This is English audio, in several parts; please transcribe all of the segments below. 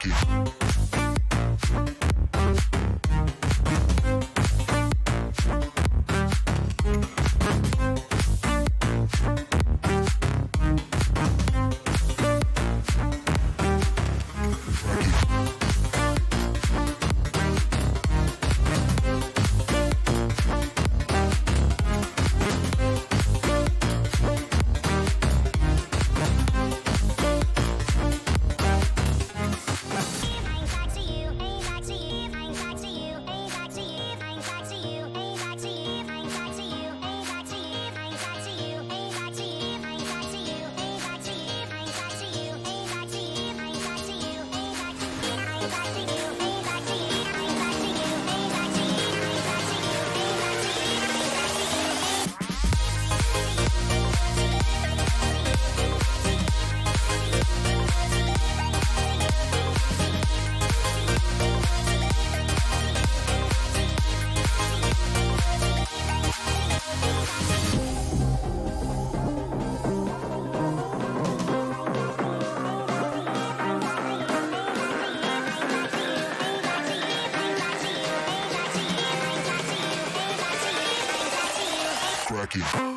Cracking. Cracking.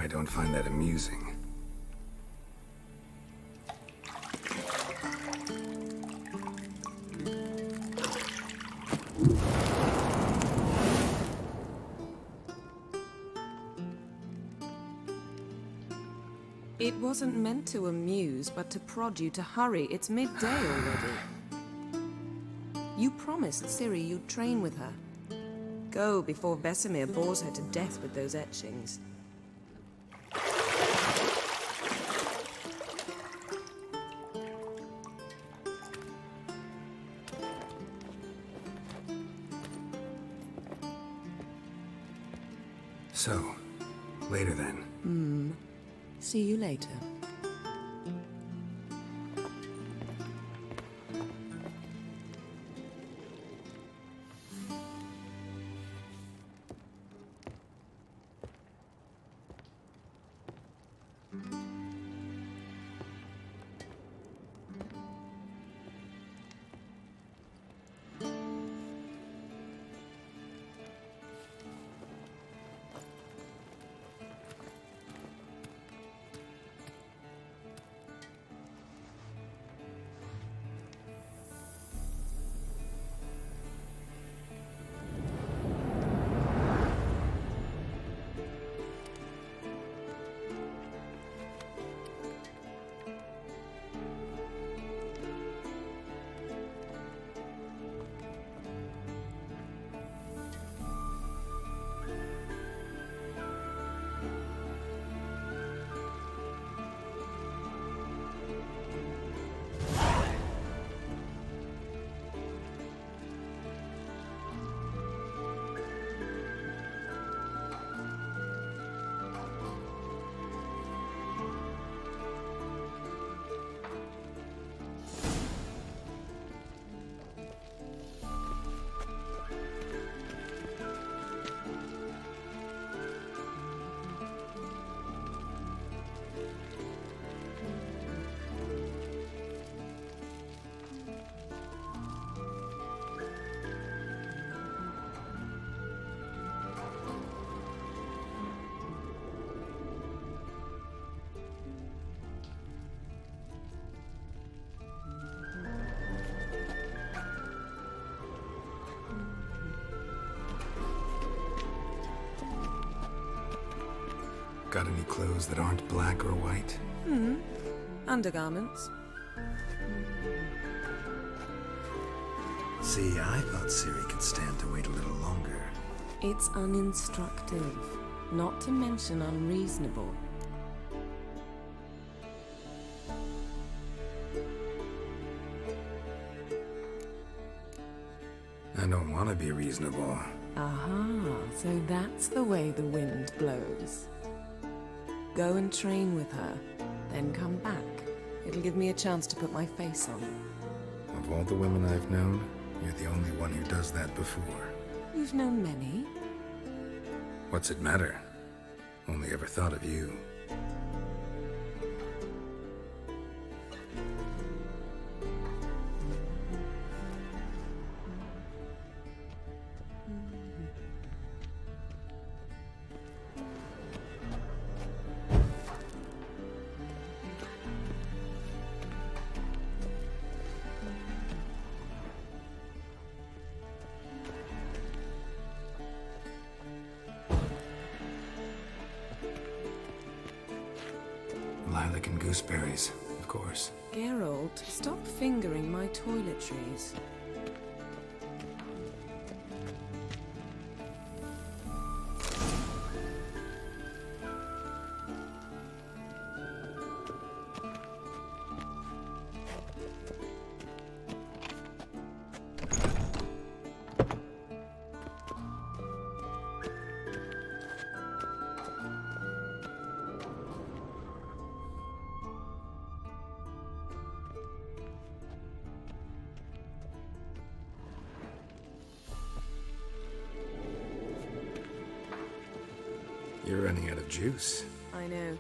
I don't find that amusing. It wasn't meant to amuse, but to prod you to hurry. It's midday already. You promised Ciri you'd train with her. Go before Vesemir bores her to death with those etchings. So, later then. See you later. Got any clothes that aren't black or white? Undergarments. See, I thought Ciri could stand to wait a little longer. It's uninstructive, not to mention unreasonable. I don't want to be reasonable. Aha, so that's the way the wind blows. Go and train with her, then come back. It'll give me a chance to put my face on. Of all the women I've known, you're the only one who does that before. You've known many. What's it matter? Only ever thought of you. Lilac and gooseberries, of course. Geralt, stop fingering my toiletries. You're running out of juice. I know.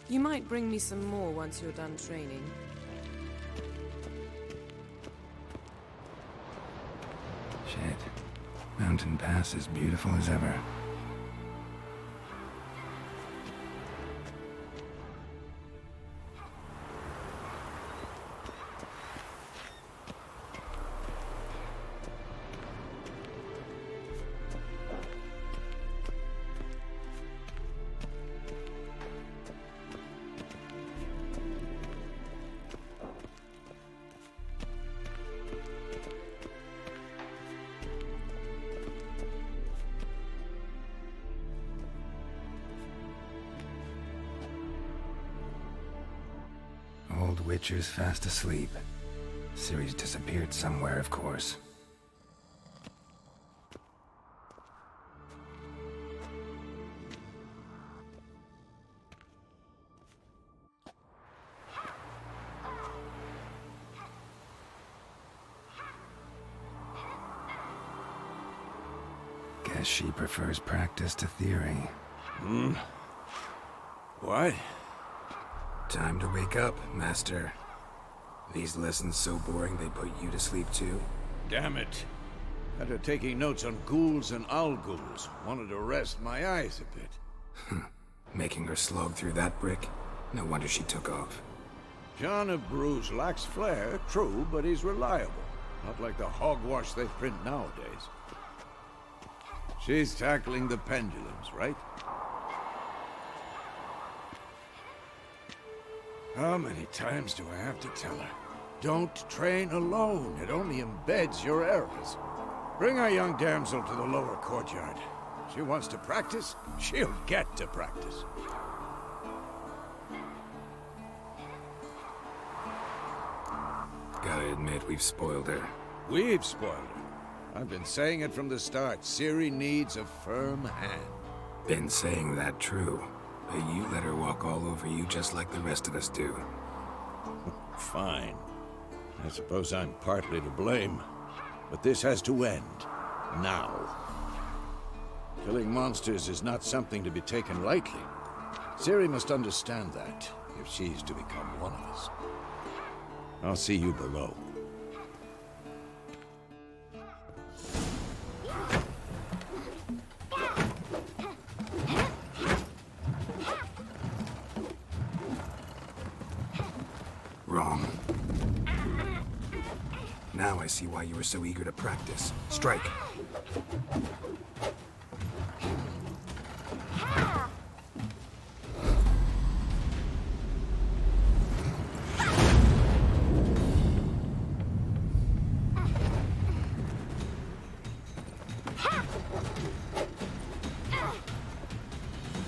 You might bring me some more once you're done training. Shit. Mountain Pass is beautiful as ever. Witcher's fast asleep. Ciri's disappeared somewhere, of course. Guess she prefers practice to theory. What? Time to wake up, Master. These lessons so boring they put you to sleep too? Damn it. Had her taking notes on ghouls and owl-ghouls. Wanted to rest my eyes a bit. Making her slog through that brick? No wonder she took off. John of Bruges lacks flair, true, but he's reliable. Not like the hogwash they print nowadays. She's tackling the pendulums, right? How many times do I have to tell her? Don't train alone. It only embeds your errors. Bring our young damsel to the lower courtyard. She wants to practice, she'll get to practice. Gotta admit, we've spoiled her. We've spoiled her. I've been saying it from the start. Ciri needs a firm hand. Been saying that true. But you let her walk all over you just like the rest of us do. Fine. I suppose I'm partly to blame. But this has to end. Now. Killing monsters is not something to be taken lightly. Ciri must understand that, if she's to become one of us. I'll see you below. Wrong. Now I see why you were so eager to practice. Strike.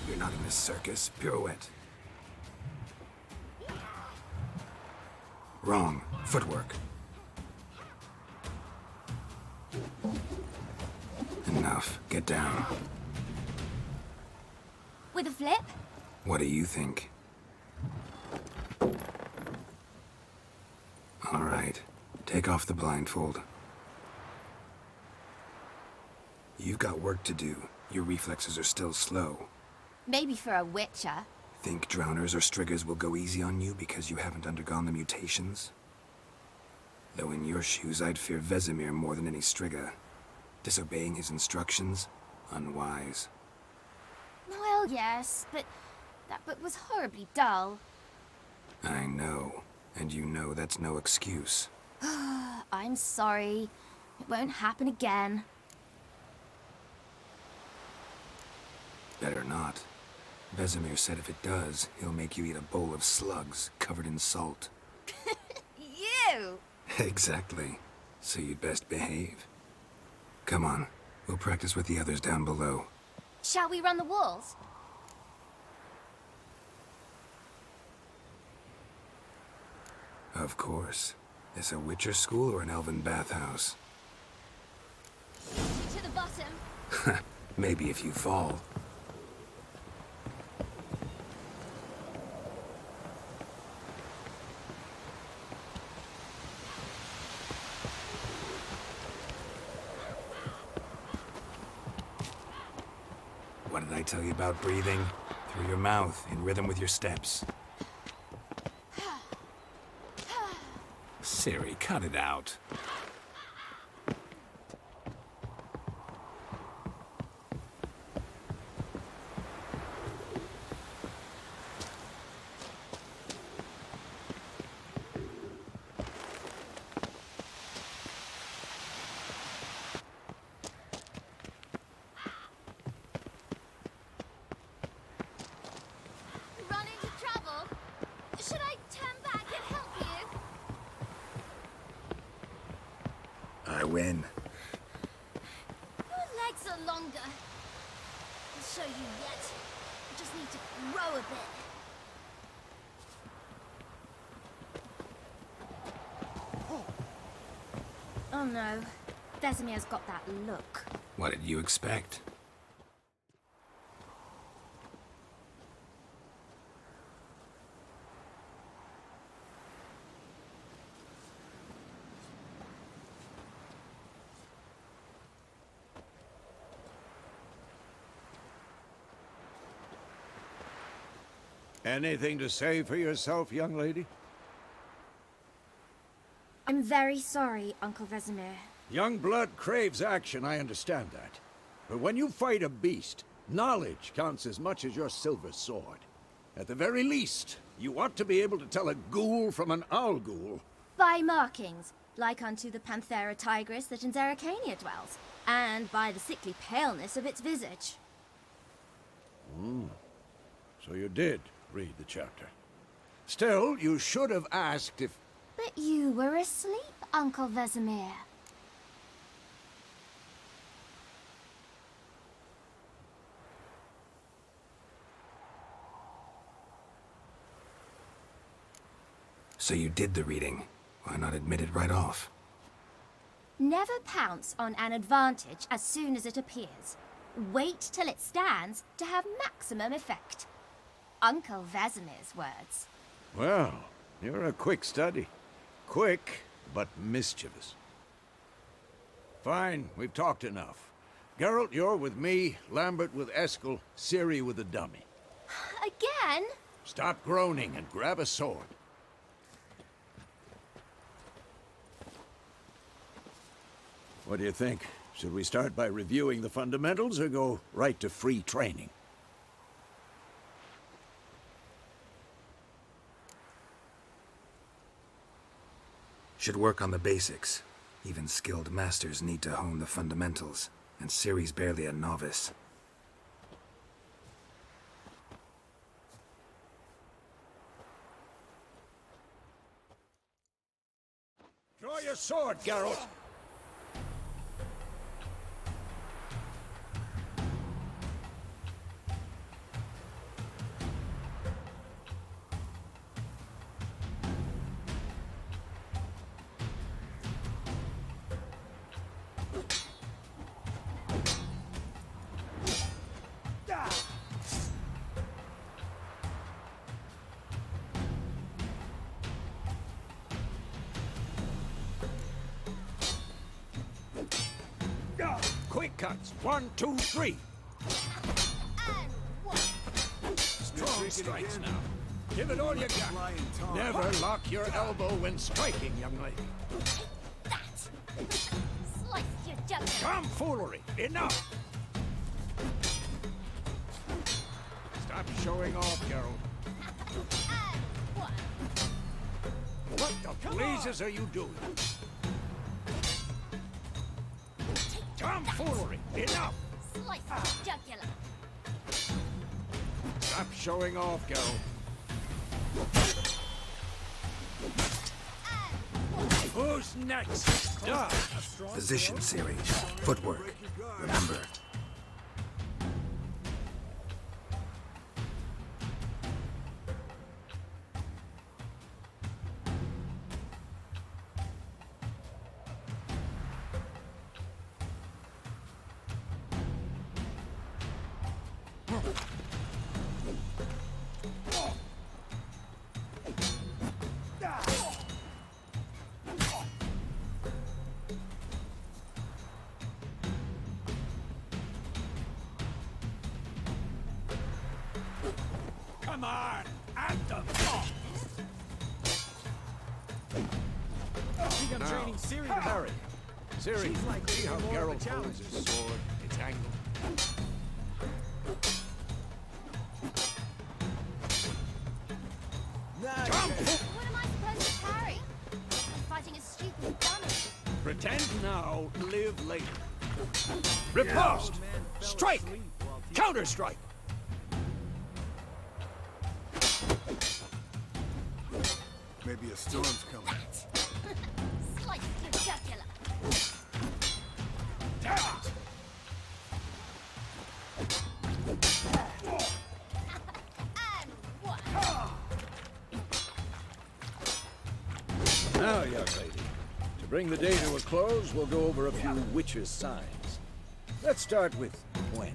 You're not in a circus. Pirouette. Wrong. Footwork. Enough. Get down. With a flip? What do you think? All right. Take off the blindfold. You've got work to do. Your reflexes are still slow. Maybe for a witcher. Think drowners or striggers will go easy on you because you haven't undergone the mutations? Though in your shoes, I'd fear Vesemir more than any strigger. Disobeying his instructions? Unwise. Well, yes, but that book was horribly dull. I know. And you know that's no excuse. I'm sorry. It won't happen again. Better not. Vesemir said if it does, he'll make you eat a bowl of slugs covered in salt. You! Exactly. So you'd best behave. Come on. We'll practice with the others down below. Shall we run the walls? Of course. This a Witcher school or an elven bathhouse? To the bottom. Maybe if you fall. What did I tell you about breathing? Through your mouth, in rhythm with your steps. Ciri, cut it out. Run into trouble? Should I turn back and help you? I win. Your legs are longer. I'll show you yet. I just need to grow a bit. Oh no. Vesemir's got that look. What did you expect? Anything to say for yourself, young lady? I'm very sorry, Uncle Vesemir. Young blood craves action, I understand that. But when you fight a beast, knowledge counts as much as your silver sword. At the very least, you ought to be able to tell a ghoul from an owl ghoul. By markings, like unto the Panthera tigris that in Zerrikania dwells, and by the sickly paleness of its visage. So you did read the chapter. Still, you should have asked if... But you were asleep, Uncle Vesemir. So you did the reading. Why not admit it right off? Never pounce on an advantage as soon as it appears. Wait till it stands to have maximum effect. Uncle Vesemir's words. Well, you're a quick study. Quick, but mischievous. Fine, we've talked enough. Geralt, you're with me, Lambert with Eskel, Ciri with the dummy. Again? Stop groaning and grab a sword. What do you think? Should we start by reviewing the fundamentals or go right to free training? Should work on the basics. Even skilled masters need to hone the fundamentals, and Ciri's barely a novice. Draw your sword, Geralt! Quick cuts. 1, 2, 3. And one. Strong strikes now. Give it all you got. Never lock your elbow when striking, young lady. That! Slice your jugular. Tomfoolery! Enough! Stop showing off, Geralt. And one. What the blazes are you doing? Tomfoolery! Enough! Slice your jugular. Stop showing off, Geralt. Who's next? Duh! Position, Ciri. Footwork. Remember. Come on! At them! I think I'm training Ciri to parry. Ciri, She's likely see to how be more of a Geralt challenge. holds his sword? It's angled. Jump! What am I supposed to parry? I'm fighting a stupid dummy. Pretend now, live later. Riposte! Strike! Counter-strike! Maybe a storm's coming. Slice your jugular. Damn it! And one. Now, young lady, to bring the day to a close, we'll go over a few witches' signs. Let's start with Gwen.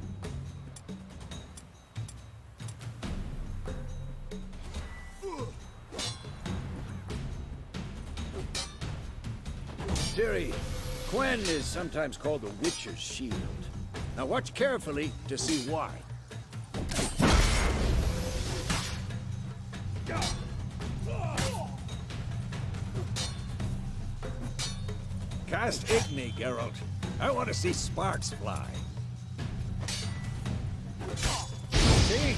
Ciri, Gwen is sometimes called the Witcher's Shield. Now watch carefully to see why. Cast Igni, Geralt. I want to see sparks fly. See?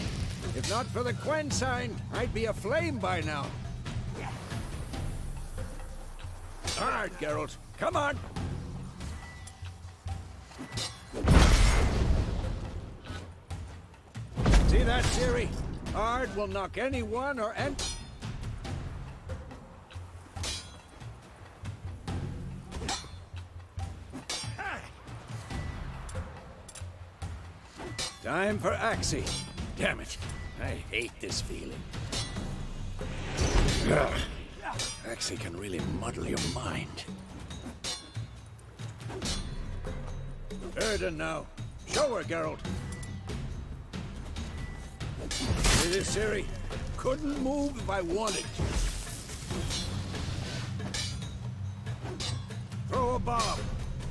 If not for the Gwen sign, I'd be aflame by now. Hard, Geralt. Come on! See that, Ciri? Ard will knock anyone or any... Time for Axie. Damn it. I hate this feeling. Ugh. Axie can really muddle your mind. Erden now. Show her, Geralt. See this, Ciri? Couldn't move if I wanted to. Throw a bomb.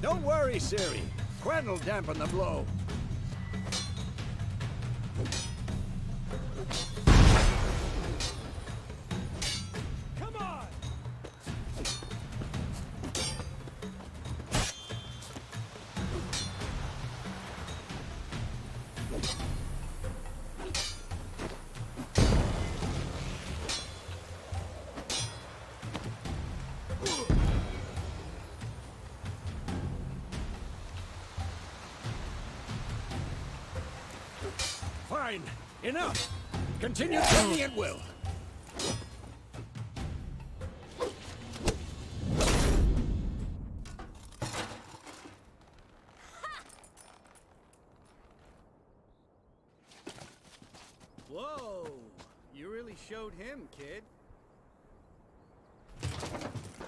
Don't worry, Ciri. Gwen will dampen the blow. Come on! Fine. Enough. Continue training at will. Whoa! You really showed him, kid.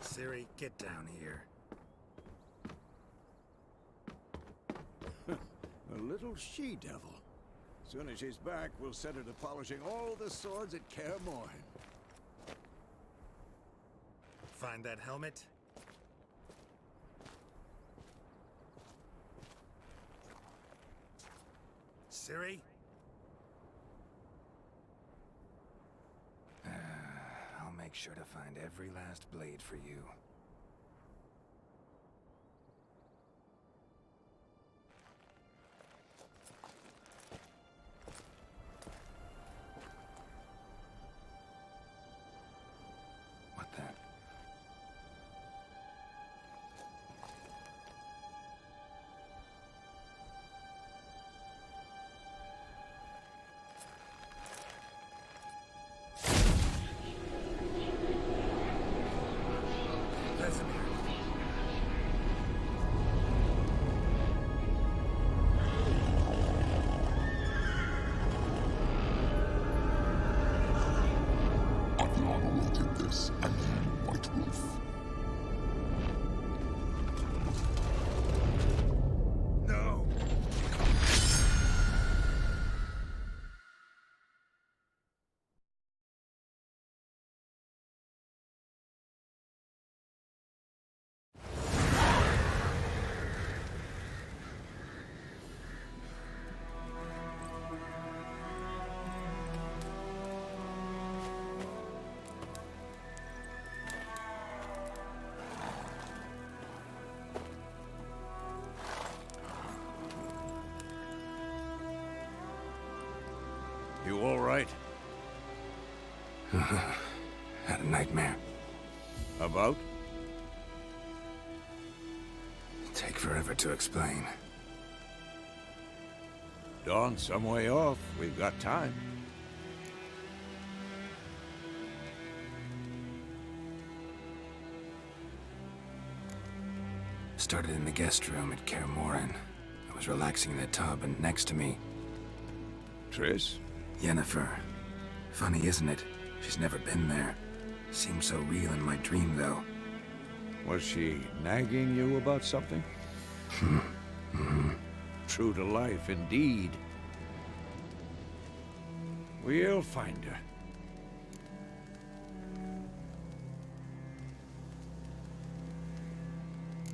Ciri, get down here. A little she-devil. Soon as she's back, we'll set her to polishing all the swords at Kaer Morhen. Find that helmet? Ciri? I'll make sure to find every last blade for you. What the? Vesemir. Aviana will take this, and you, White Wolf. No! You all right? Had a nightmare. About? Take forever to explain. Dawn's some way off. We've got time. Started in the guest room at Kaer Morhen. I was relaxing in the tub, and next to me, Triss? Yennefer. Funny, isn't it? She's never been there. Seemed so real in my dream, though. Was she nagging you about something? True to life, indeed. We'll find her.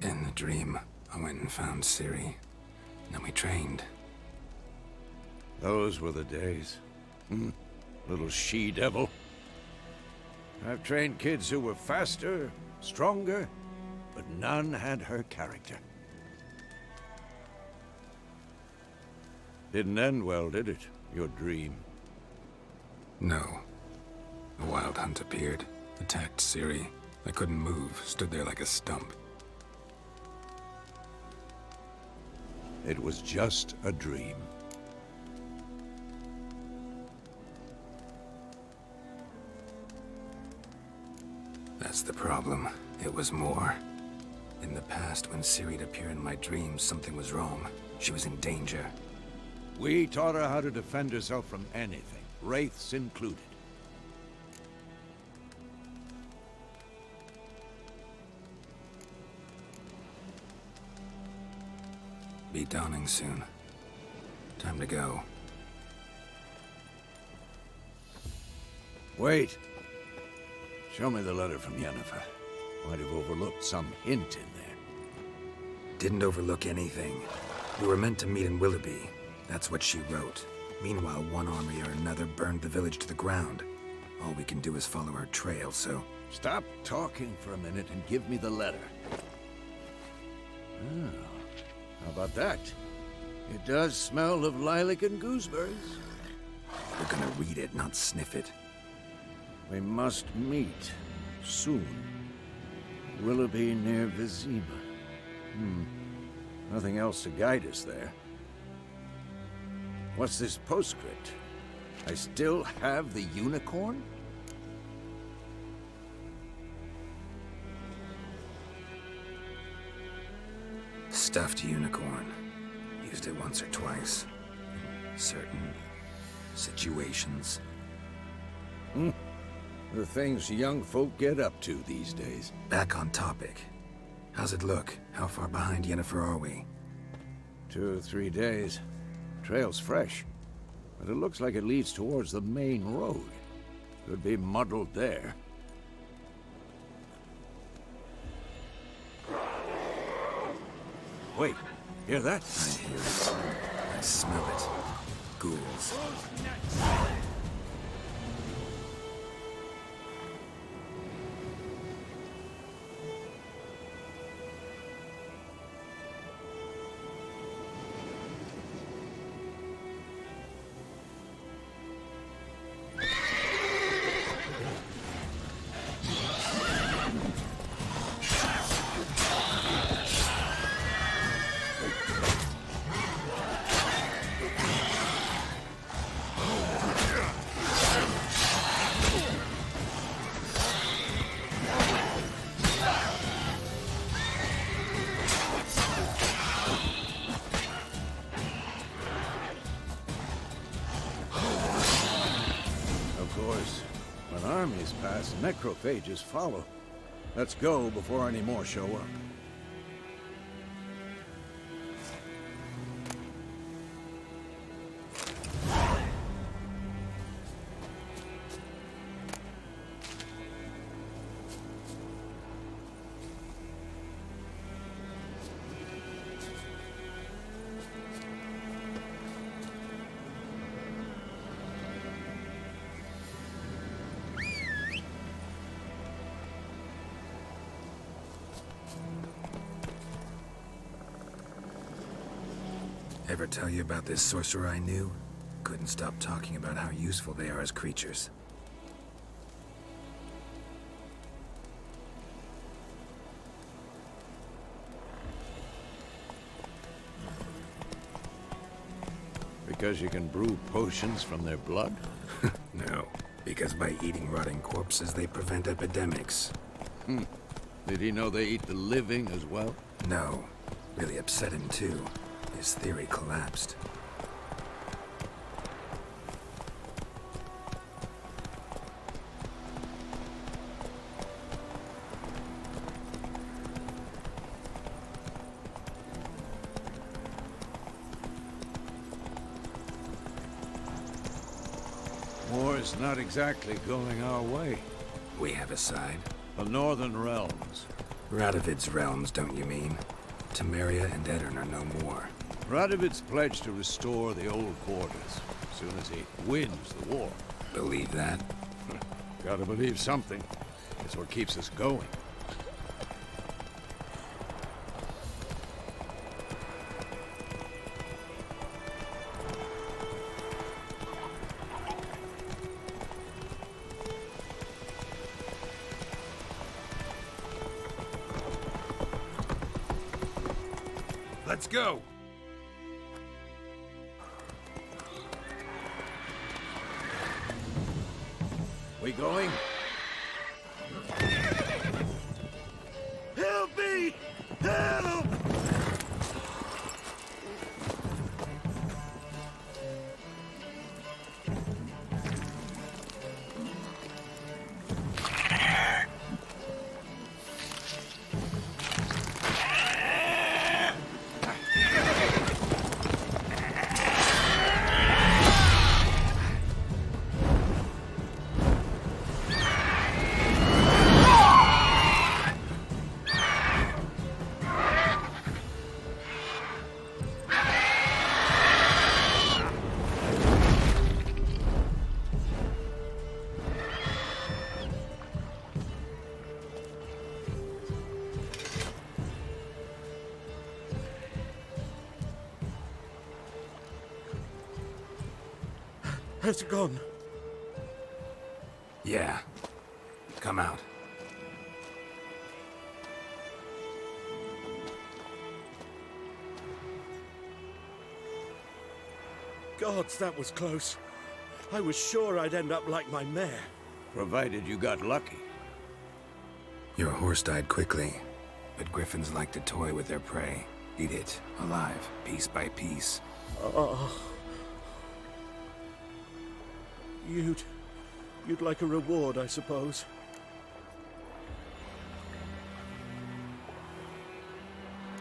In the dream, I went and found Ciri. Then we trained. Those were the days. Little she-devil. I've trained kids who were faster, stronger, but none had her character. Didn't end well, did it? Your dream? No. A wild hunt appeared, attacked Ciri. I couldn't move, stood there like a stump. It was just a dream. That's the problem. It was more. In the past, when Ciri'd appear in my dreams, something was wrong. She was in danger. We taught her how to defend herself from anything, wraiths included. Be dawning soon. Time to go. Wait. Show me the letter from Yennefer. Might have overlooked some hint in there. Didn't overlook anything. We were meant to meet in Willoughby. That's what she wrote. Meanwhile, one army or another burned the village to the ground. All we can do is follow her trail, so... Stop talking for a minute and give me the letter. Oh, how about that? It does smell of lilac and gooseberries. We're gonna read it, not sniff it. We must meet soon. Willoughby near Vizima. Nothing else to guide us there. What's this postscript? I still have the unicorn? Stuffed unicorn. Used it once or twice. In certain situations. The things young folk get up to these days. Back on topic. How's it look? How far behind Yennefer are we? 2 or 3 days. Trail's fresh, but it looks like it leads towards the main road. Could be muddled there. Wait, hear that? I hear it. I smell it. Ghouls. Armies pass, necrophages follow. Let's go before any more show up. Ever tell you about this sorcerer I knew? Couldn't stop talking about how useful they are as creatures. Because you can brew potions from their blood? No, because by eating rotting corpses, they prevent epidemics. Did he know they eat the living as well? No. Really upset him, too. His theory collapsed. is not exactly going our way. We have a side. The Northern Realms. Radovid's realms, don't you mean? Temeria and Edirn are no more. Radovid's pledged to restore the old borders as soon as he wins the war. Believe that? Gotta believe something. It's what keeps us going. Let's go! We going? Help me! Help! Has it gone? Yeah. Come out. Gods, that was close. I was sure I'd end up like my mare. Provided you got lucky. Your horse died quickly, but griffins like to toy with their prey. Eat it, alive, piece by piece. Oh. You'd like a reward, I suppose.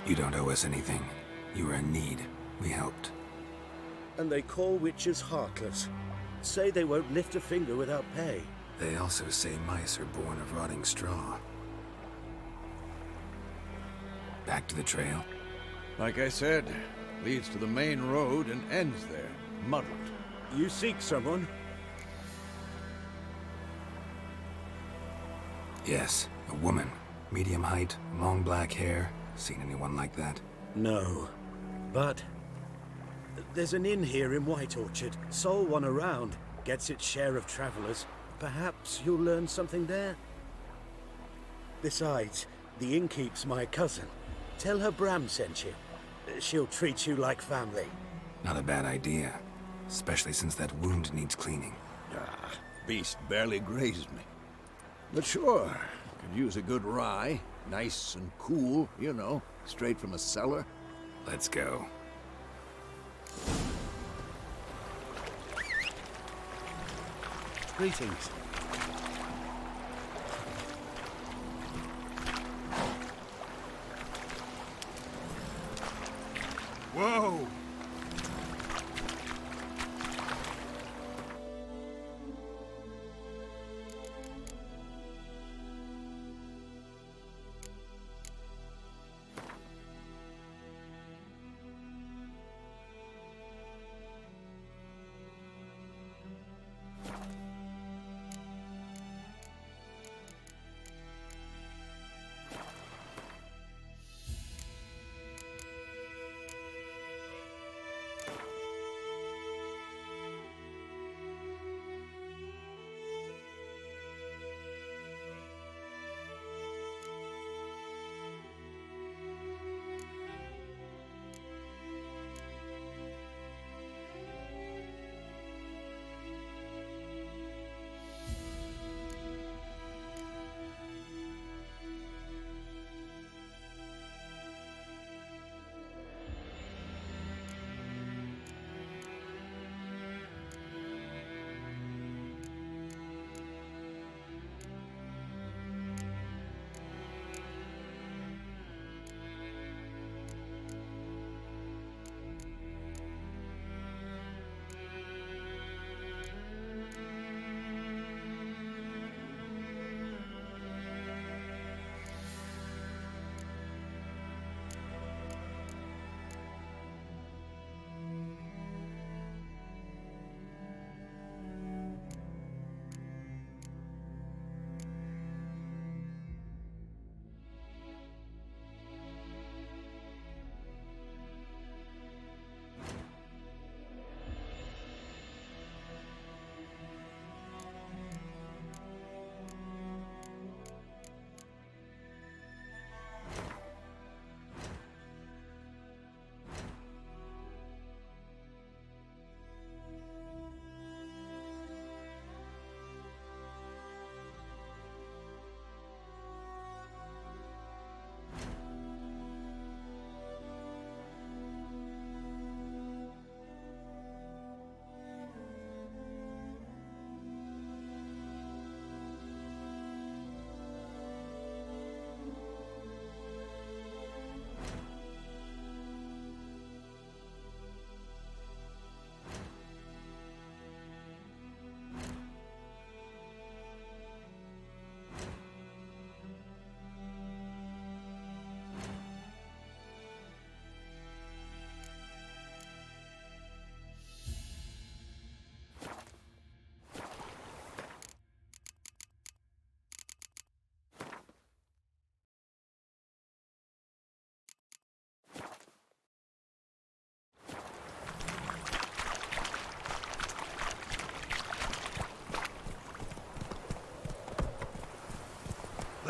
You don't owe us anything. You were in need. We helped. And they call witches heartless. Say they won't lift a finger without pay. They also say mice are born of rotting straw. Back to the trail? Like I said, leads to the main road and ends there, muddled. You seek someone? Yes, a woman. Medium height, long black hair. Seen anyone like that? No. But there's an inn here in White Orchard. Sole one around. Gets its share of travelers. Perhaps you'll learn something there? Besides, the innkeep's my cousin. Tell her Bram sent you. She'll treat you like family. Not a bad idea. Especially since that wound needs cleaning. Ah, beast barely grazed me. But sure, could use a good rye. Nice and cool, you know, straight from a cellar. Let's go. Greetings. Whoa!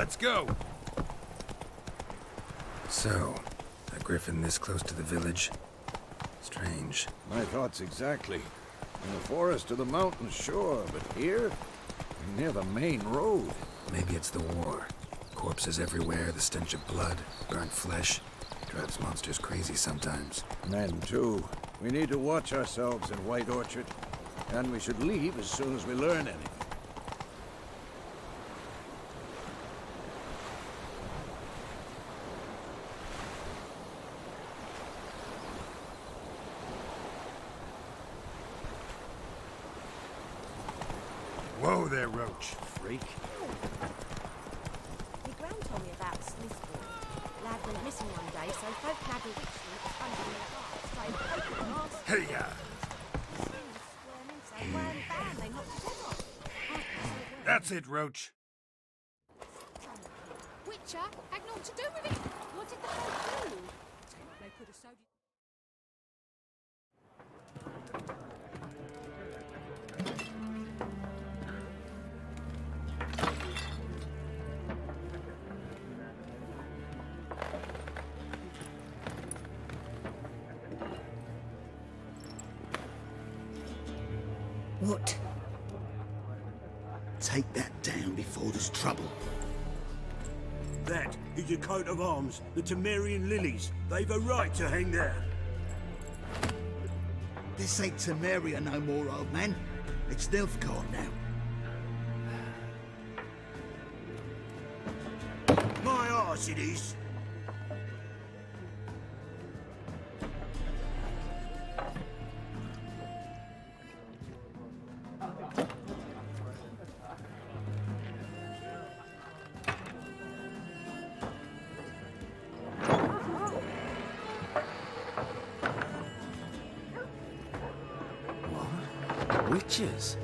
Let's go! So, a griffin this close to the village? Strange. My thoughts exactly. In the forest or the mountains, sure, but here? Near the main road. Maybe it's the war. Corpses everywhere, the stench of blood, burnt flesh. Drives monsters crazy sometimes. Men, too. We need to watch ourselves in White Orchard. And we should leave as soon as we learn anything. Whoa there, Roach. Freak. My gran told me about Smithville. Lad went missing one day, so folk nagged a witch that was under in the heart. Started poking and asking. Hey, ya! Squirming, so wham bam, they knocked his head off. That's it, Roach. Witcher had naught to do with it. What did the folk do? They could have sewed it. What? Take that down before there's trouble. That is your coat of arms, the Temerian lilies. They've a right to hang there. This ain't Temeria no more, old man. It's Nilfgaard now. My arse it is. Witches?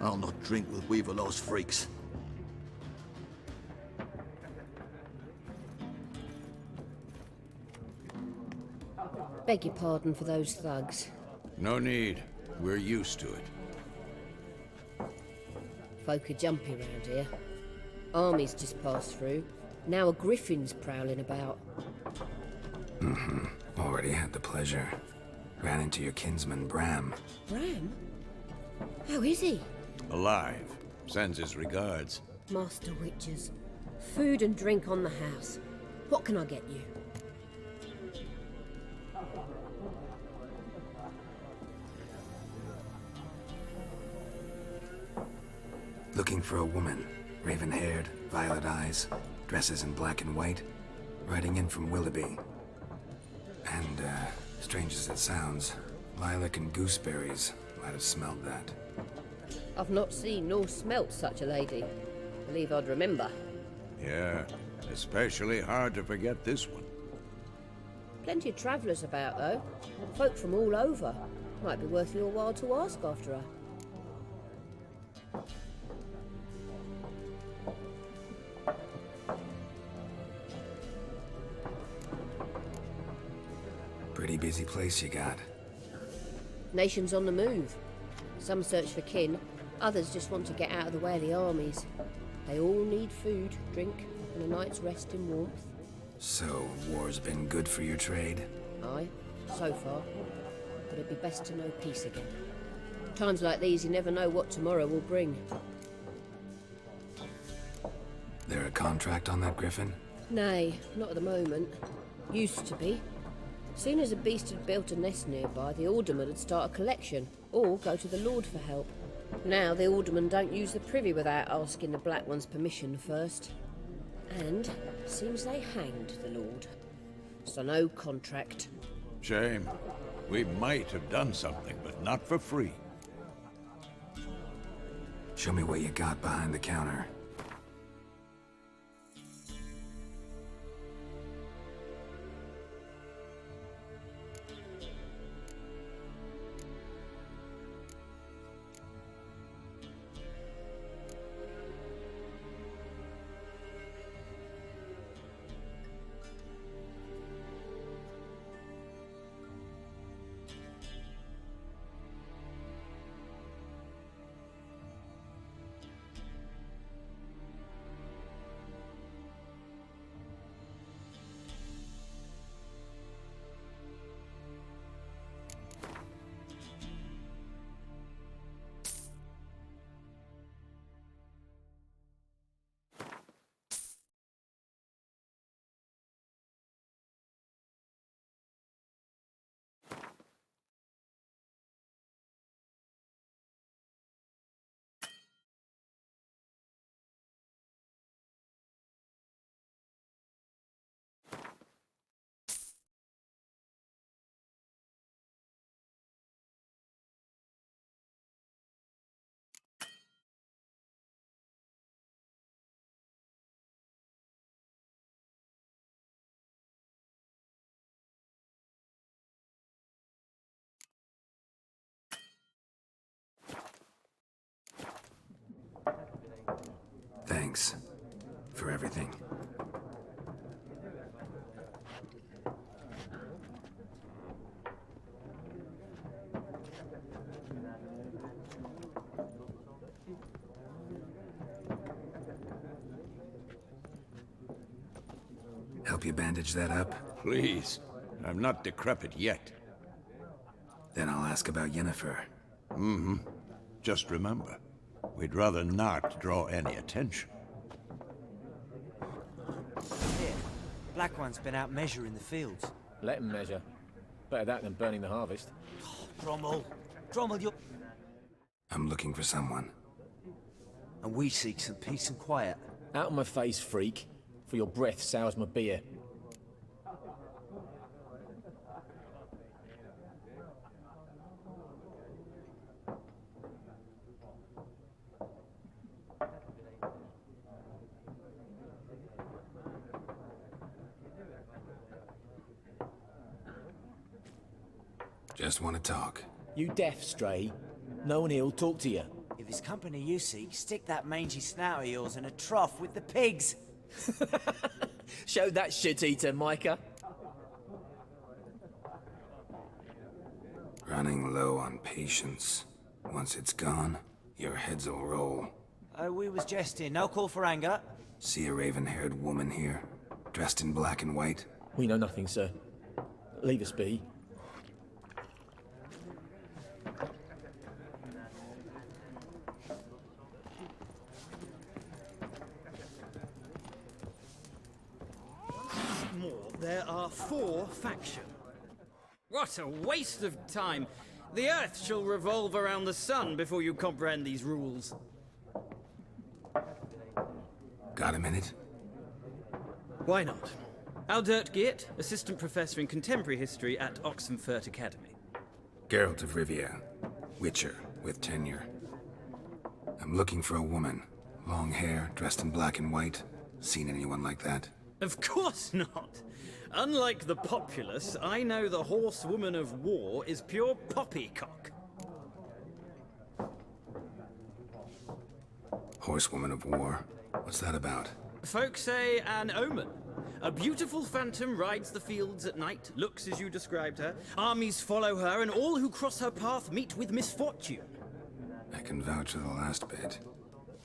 I'll not drink with Weaverlaw's freaks. Beg your pardon for those thugs. No need. We're used to it. Folk are jumpy round here. Armies just passed through. Now a griffin's prowling about. Already had the pleasure. Ran into your kinsman, Bram. Bram? How is he? Alive. Sends his regards. Master Witchers. Food and drink on the house. What can I get you? Looking for a woman. Raven-haired, violet eyes, dresses in black and white. Riding in from Willoughby. And, strange as it sounds, lilac and gooseberries might have smelled that. I've not seen nor smelt such a lady. Believe I'd remember. Yeah, especially hard to forget this one. Plenty of travellers about, though. Folk from all over. Might be worth your while to ask after her. Pretty busy place you got. Nations on the move. Some search for kin, others just want to get out of the way of the armies. They all need food, drink, and a night's rest in warmth. So, war's been good for your trade? Aye, so far. But it'd be best to know peace again. Times like these, you never know what tomorrow will bring. There a contract on that griffin? Nay, not at the moment. Used to be. Soon as a beast had built a nest nearby, the alderman would start a collection, or go to the Lord for help. Now the aldermen don't use the privy without asking the Black One's permission first. And seems they hanged the Lord. So no contract. Shame. We might have done something, but not for free. Show me what you got behind the counter. Thanks. For everything. Help you bandage that up? Please. I'm not decrepit yet. Then I'll ask about Yennefer. Mm-hmm. Just remember, we'd rather not draw any attention. Here, Black One's been out measuring the fields. Let him measure. Better that than burning the harvest. Drommel! Drommel, you're... I'm looking for someone. And we seek some peace and quiet. Out of my face, freak. For your breath sours my beer. Just want to talk. You deaf, Stray? No one here'll talk to you. If it's company you seek, stick that mangy snout of yours in a trough with the pigs. Show that shit-eater, Micah. Running low on patience. Once it's gone, your heads will roll. Oh, we was jesting. No call for anger. See a raven-haired woman here, dressed in black and white? We know nothing, sir. Leave us be. There are 4 factions. What a waste of time! The Earth shall revolve around the sun before you comprehend these rules. Got a minute? Why not? Aldert Geert, Assistant Professor in Contemporary History at Oxenfurt Academy. Geralt of Rivia. Witcher, with tenure. I'm looking for a woman. Long hair, dressed in black and white. Seen anyone like that? Of course not! Unlike the populace, I know the horsewoman of war is pure poppycock. Horsewoman of war? What's that about? Folk say an omen. A beautiful phantom rides the fields at night, looks as you described her. Armies follow her, and all who cross her path meet with misfortune. I can vouch for the last bit.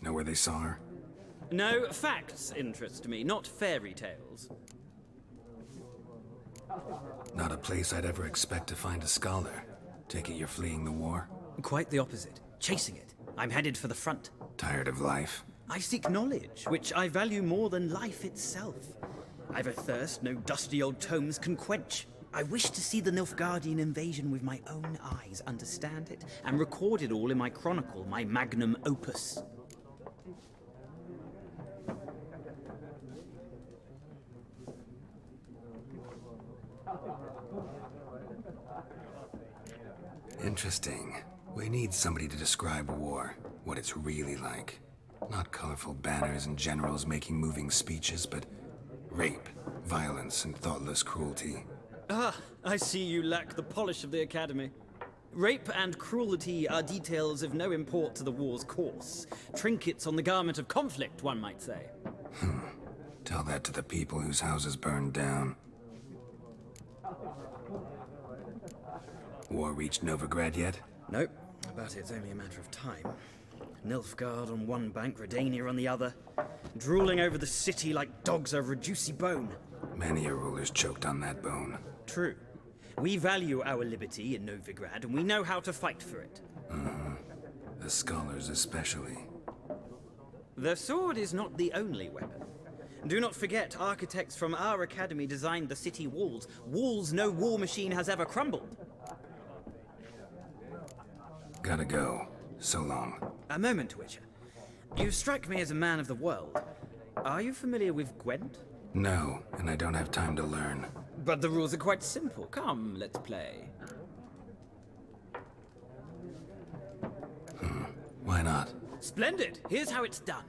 Know where they saw her? No, facts interest me, not fairy tales. Not a place I'd ever expect to find a scholar. Take it you're fleeing the war? Quite the opposite. Chasing it. I'm headed for the front. Tired of life? I seek knowledge, which I value more than life itself. I've a thirst no dusty old tomes can quench. I wish to see the Nilfgaardian invasion with my own eyes, understand it, and record it all in my chronicle, my magnum opus. Interesting. We need somebody to describe war, what it's really like. Not colorful banners and generals making moving speeches, but rape, violence, and thoughtless cruelty. Ah, I see you lack the polish of the Academy. Rape and cruelty are details of no import to the war's course. Trinkets on the garment of conflict, one might say. Tell that to the people whose houses burned down. War reached Novigrad yet? Nope, but it's only a matter of time. Nilfgaard on one bank, Redania on the other, drooling over the city like dogs over a juicy bone. Many a ruler's choked on that bone. True. We value our liberty in Novigrad, and we know how to fight for it. The scholars especially. The sword is not the only weapon. Do not forget, architects from our academy designed the city walls. Walls no war machine has ever crumbled. Gotta go. So long. A moment, Witcher. You strike me as a man of the world. Are you familiar with Gwent? No, and I don't have time to learn. But the rules are quite simple. Come, let's play. Why not? Splendid! Here's how it's done.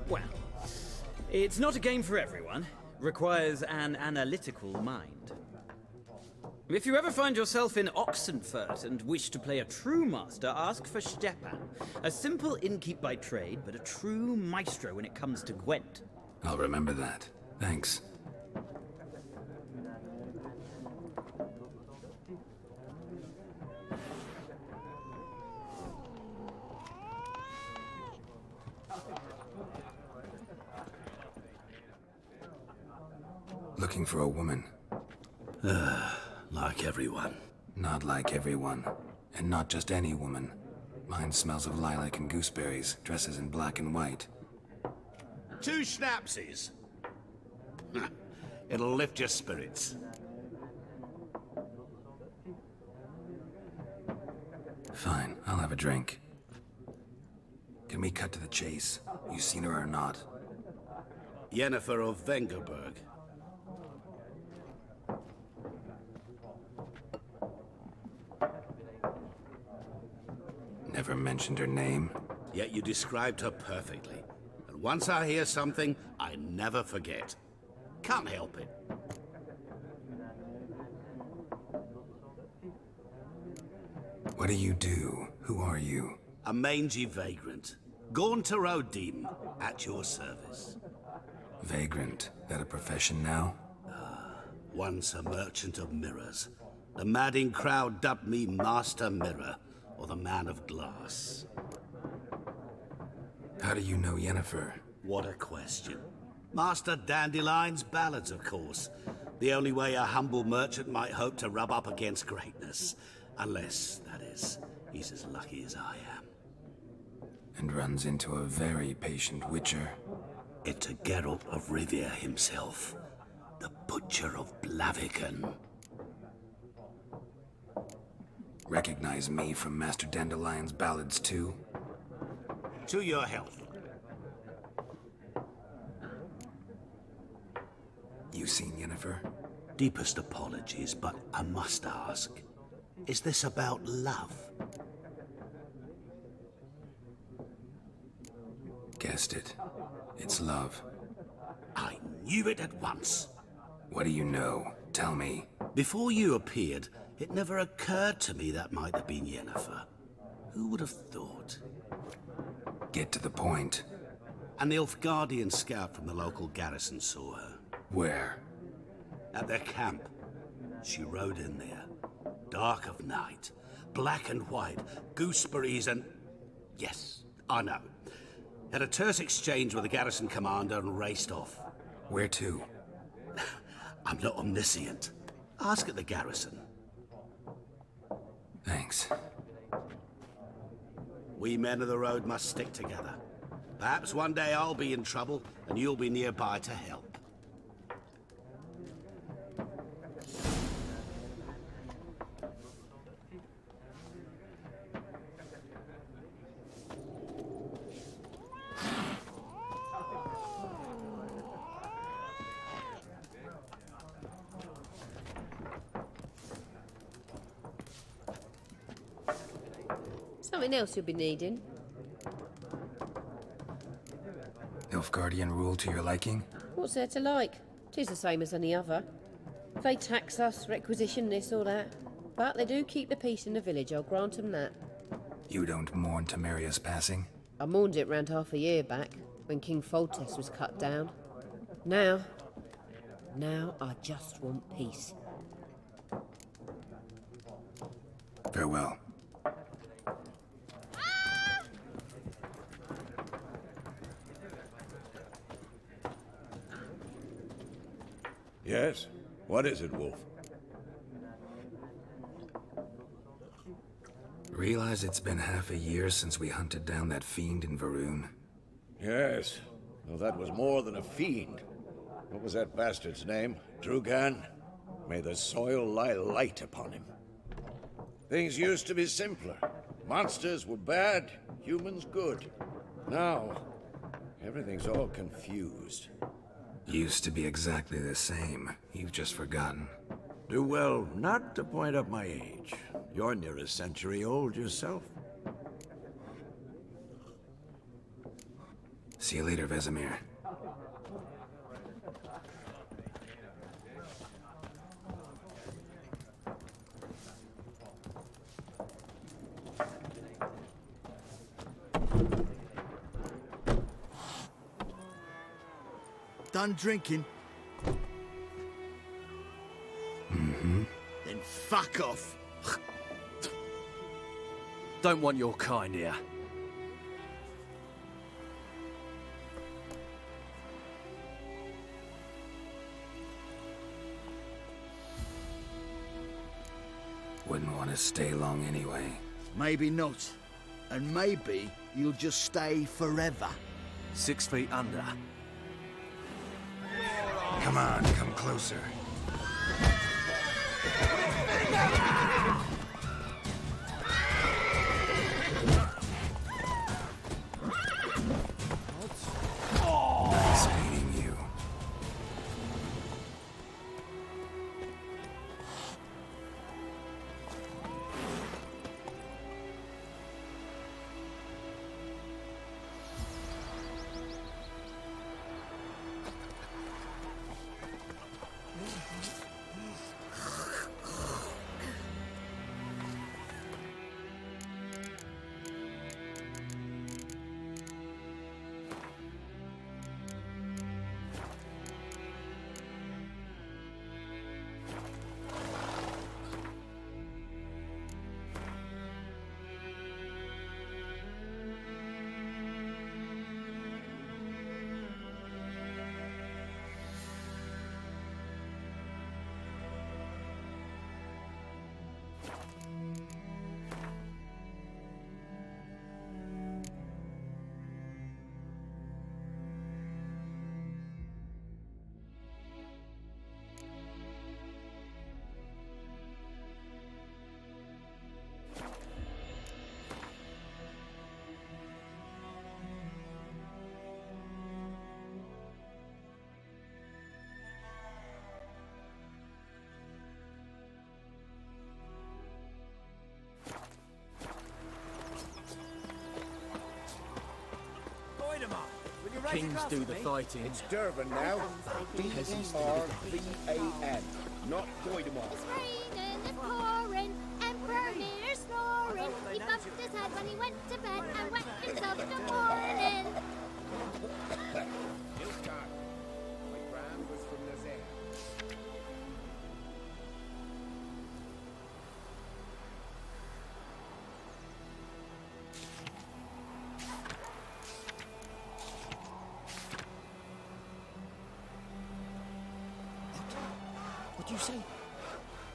Well, it's not a game for everyone. Requires an analytical mind. If you ever find yourself in Oxenfurt and wish to play a true master, ask for Stepan. A simple innkeep by trade, but a true maestro when it comes to Gwent. I'll remember that. Thanks. Looking for a woman. Like everyone. Not like everyone. And not just any woman. Mine smells of lilac and gooseberries, dresses in black and white. 2 schnapsies. It'll lift your spirits. Fine, I'll have a drink. Can we cut to the chase? You seen her or not? Yennefer of Vengerberg. Never mentioned her name. Yet you described her perfectly. And once I hear something, I never forget. Can't help it. What do you do? Who are you? A mangy vagrant. Gaunter O'Deem, at your service. Vagrant. That a profession now? Once a merchant of mirrors. The madding crowd dubbed me Master Mirror, or the Man of Glass. How do you know Yennefer? What a question. Master Dandelion's ballads, of course. The only way a humble merchant might hope to rub up against greatness. Unless, that is, he's as lucky as I am. And runs into a very patient witcher. It's a Geralt of Rivia himself. The Butcher of Blaviken. Recognize me from Master Dandelion's ballads too? To your health. You seen Yennefer? Deepest apologies, but I must ask. Is this about love? Guessed it. It's love. I knew it at once. What do you know? Tell me. Before you appeared, it never occurred to me that might have been Yennefer. Who would have thought? Get to the point. An Nilfgaardian scout from the local garrison saw her. Where? At their camp. She rode in there. Dark of night. Black and white. Gooseberries and... Yes, I know. Had a terse exchange with the garrison commander and raced off. Where to? I'm not omniscient. Ask at the garrison. Thanks. We men of the road must stick together. Perhaps one day I'll be in trouble and you'll be nearby to help. Something else you'll be needing. Nilfgaardian rule to your liking? What's there to like? 'Tis the same as any other. They tax us, requisition this or that. But they do keep the peace in the village, I'll grant 'em that. You don't mourn Temeria's passing? I mourned it round half a year back, when King Foltest was cut down. Now I just want peace. Farewell. Yes? What is it, Wolf? Realize it's been half a year since we hunted down that fiend in Varun? Yes. Well, that was more than a fiend. What was that bastard's name? Drugan? May the soil lie light upon him. Things used to be simpler. Monsters were bad, humans good. Now, everything's all confused. Used to be exactly the same. You've just forgotten. Do well not to point up my age. You're near a century old yourself. See you later, Vesemir. Done drinking? Mm-hmm. Then fuck off. Don't want your kind here. Wouldn't want to stay long anyway. Maybe not. And maybe you'll just stay forever. 6 feet under. Come on, come closer. Nice beating you. Kings do the fighting. It's Durban now. D-E-R-V-A-N, not Goidemar. It's raining, it's pouring, Emperor Mirror snoring. He bumped his head when he went to bed and wet himself in the morning. Vilkrin. My grand was from Nazaire. What do you say?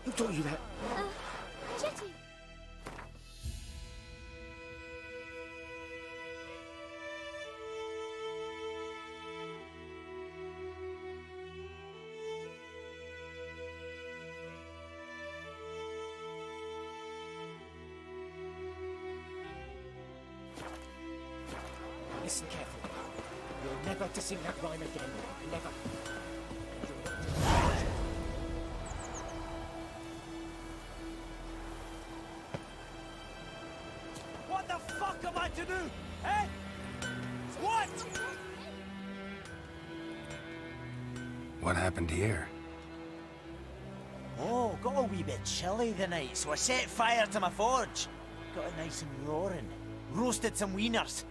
Who taught you that? Jetty. Listen carefully. You're never to sing that rhyme again. Never. What the fuck am I to do? Eh? What? What happened here? Oh, got a wee bit chilly the night, so I set fire to my forge. Got it nice and roaring. Roasted some wieners.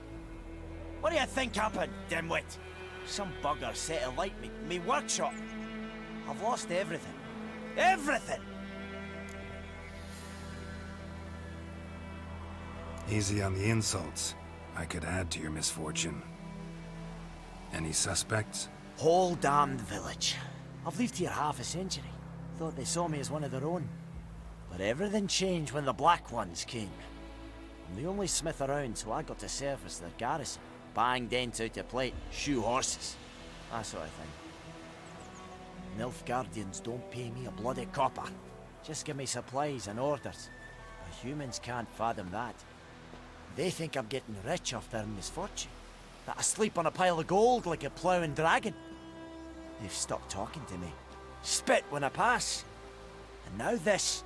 What do you think happened, dimwit? Some bugger set alight me workshop. I've lost everything. Everything! Easy on the insults. I could add to your misfortune. Any suspects? Whole damned village. I've lived here half a century. Thought they saw me as one of their own. But everything changed when the Black Ones came. I'm the only smith around, so I got to service their garrison. Bang dents out of plate, shoe horses. That sort of thing. Nilfgaardians don't pay me a bloody copper. Just give me supplies and orders. The humans can't fathom that. They think I'm getting rich off their misfortune. That I sleep on a pile of gold like a ploughing dragon. They've stopped talking to me. Spit when I pass. And now this.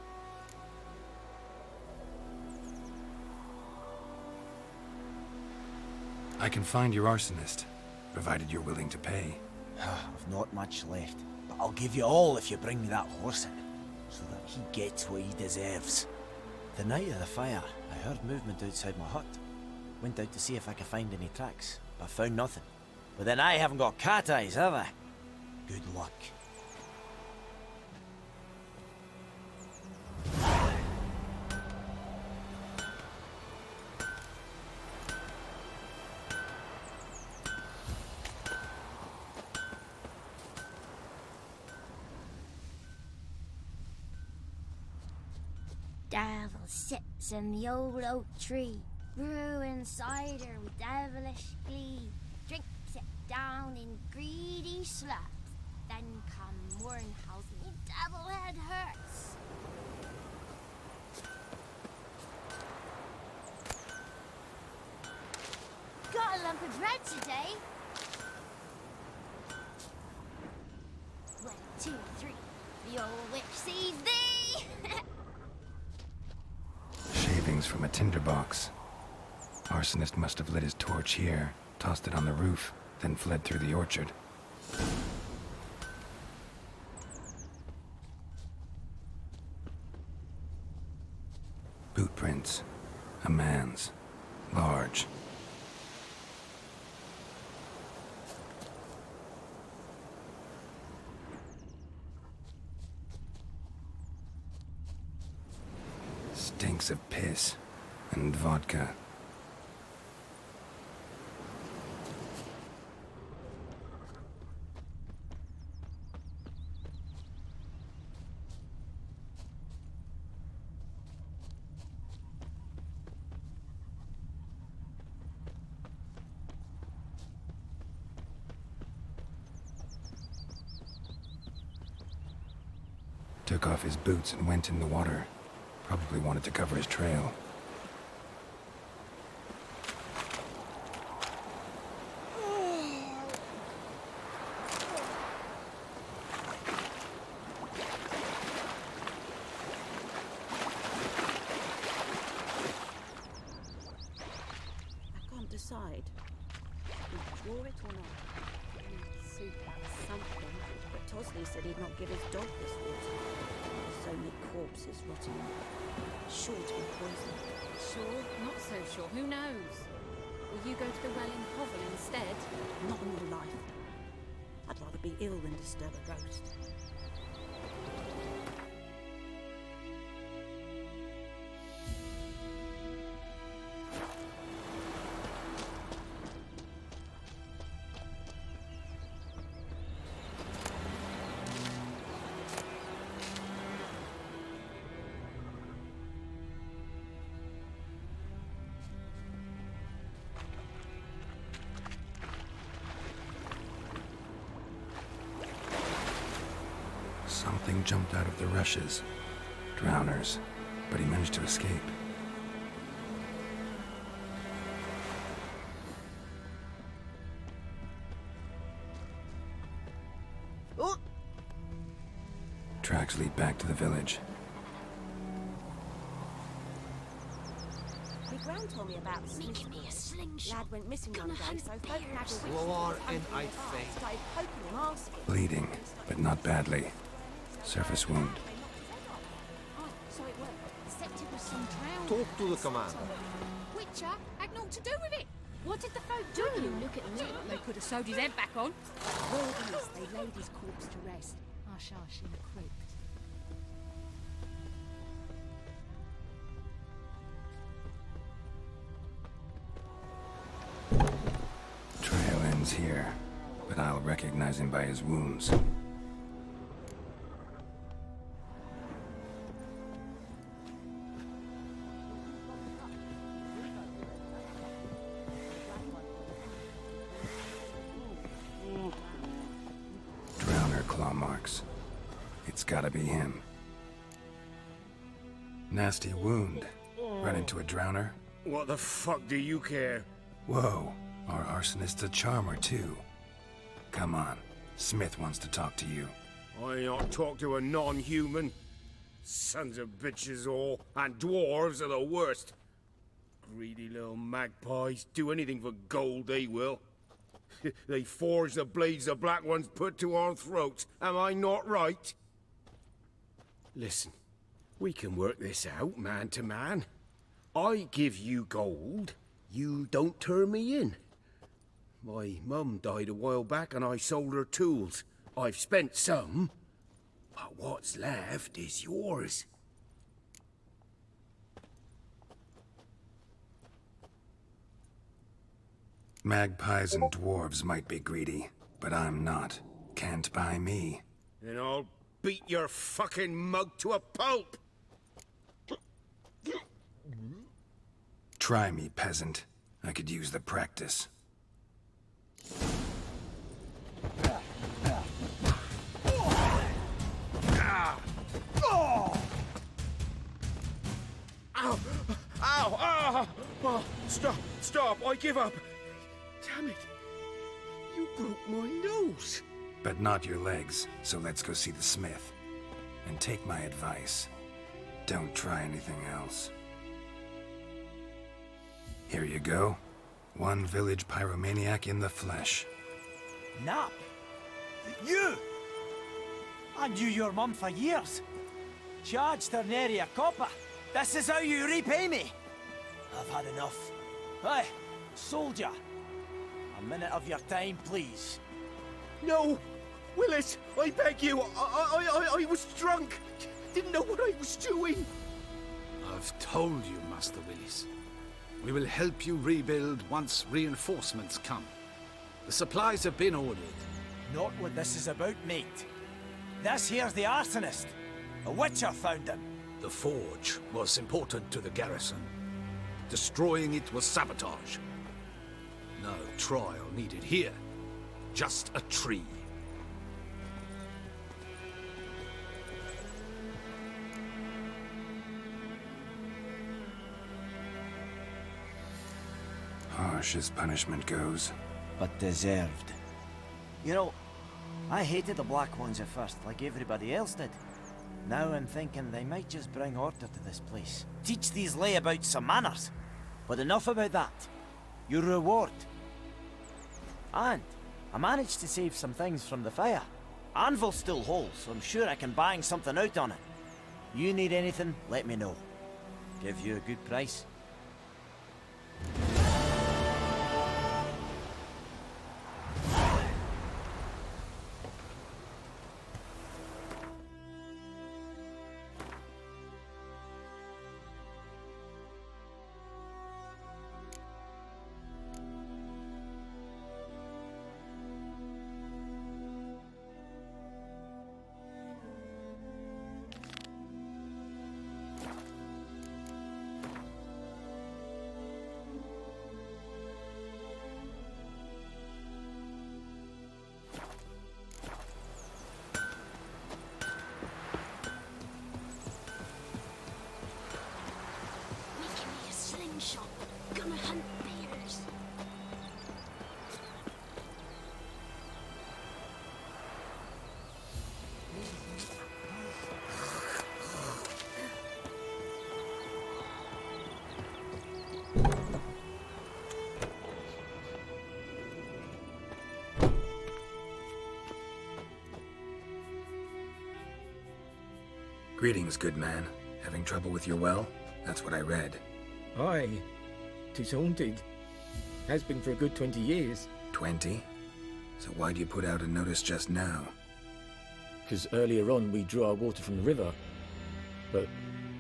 I can find your arsonist. provided you're willing to pay. I've not much left, but I'll give you all if you bring me that horse in, so that he gets what he deserves. The night of the fire, I heard movement outside my hut. Went out to see if I could find any tracks, but found nothing. But then I haven't got cat eyes, have I? Good luck. Devil sits in the old oak tree, brewing cider with devilish glee. Drinks it down in greedy slurps. Then come morn howls me devil head hurts. Got a lump of bread today. 1, 2, 3. The old witch sees thee. Shavings from a tinderbox. Arsonist must have lit his torch here, tossed it on the roof, then fled through the orchard. Boot prints. A man's. Large. Stinks of piss and vodka. Took off his boots and went in the water. Probably wanted to cover his trail. I can't decide. Draw it or not? Soup out something, but Tosley said he'd not give his dog this water. So many corpses rotting in it. Sure to be poison. Sure? Not so sure. Who knows? Will you go to the well in Hovel instead? Not in real life. I'd rather be ill than disturb a ghost. Something jumped out of the rushes. Drowners. But he managed to escape. Oh! Tracks lead back to the village. My gran told me about Making me a slingshot. Lad went missing one Gonna day, hunt so folk bears. nagged a witch. War and and I started think. poking him, asking. Bleeding, but not badly. Surface wound. So it worked. Except it was some drowned. Talk to the commander. Witcher had naught to do with it. What did the folk do? Look at me. They could have sewed his head back on. Wilderness, they laid his corpse to rest. Hush, hush, in a crypt. Trail ends here, but I'll recognize him by his wounds. Drowner claw marks. It's gotta be him. Nasty wound. Run into a drowner? What the fuck do you care? Whoa, our arsonist's a charmer too. Come on, Smith wants to talk to you. I not talk to a non-human. Sons of bitches all, and dwarves are the worst. Greedy little magpies, do anything for gold they will. They forge the blades the Black Ones put to our throats. Am I not right? Listen, we can work this out, man to man. I give you gold, you don't turn me in. My mum died a while back and I sold her tools. I've spent some, but what's left is yours. Magpies and dwarves might be greedy, but I'm not. Can't buy me. And I'll beat your fucking mug to a pulp! Try me, peasant. I could use the practice. Ow! Ow! Ah! Oh, stop! Stop! I give up! Damn it! You broke my nose! But not your legs, so let's go see the smith. And take my advice. Don't try anything else. Here you go. One village pyromaniac in the flesh. Nap? You? I knew your mum for years. Charged her nary a copper. This is how you repay me. I've had enough. Hey, soldier. A minute of your time, please. No! Willis, I beg you! I was drunk! Didn't know what I was doing! I've told you, Master Willis. We will help you rebuild once reinforcements come. The supplies have been ordered. Not what this is about, mate. This here's the arsonist. A witcher found him. The forge was important to the garrison. Destroying it was sabotage. No trial needed here. Just a tree. Harsh as punishment goes. But deserved. You know, I hated the Black Ones at first, like everybody else did. Now I'm thinking they might just bring order to this place. Teach these layabouts some manners. But enough about that. Your reward. And I managed to save some things from the fire. Anvil's still whole, so I'm sure I can bang something out on it. You need anything, let me know. Give you a good price. Gonna hunt bears. Greetings, good man. Having trouble with your well? That's what I read. Aye. 'Tis haunted. Has been for a good 20 years. 20? So why'd you put out a notice just now? Because earlier on we drew our water from the river. But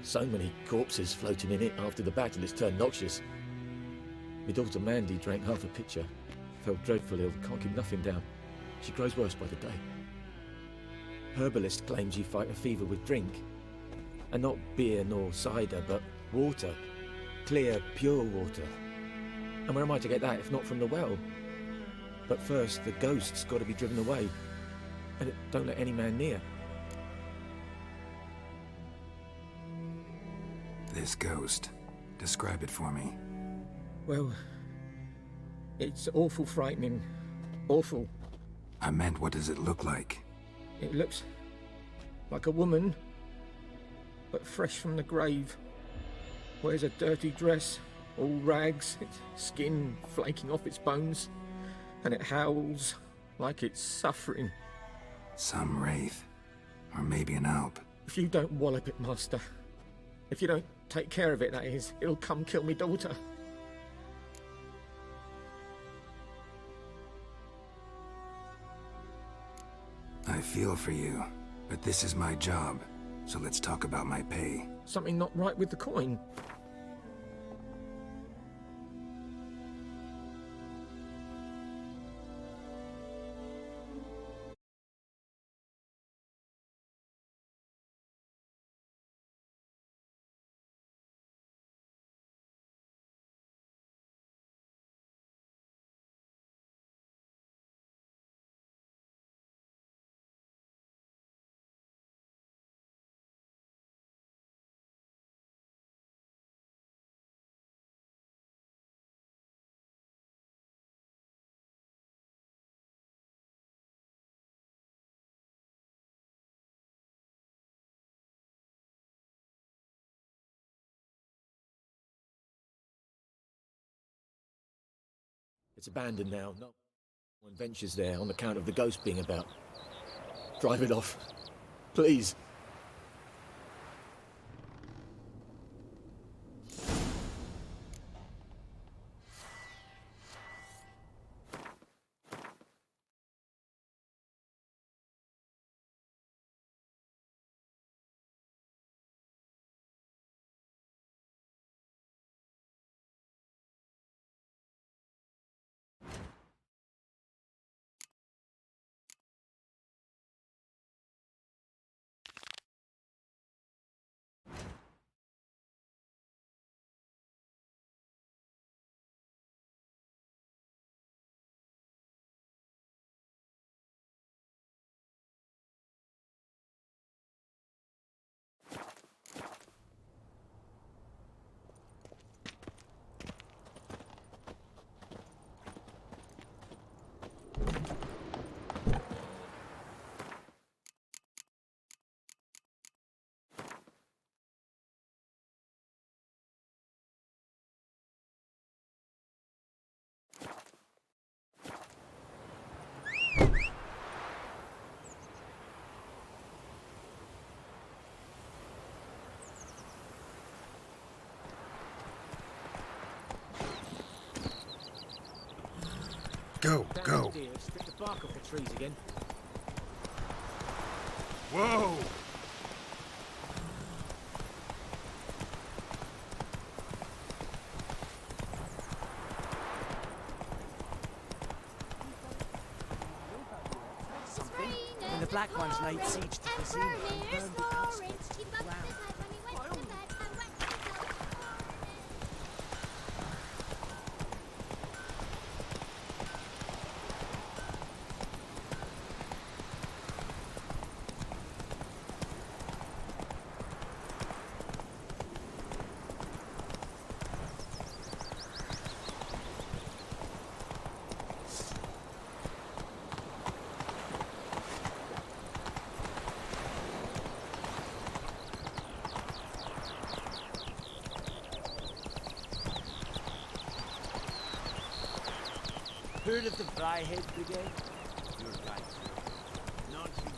so many corpses floating in it after the battle it's turned noxious. My daughter Mandy drank half a pitcher. Felt dreadful ill, can't keep nothing down. She grows worse by the day. Herbalist claims you fight a fever with drink. And not beer nor cider, but water. Clear, pure water. And where am I to get that if not from the well? But first, the ghost's got to be driven away. And it don't let any man near. This ghost. Describe it for me. Well, it's awful frightening. Awful. I meant, what does it look like? It looks like a woman, but fresh from the grave. Wears a dirty dress, all rags, its skin flaking off its bones. and it howls like it's suffering. Some wraith. Or maybe an alp. If you don't wallop it, Master, if you don't take care of it, that is, it'll come kill me daughter. I feel for you, but this is my job, so let's talk about my pay. Something not right with the coin. It's abandoned now. No one ventures there on account of the ghost being about. Drive it off, please. Go, go. Strip the bark off the trees again. Whoa! When the Black Ones laid siege to Casino and burned the outskirts to the ground. Heard of the Fryhead Brigade? Your guy, sir. Not you.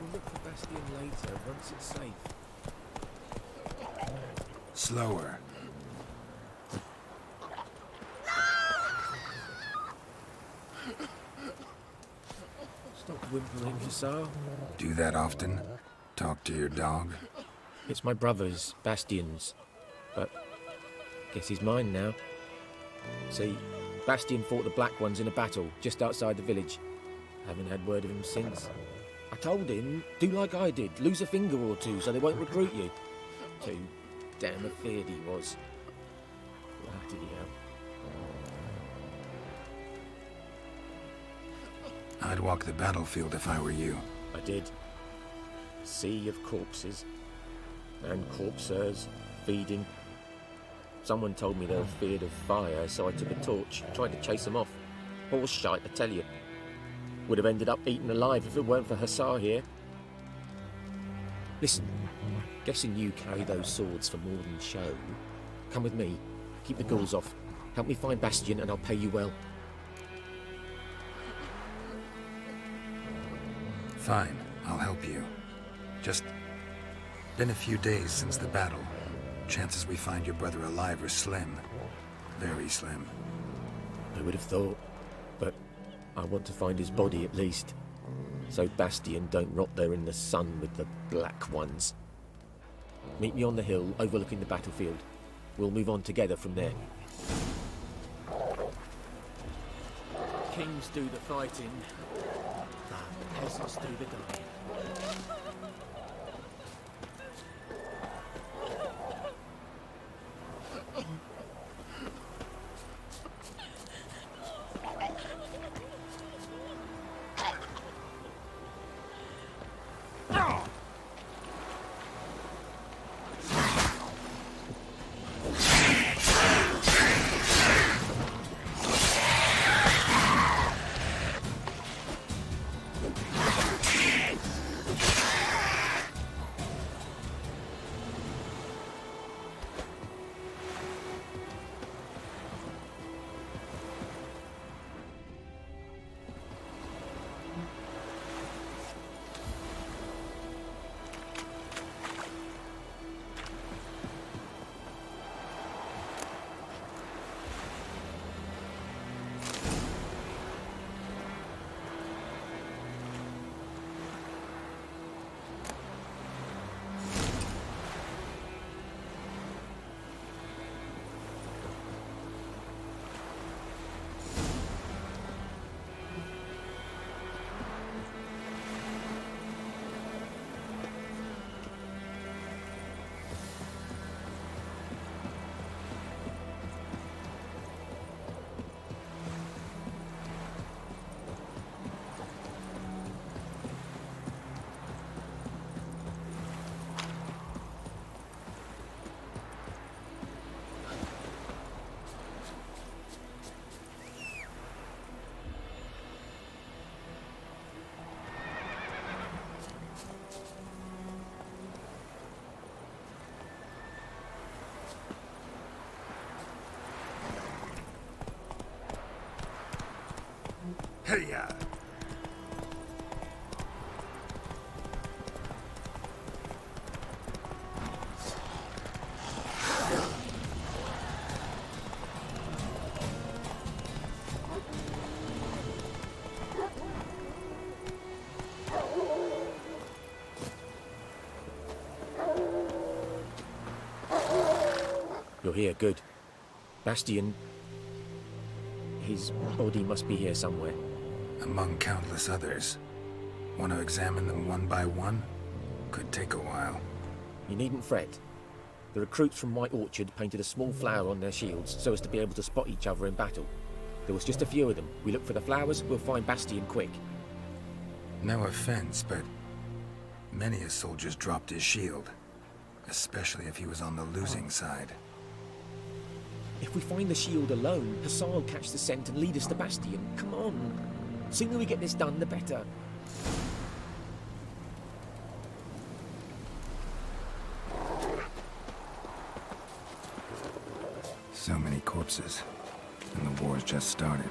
We'll look for Bastion later, once it's safe. Slower. Stop whimpering hussar. Do that often? Talk to your dog? It's my brother's, Bastian's. But guess he's mine now. See, Bastian fought the Black Ones in a battle just outside the village. Haven't had word of him since. I told him, do like I did, lose a finger or two so they won't recruit you. Too damn afeard he was. Bloody hell. I'd walk the battlefield if I were you. I did. Sea of corpses. And corpsers, feeding. Someone told me they were feared of fire, so I took a torch, tried to chase them off. Horse shite, I tell you. Would have ended up eaten alive if it weren't for Hussar here. Listen, guessing you carry those swords for more than show. Come with me, keep the ghouls off. Help me find Bastian and I'll pay you well. Fine, I'll help you. Just been a few days since the battle. Chances we find your brother alive are slim. Very slim. I would have thought, but I want to find his body at least. So Bastian don't rot there in the sun with the Black Ones. Meet me on the hill overlooking the battlefield. We'll move on together from there. Kings do the fighting, peasants do the dying. Hey-ya! You're here, good. Bastian... his body must be here somewhere. Among countless others. Want to examine them one by one? Could take a while. You needn't fret. The recruits from White Orchard painted a small flower on their shields so as to be able to spot each other in battle. There was just a few of them. We look for the flowers, we'll find Bastian quick. No offense, but many a soldier's dropped his shield. Especially if he was on the losing side. If we find the shield alone, Hussar will catch the scent and lead us to Bastian. Come on. Sooner we get this done, the better. So many corpses. And the war's just started.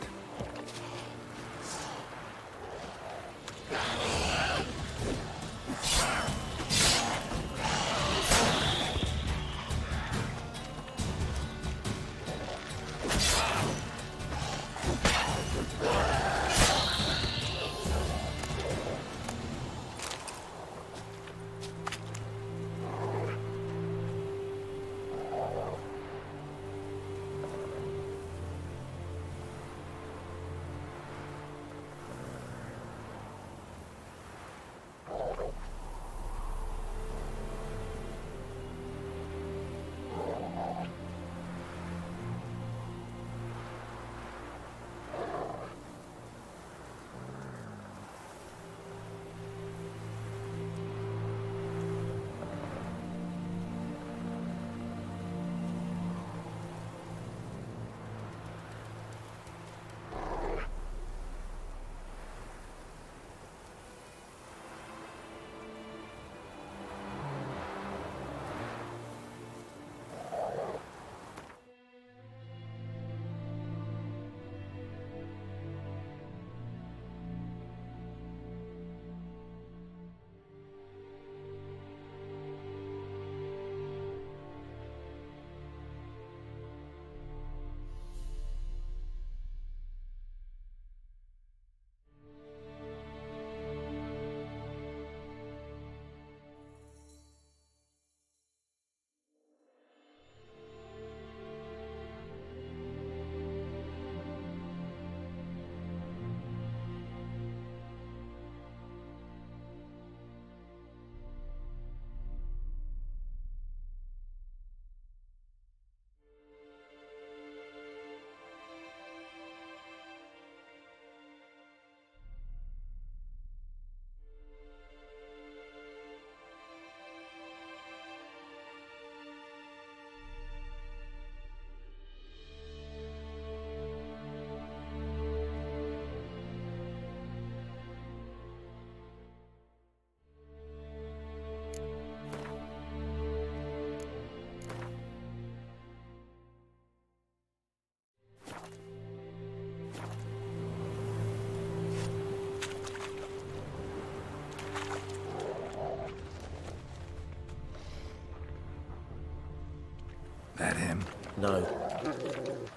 That him? No.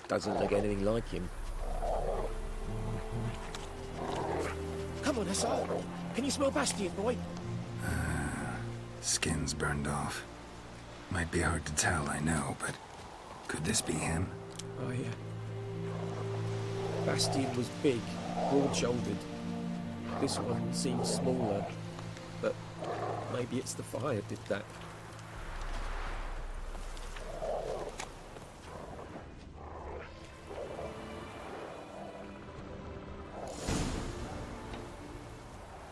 Doesn't look anything like him. Come on, Hussar. Can you smell Bastion, boy? Skin's burned off. Might be hard to tell, I know, but could this be him? Oh, yeah. Bastion was big, broad-shouldered. This one seems smaller, but maybe it's the fire did that.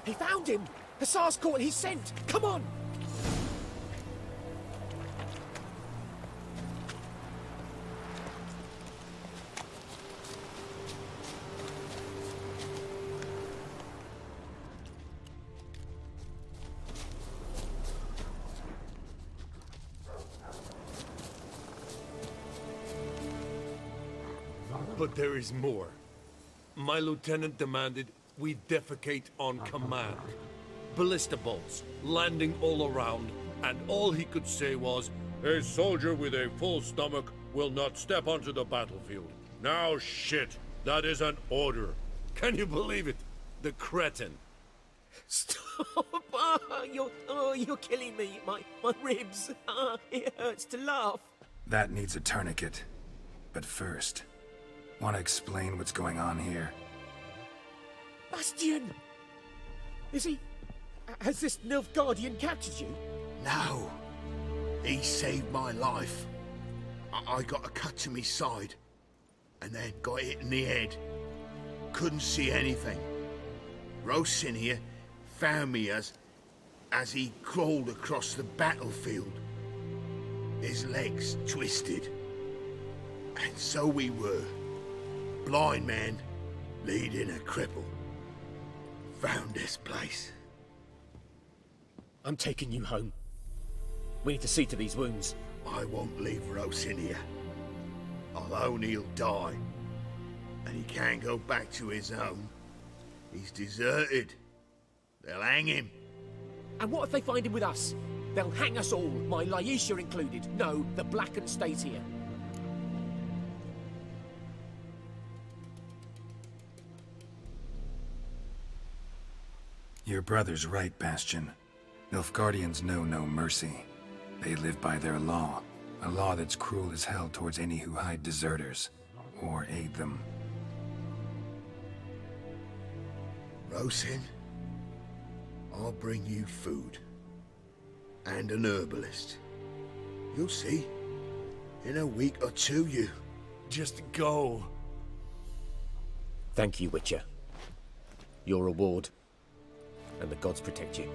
He found him! Hussar's caught his scent! Come on! But there is more. My lieutenant demanded we defecate on command. Ballista bolts, landing all around, and all he could say was, "A soldier with a full stomach will not step onto the battlefield." Now shit, that is an order. Can you believe it? The cretin. Stop! You're killing me. My ribs. It hurts to laugh. That needs a tourniquet. But first, want to explain what's going on here? Bastion! Is he... Has this Nilfgaardian captured you? No. He saved my life. I got a cut to my side, and then got hit in the head. Couldn't see anything. Rosin here found me as he crawled across the battlefield. His legs twisted. And so we were. Blind man leading a cripple. Found this place. I'm taking you home. We need to see to these wounds. I won't leave Rosin here. Alone he'll die. And he can't go back to his home. He's deserted. They'll hang him. And what if they find him with us? They'll hang us all, my Laisha included. No, the Blacken stays here. Your brother's right, Bastion. Nilfgaardians know no mercy. They live by their law. A law that's cruel as hell towards any who hide deserters or aid them. Rosin, I'll bring you food. And an herbalist. You'll see. In a week or two, you... Just go. Thank you, Witcher. Your reward. And the gods protect you.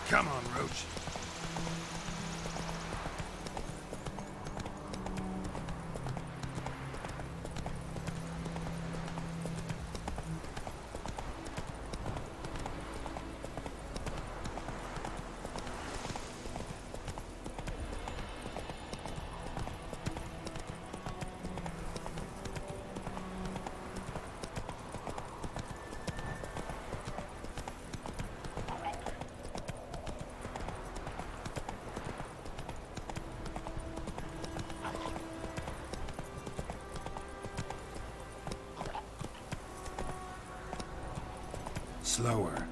Come on, Roach. slower.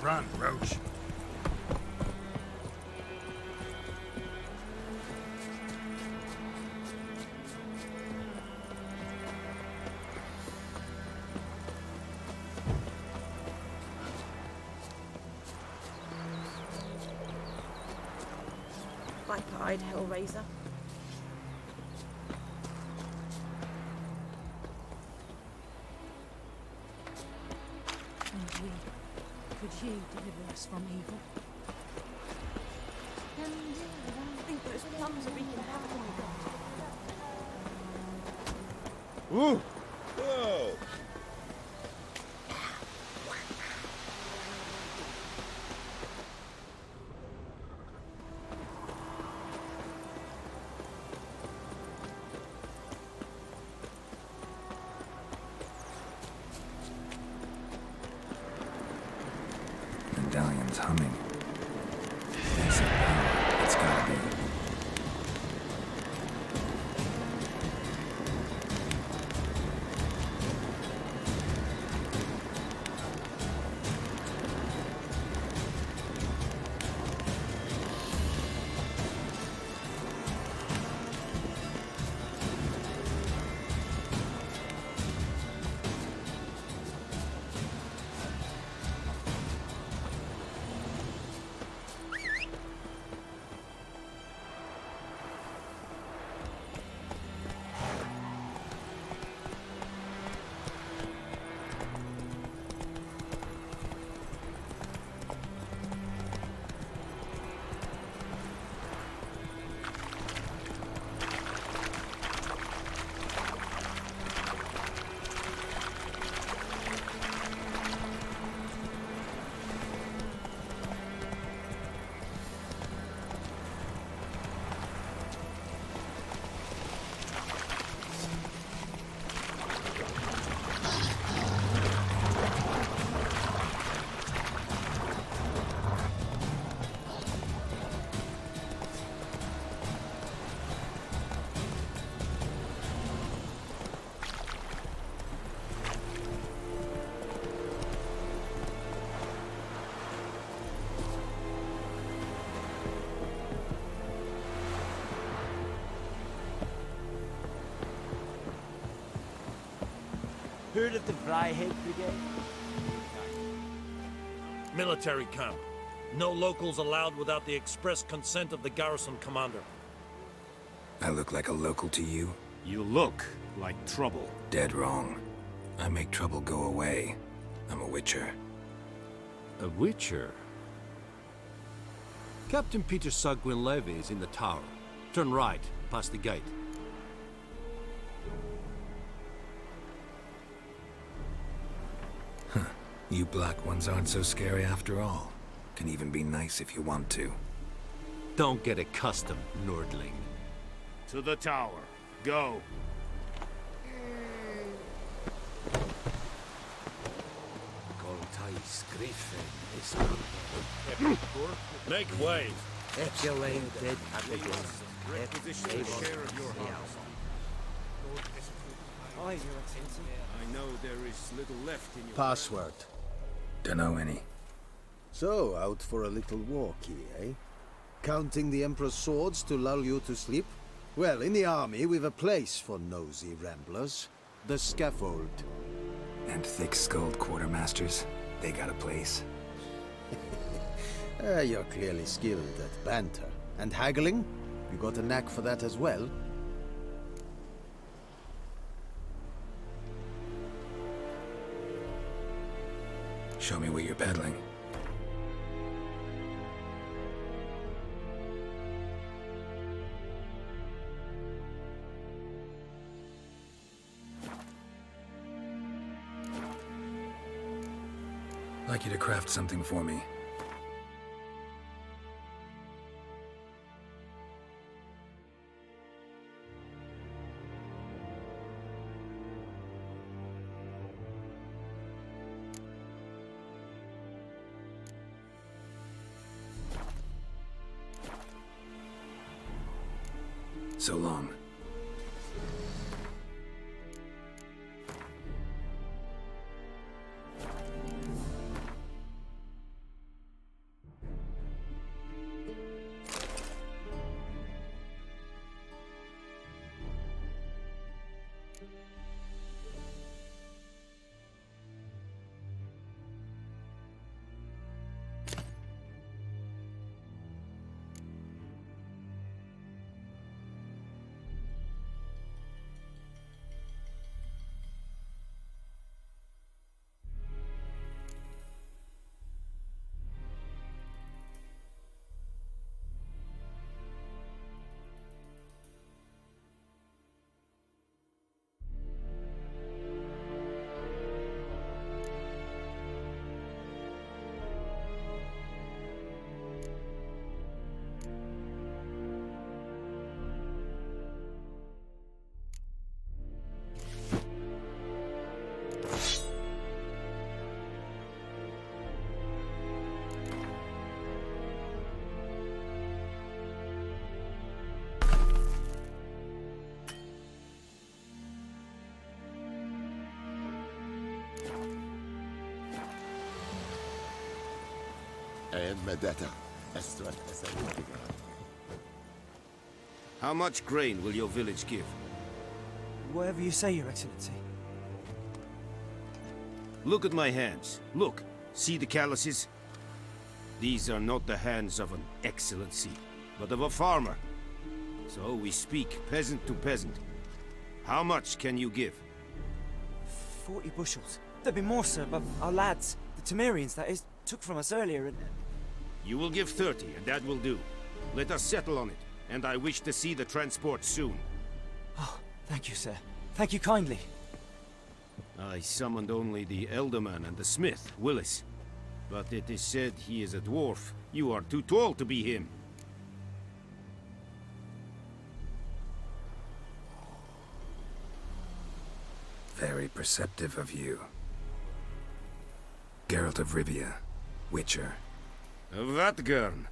Run, Roach. Viper-eyed Hellraiser. And you, could you deliver us from evil? I think those plums are wreaking havoc on the ground. Ooh! Whoa! Medallion's humming. Basic power. It's gotta be. Heard of the Vryhead Brigade? Military camp. No locals allowed without the express consent of the garrison commander. I look like a local to you? You look like trouble. Dead wrong. I make trouble go away. I'm a witcher. A witcher? Captain Peter Sagwin Levy is in the tower. Turn right, past the gate. Huh. You black ones aren't so scary after all. Can even be nice if you want to. Don't get accustomed, Nordling. To the tower. Go. Make way. Epsilon dead at the door. Requisition a share of your harvest. Aye, Your Excellency. I know there is little left in your Password. Dunno any. So, out for a little walkie, eh? Counting the Emperor's swords to lull you to sleep? Well, in the army, we've a place for nosy ramblers. The scaffold. And thick-skulled quartermasters, they got a place. You're clearly skilled at banter. And haggling? You got a knack for that as well? Show me what you're peddling. I'd like you to craft something for me. So long. How much grain will your village give? Whatever you say, Your Excellency. Look at my hands. Look. See the calluses? These are not the hands of an excellency, but of a farmer. So we speak peasant to peasant. How much can you give? 40 bushels. There'd be more, sir, but our lads, the Temerians, that is, took from us earlier and... You will give 30, and that will do. Let us settle on it, and I wish to see the transport soon. Oh, thank you, sir. Thank you kindly. I summoned only the Elderman and the smith, Willis. But it is said he is a dwarf. You are too tall to be him. Very perceptive of you. Geralt of Rivia, Witcher. Vatgern.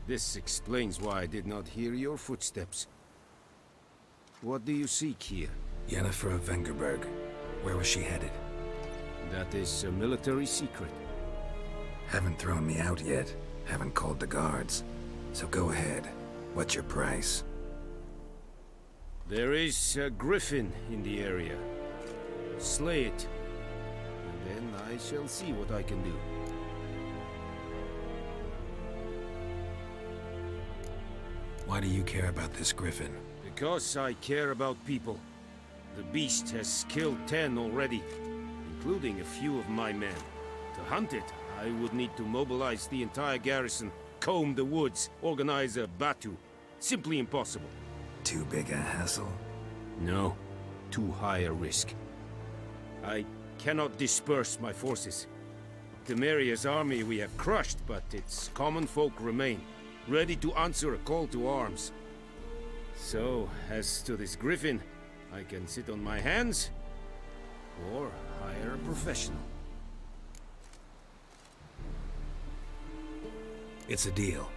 This explains why I did not hear your footsteps. What do you seek here? Yennefer of Vengerberg. Where was she headed? That is a military secret. Haven't thrown me out yet. Haven't called the guards. So go ahead. What's your price? There is a griffin in the area. Slay it. And then I shall see what I can do. Why do you care about this griffin? Because I care about people. The beast has killed 10 already, including a few of my men. To hunt it, I would need to mobilize the entire garrison, comb the woods, organize a batu. Simply impossible. Too big a hassle? No. Too high a risk. I cannot disperse my forces. Temeria's army we have crushed, but its common folk remain, ready to answer a call to arms. So, as to this griffin, I can sit on my hands, or hire a professional. It's a deal.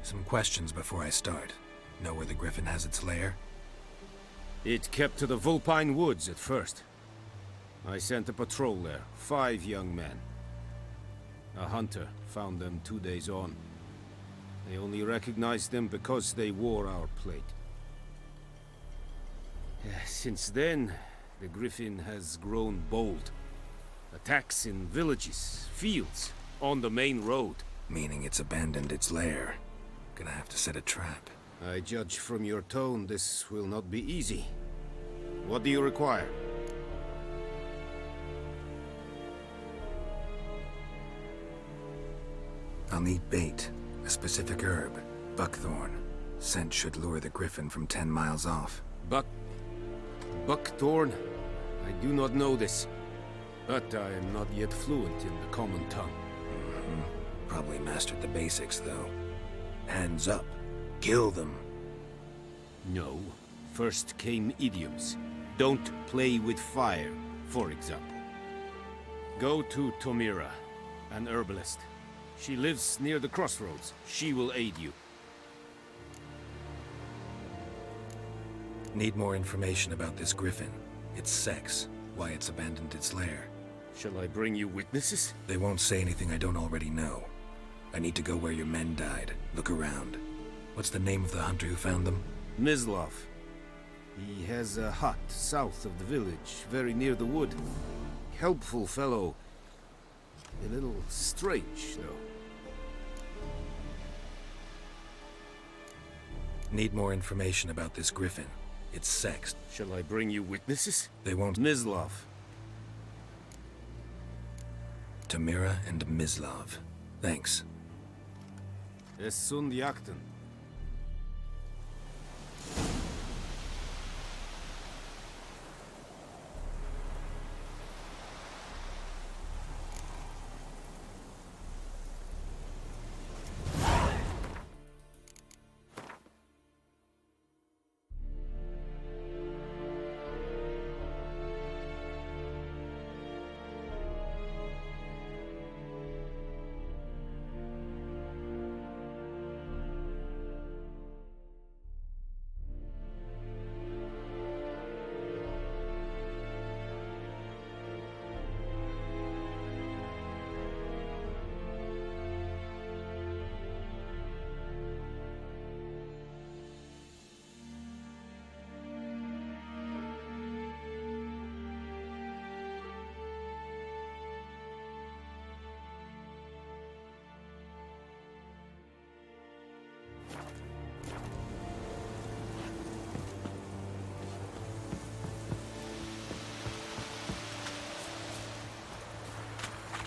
Some questions before I start. Know where the griffin has its lair? It kept to the Vulpine Woods at first. I sent a patrol there, 5 young men. A hunter found them 2 days on. They only recognized them because they wore our plate. Since then, the griffin has grown bold. Attacks in villages, fields, on the main road. Meaning it's abandoned its lair. Gonna have to set a trap. I judge from your tone this will not be easy. What do you require? I'll need bait, a specific herb, buckthorn. Scent should lure the griffin from 10 miles off. Buckthorn? I do not know this, but I am not yet fluent in the common tongue. Probably mastered the basics, though. Hands up. Kill them. No. First came idioms. Don't play with fire, for example. Go to Tomira, an herbalist. She lives near the crossroads. She will aid you. Need more information about this griffin. Its sex, why it's abandoned its lair. Shall I bring you witnesses? They won't say anything I don't already know. I need to go where your men died. Look around. What's the name of the hunter who found them? Mislav. He has a hut south of the village, very near the wood. Helpful fellow. A little strange, though. Need more information about this griffin. Its sex. Shall I bring you witnesses? They won't. Mislav. Tomira and Mislav. Thanks. Es sunt jakten.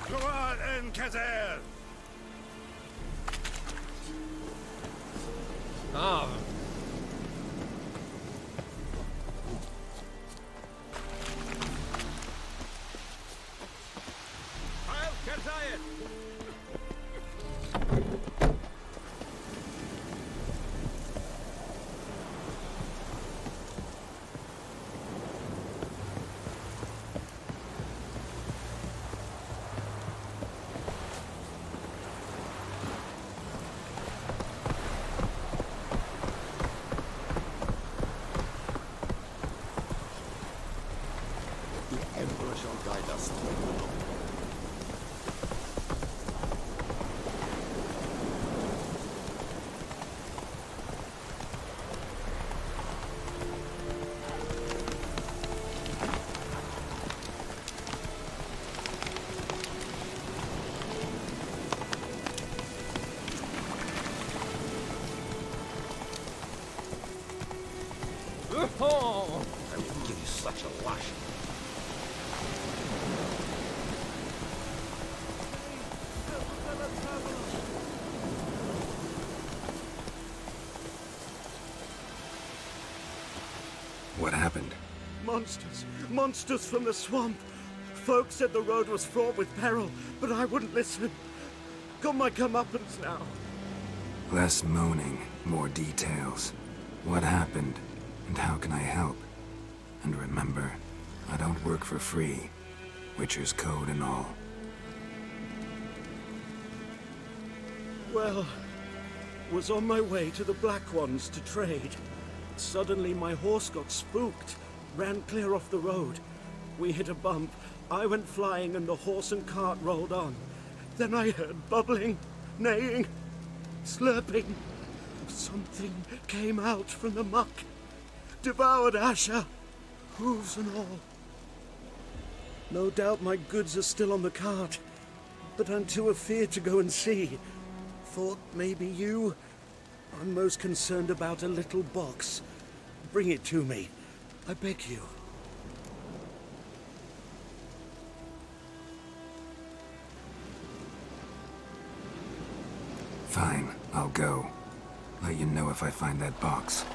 Croat and Kazer! Ah. I'll Kazer! I will give you such a lash. What happened? Monsters! Monsters from the swamp! Folk said the road was fraught with peril, but I wouldn't listen. Got my comeuppance now. Less moaning, more details. What happened, and how can I help? And remember, I don't work for free. Witcher's code and all. Well, Was on my way to the Black Ones to trade. Suddenly my horse got spooked, ran clear off the road. We hit a bump. I went flying and the horse and cart rolled on. Then I heard bubbling, neighing, slurping. Something came out from the muck, devoured Asher, hooves and all. No doubt my goods are still on the cart, but I'm too afeard to go and see. Thought maybe you. I'm most concerned about a little box. Bring it to me, I beg you. Fine, I'll go. Let you know if I find that box.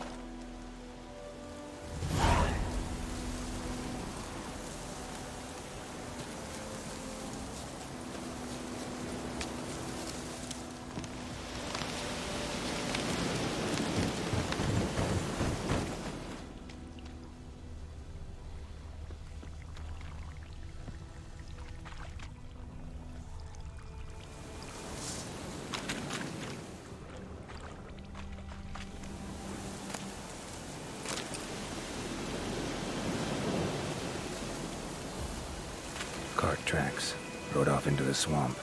Cart tracks. Rode off into the swamp.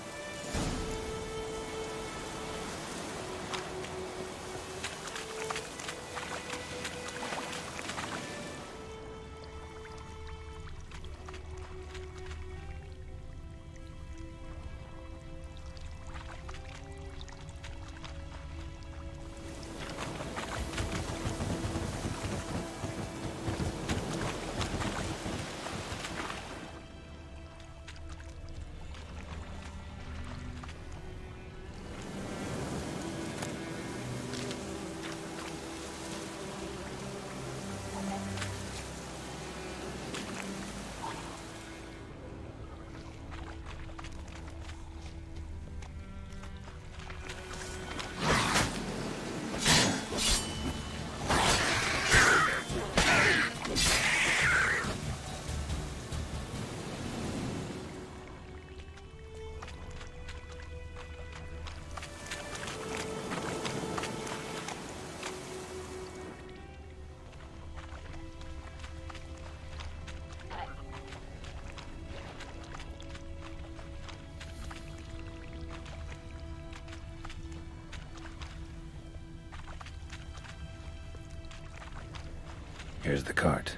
Here's the cart.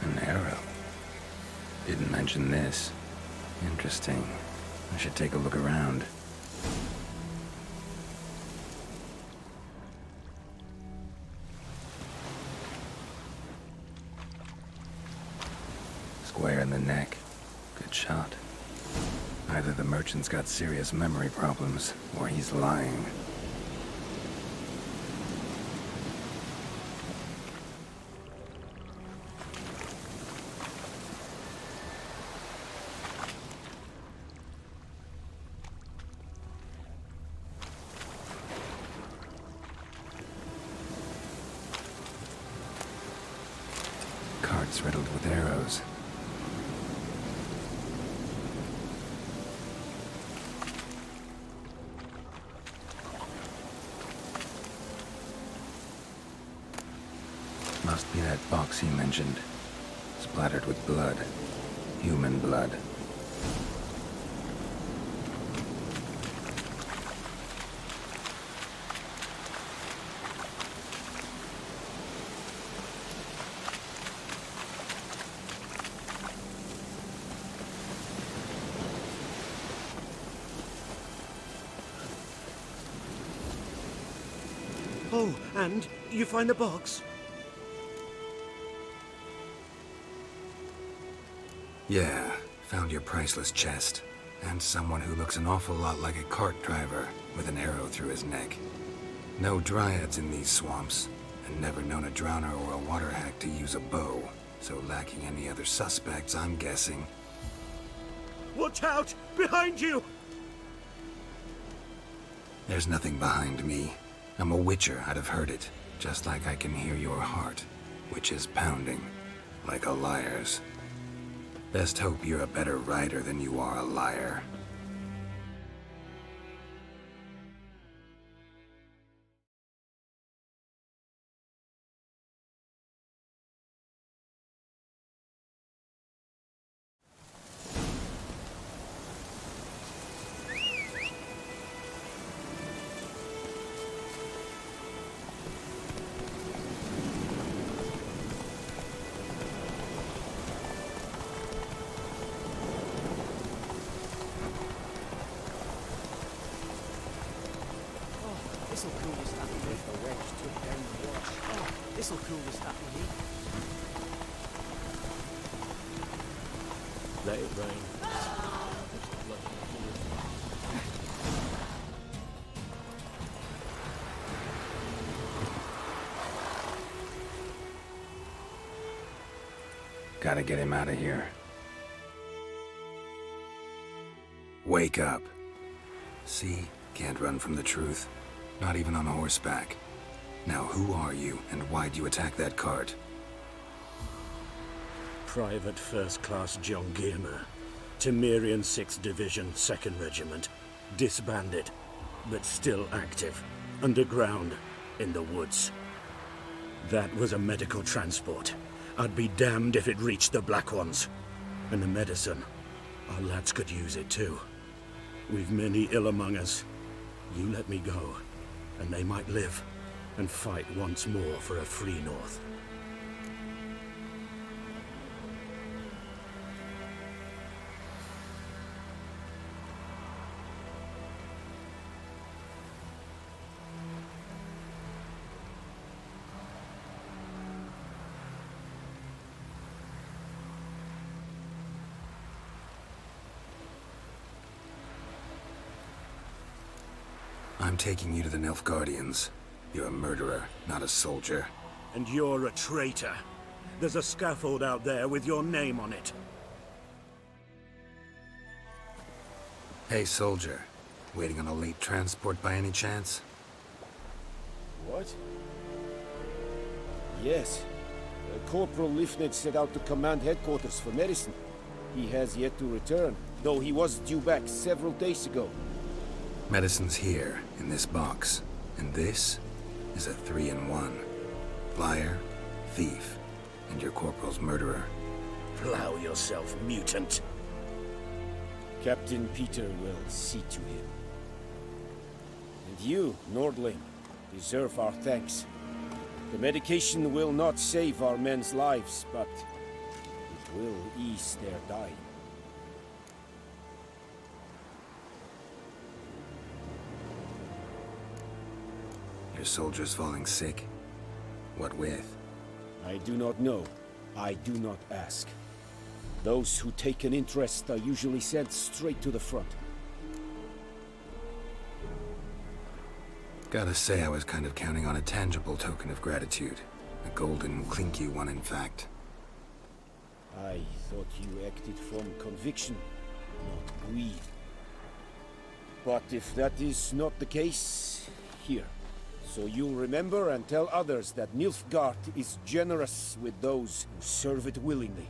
An arrow. Didn't mention this. Interesting. I should take a look around. Square in the neck. Good shot. Either the merchant's got serious memory problems, or he's lying. Carts riddled with arrows. Must be that box he mentioned. Splattered with blood. Human blood. Oh, and you find the box? Yeah, found your priceless chest. And someone who looks an awful lot like a cart driver, with an arrow through his neck. No dryads in these swamps, and never known a drowner or a water hack to use a bow. So lacking any other suspects, I'm guessing. Watch out! Behind you! There's nothing behind me. I'm a witcher, I'd have heard it. Just like I can hear your heart, which is pounding, like a liar's. Best hope you're a better rider than you are a liar. This'll cool the stuff we need. The wrench took down the wash. Oh, this'll cool the stuff we need. Let it rain. Gotta get him out of here. Wake up. See? Can't run from the truth. Not even on horseback. Now who are you, and why'd you attack that cart? Private First Class John Giermer, Temerian 6th Division, 2nd Regiment. Disbanded, but still active. Underground, in the woods. That was a medical transport. I'd be damned if it reached the Black Ones. And the medicine, our lads could use it too. We've many ill among us. You let me go, and they might live, and fight once more for a free North. I'm taking you to the Nilfgaardians. You're a murderer, not a soldier. And you're a traitor. There's a scaffold out there with your name on it. Hey, soldier. Waiting on a late transport by any chance? What? Yes. Corporal Lifned set out to command headquarters for medicine. He has yet to return, though he was due back several days ago. Medicine's here, in this box. And this is a 3-in-1. Liar, thief, and your corporal's murderer. Plow yourself, mutant. Captain Peter will see to him. And you, Nordling, deserve our thanks. The medication will not save our men's lives, but it will ease their dying. Your soldiers falling sick? What with? I do not know. I do not ask. Those who take an interest are usually sent straight to the front. Gotta say, I was kind of counting on a tangible token of gratitude. A golden, clinky one, in fact. I thought you acted from conviction, not greed. But if that is not the case, here. So you'll remember and tell others that Nilfgaard is generous with those who serve it willingly.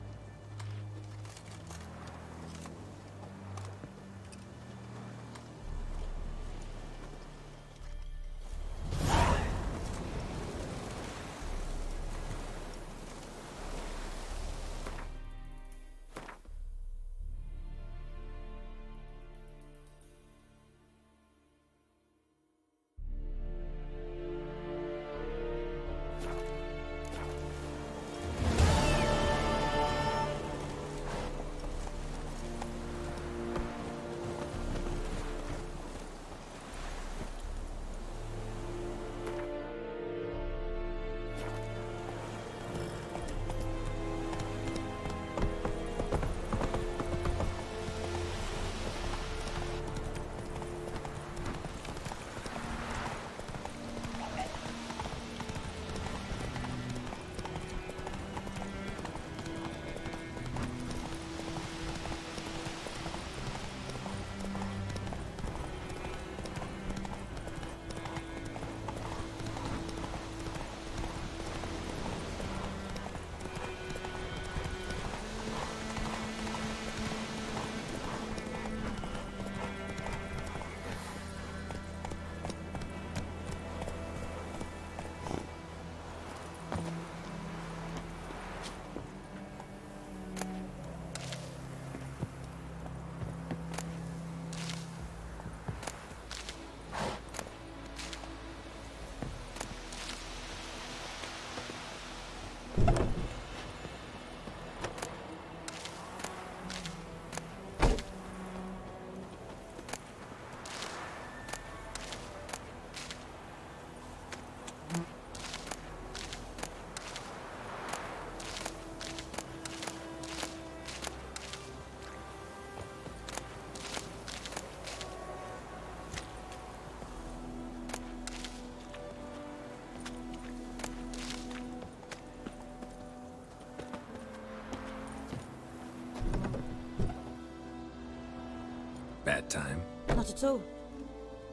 Bad time? Not at all.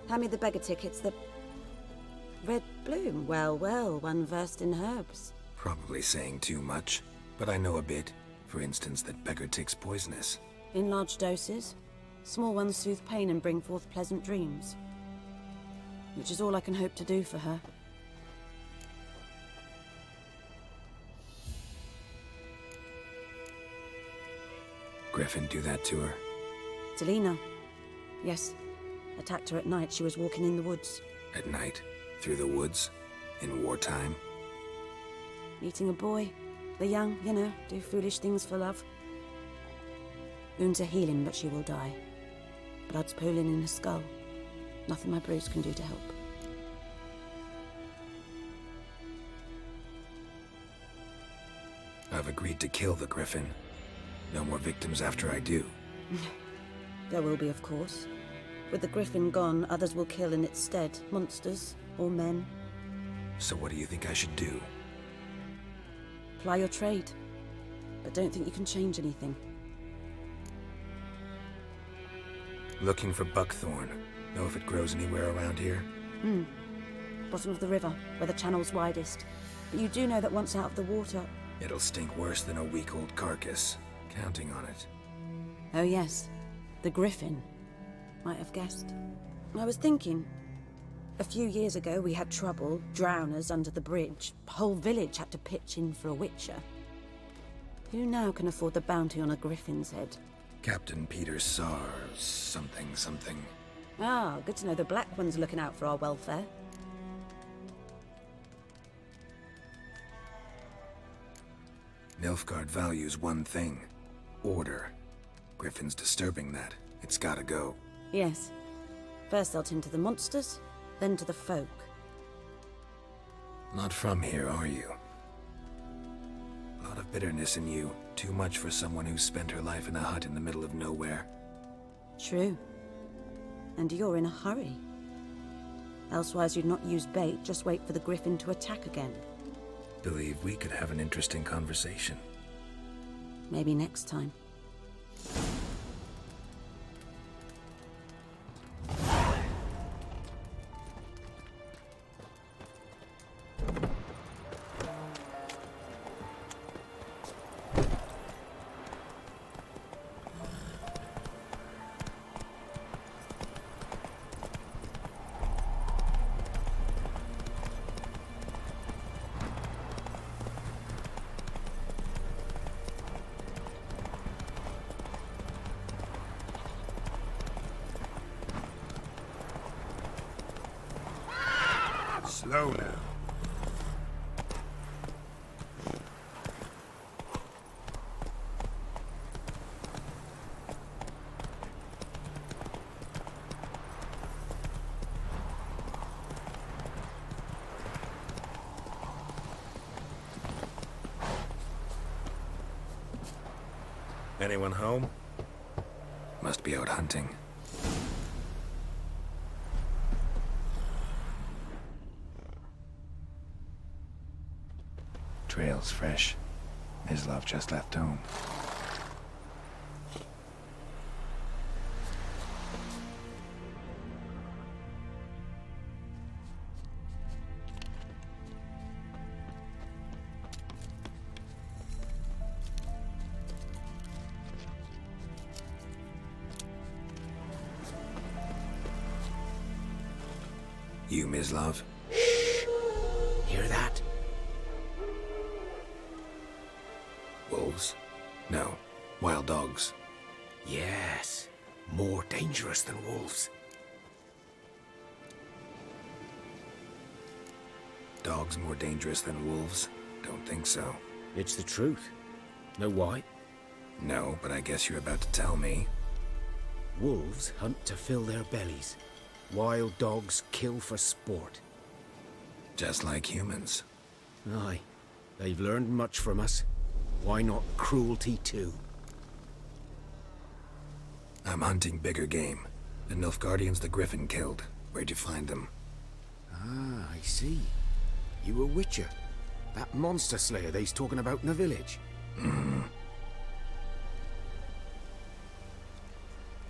Hand me the beggar tickets, the... Red bloom. Well, well, one versed in herbs. Probably saying too much, but I know a bit. For instance, that beggar tick's poisonous. In large doses. Small ones soothe pain and bring forth pleasant dreams. Which is all I can hope to do for her. Griffin do that to her? Selena. Yes. Attacked her at night. She was walking in the woods. At night? Through the woods? In wartime? Meeting a boy. The young, you know, do foolish things for love. Wounds are healing, but she will die. Blood's pooling in her skull. Nothing my bruise can do to help. I've agreed to kill the Griffin. No more victims after I do. There will be, of course. With the Griffin gone, others will kill in its stead. Monsters, or men. So what do you think I should do? Ply your trade. But don't think you can change anything. Looking for buckthorn. Know if it grows anywhere around here? Bottom of the river, where the channel's widest. But you do know that once out of the water... It'll stink worse than a week-old carcass. Counting on it. Oh yes, the Griffin. Might have guessed. I was thinking... A few years ago we had trouble, drowners under the bridge. Whole village had to pitch in for a witcher. Who now can afford the bounty on a Griffin's head? Captain Peter Sar... something. Ah, good to know the Black One's looking out for our welfare. Nilfgaard values one thing. Order. Griffin's disturbing that. It's gotta go. Yes. First they'll tend to the monsters, then to the folk. Not from here, are you? A lot of bitterness in you. Too much for someone who spent her life in a hut in the middle of nowhere. True. And you're in a hurry. Elsewise you'd not use bait, just wait for the Griffin to attack again. Believe we could have an interesting conversation. Maybe next time. Slow now. Anyone home? Must be out hunting. Trail's fresh. Mislav just left home. You, Mislav? Hear that? Wolves? No. Wild dogs. Yes. More dangerous than wolves. Dogs more dangerous than wolves? Don't think so. It's the truth. Know why? No, but I guess you're about to tell me. Wolves hunt to fill their bellies. Wild dogs kill for sport. Just like humans. Aye. They've learned much from us. Why not cruelty too? I'm hunting bigger game. The Nilfgaardians the Griffin killed. Where'd you find them? Ah, I see. You a witcher. That monster slayer they's talking about in the village.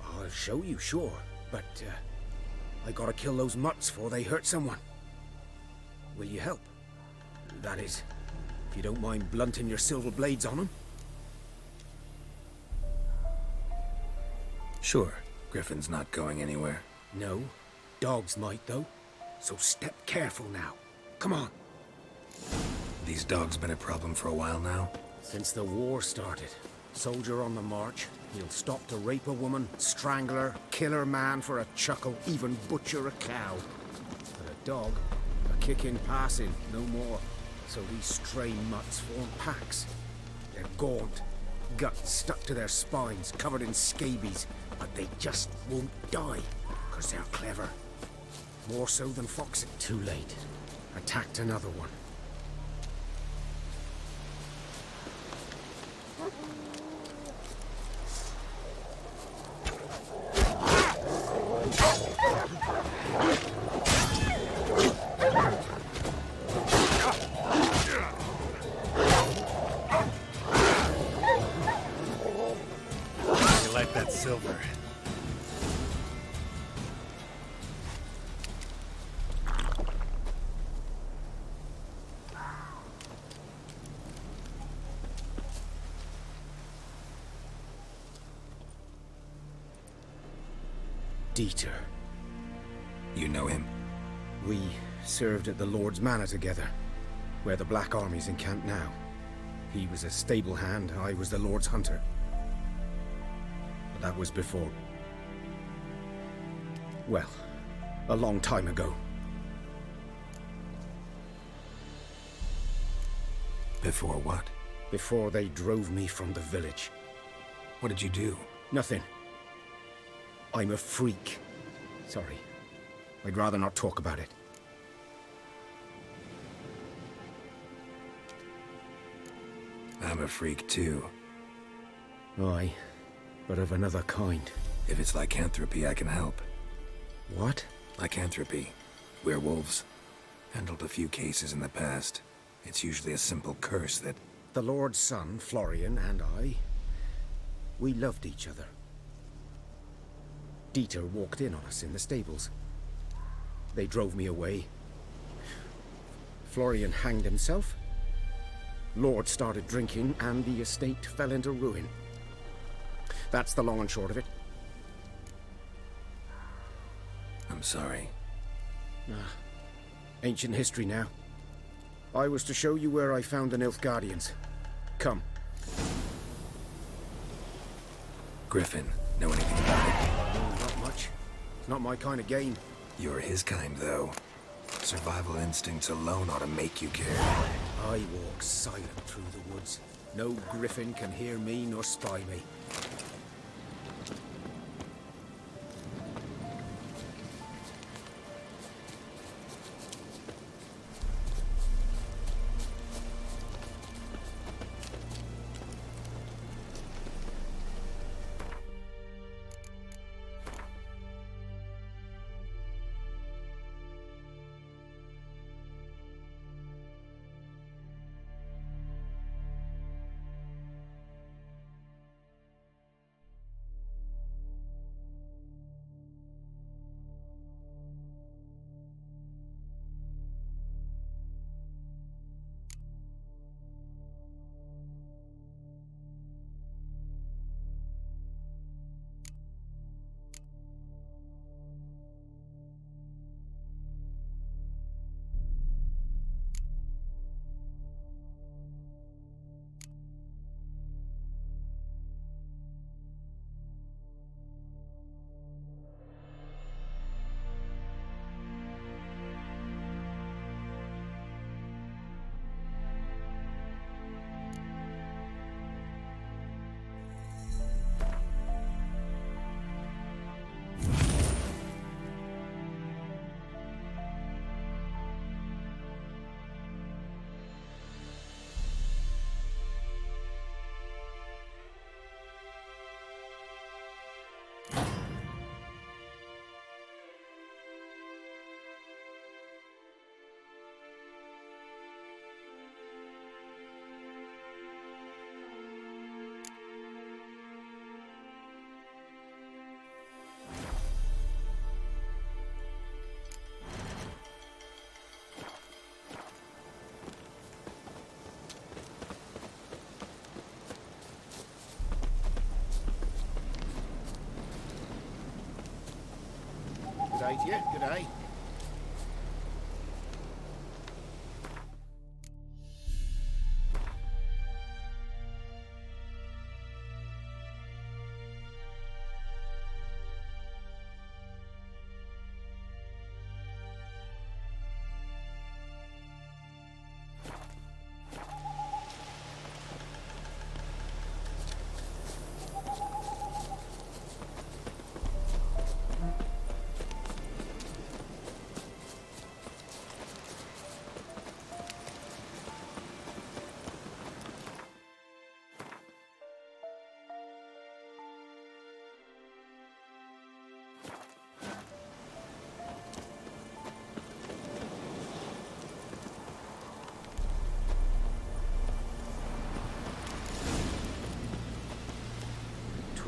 I'll show you, sure. But, I gotta kill those mutts before they hurt someone. Will you help? That is, if you don't mind blunting your silver blades on them. Sure. Griffin's not going anywhere. No. Dogs might, though. So step careful now. Come on. These dogs been a problem for a while now? Since the war started. Soldier on the march. He'll stop to rape a woman, strangle her, kill her man for a chuckle, even butcher a cow. But a dog, a kick in passing, no more. So these stray mutts form packs. They're gaunt, guts stuck to their spines, covered in scabies, but they just won't die, 'cause they're clever. More so than foxes. Too late. Attacked another one. You like that silver? Dieter. You know him? We served at the Lord's Manor together, where the Black Army's encamped now. He was a stable hand, I was the Lord's hunter. But that was before... well, a long time ago. Before what? Before they drove me from the village. What did you do? Nothing. I'm a freak. Sorry. I'd rather not talk about it. I'm a freak too. Aye, but of another kind. If it's lycanthropy, I can help. What? Lycanthropy. Werewolves. Handled a few cases in the past. It's usually a simple curse that... The Lord's son, Florian, and I... we loved each other. Dieter walked in on us in the stables. They drove me away. Florian hanged himself. Lord started drinking, and the estate fell into ruin. That's the long and short of it. I'm sorry. Ancient history now. I was to show you where I found the Nilfgaardians. Come. Griffin, know anything about it? No, not much. It's not my kind of game. You're his kind, though. Survival instincts alone ought to make you care. I walk silent through the woods. No griffin can hear me nor spy me. Day to you. Good day.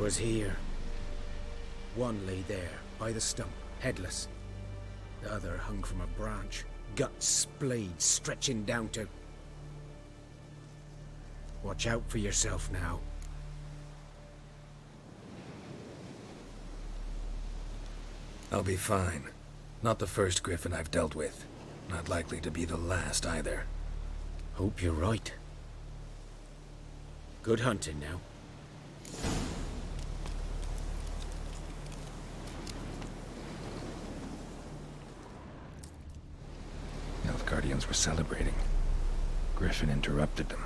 Was here. One lay there, by the stump, headless. The other hung from a branch, guts splayed, stretching down to... Watch out for yourself now. I'll be fine. Not the first griffin I've dealt with. Not likely to be the last either. Hope you're right. Good hunting now. Guardians were celebrating. Griffin interrupted them.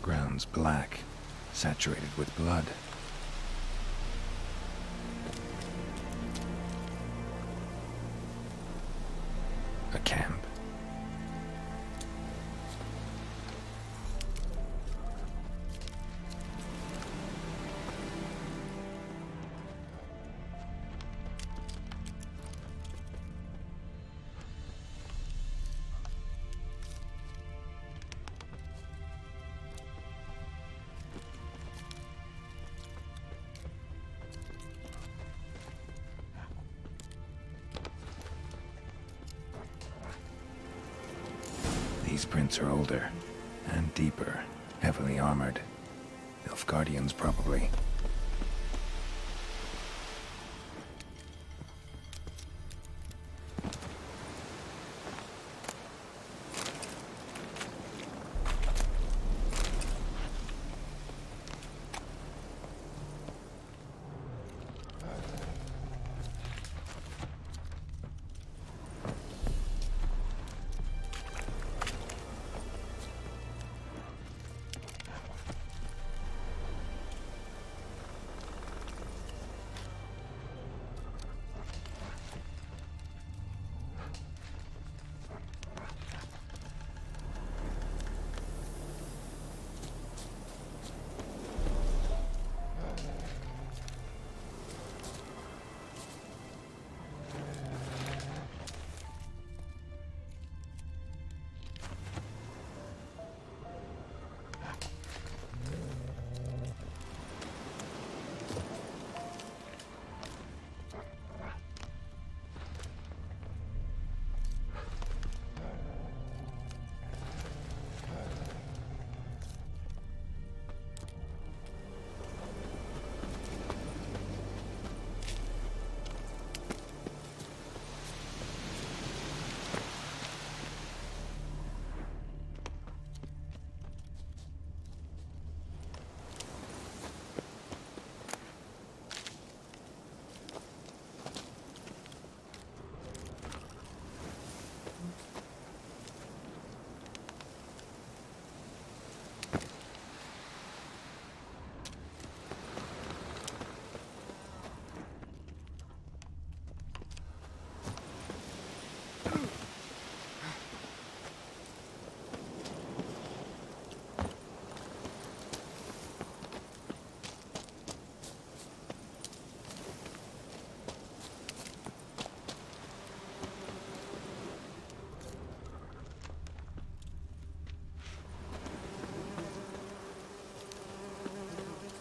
Ground's black, saturated with blood. A camp. These prints are older, and deeper, heavily armored. Nilfgaardians, probably.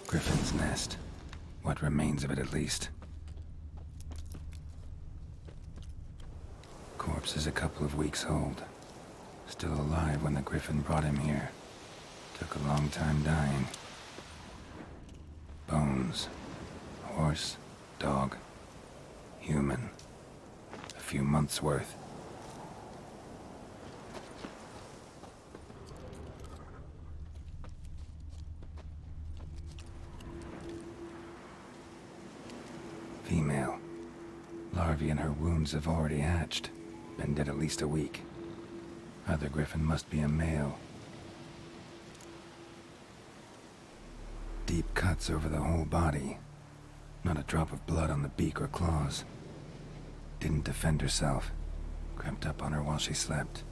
Griffin's nest. What remains of it, at least. Corpse is a couple of weeks old. Still alive when the Griffin brought him here. Took a long time dying. bones. Horse, dog, human. A few months' worth. Female. Larvae in her wounds have already hatched. Been dead at least a week. Other griffin must be a male. Deep cuts over the whole body. Not a drop of blood on the beak or claws. Didn't defend herself. Crept up on her while she slept.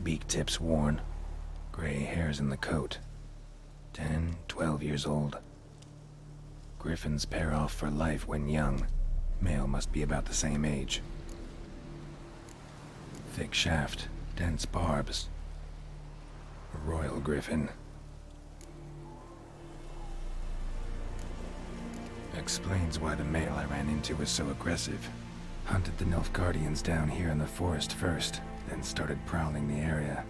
Beak tips worn. Gray hairs in the coat. 10, 12 years old. Griffins pair off for life when young. Male must be about the same age. Thick shaft, dense barbs. A royal griffin. Explains why the male I ran into was so aggressive. Hunted the Nilfgaardians down here in the forest first, then started prowling the area.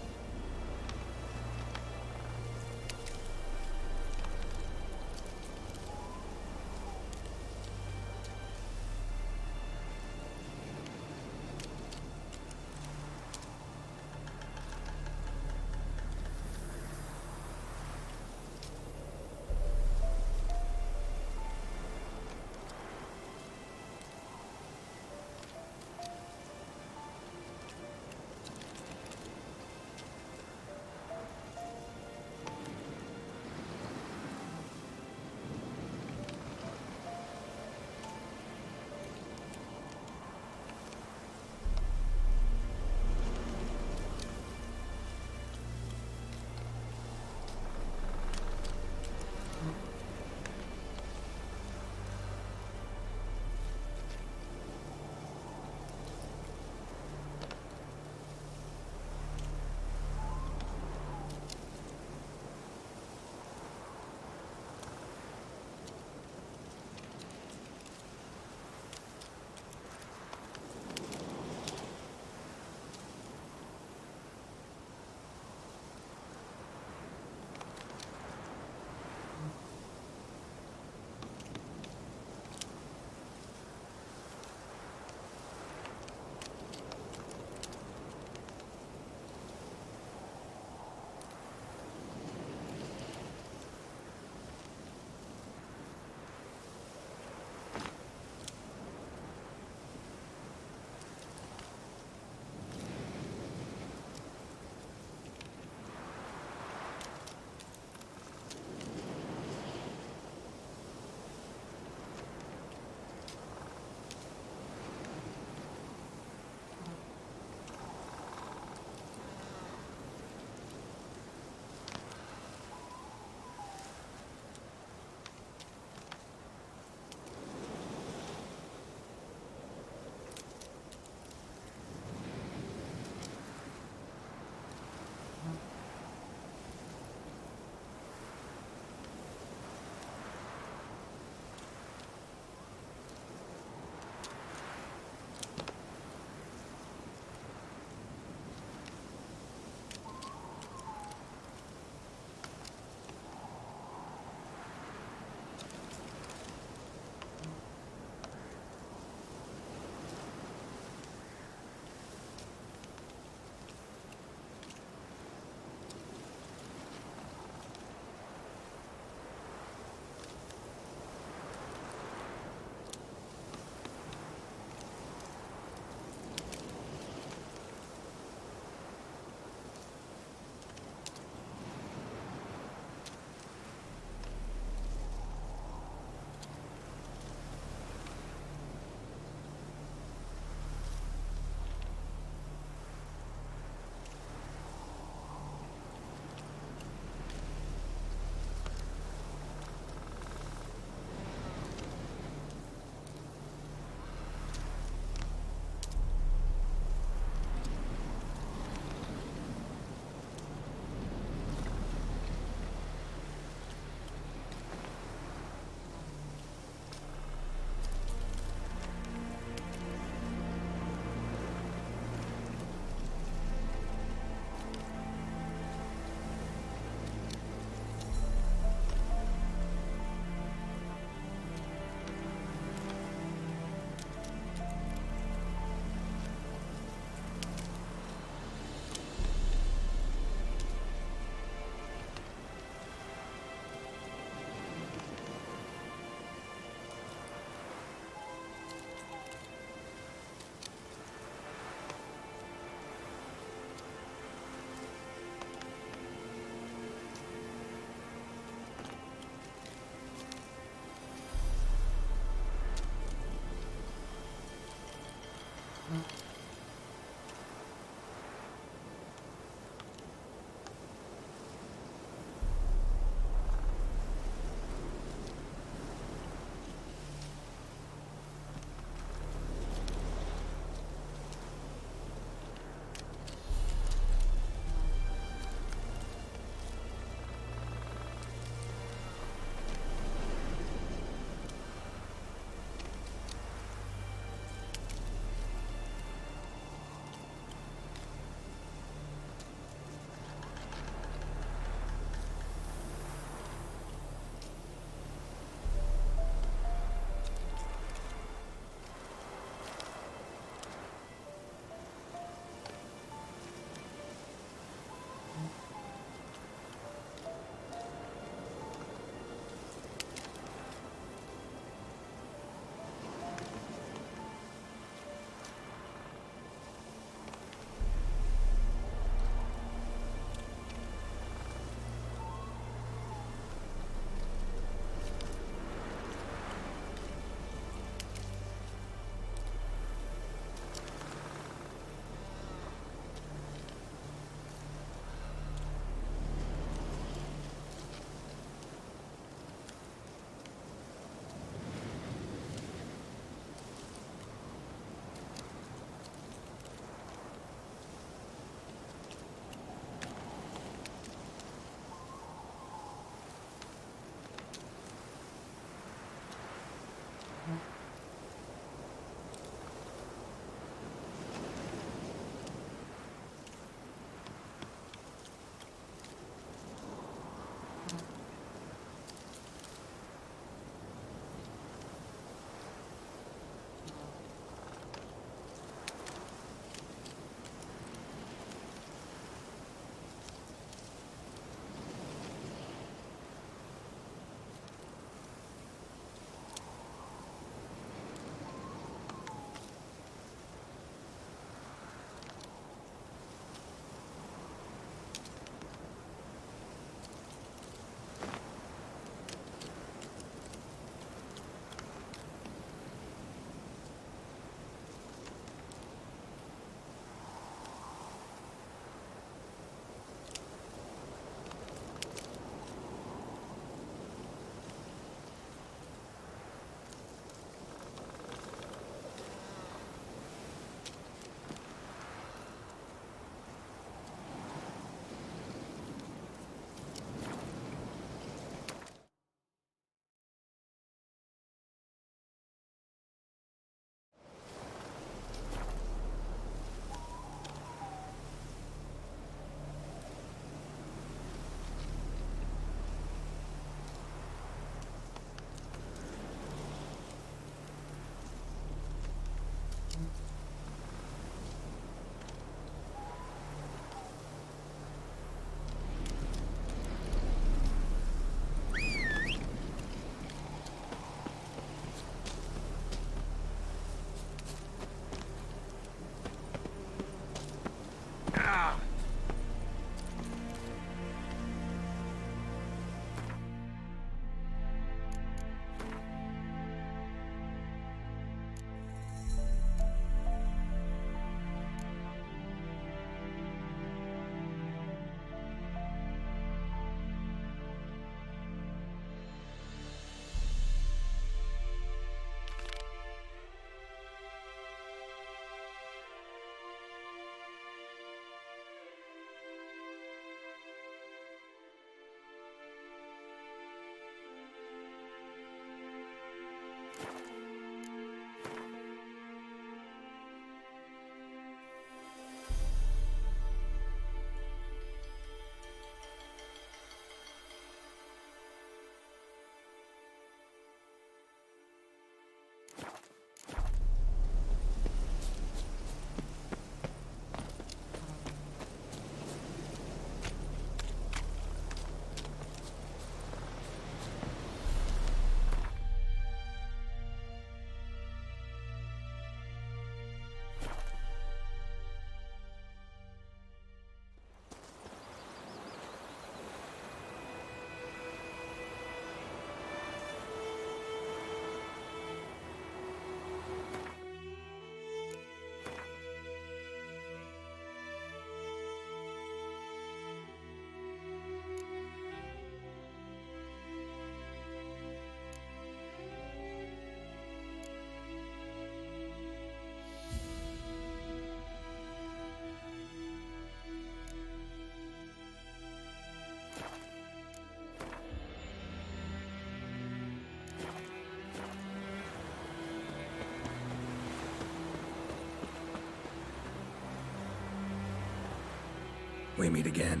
We meet again.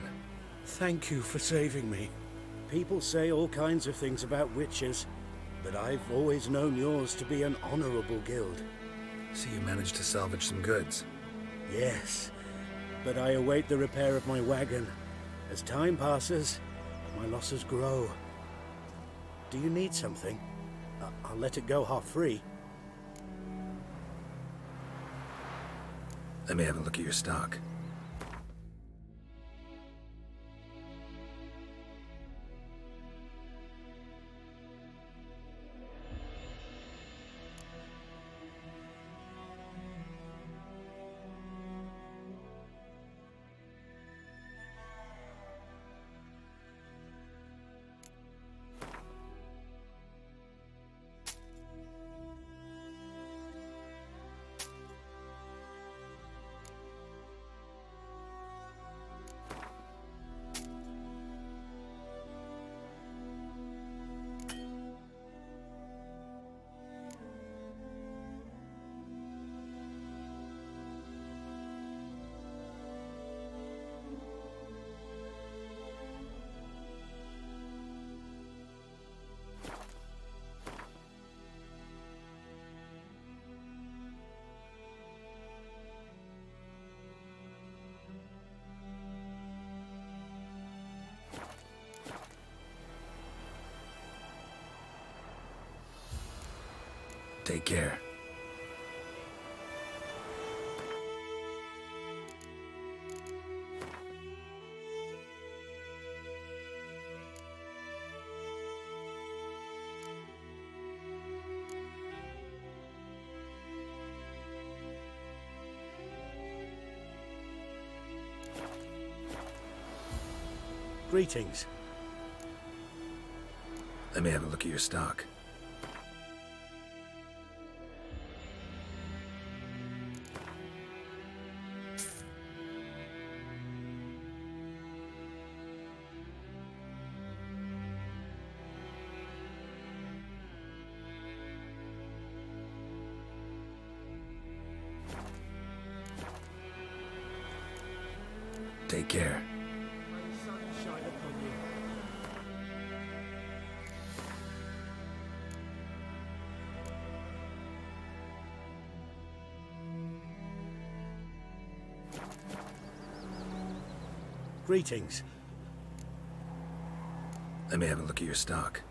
Thank you for saving me. People say all kinds of things about witches, but I've always known yours to be an honorable guild. So you managed to salvage some goods? Yes, but I await the repair of my wagon. As time passes, my losses grow. Do you need something? I'll let it go half-free. Let me have a look at your stock. Take care. Greetings. Let me have a look at your stock. Take care. Greetings. Let me have a look at your stock.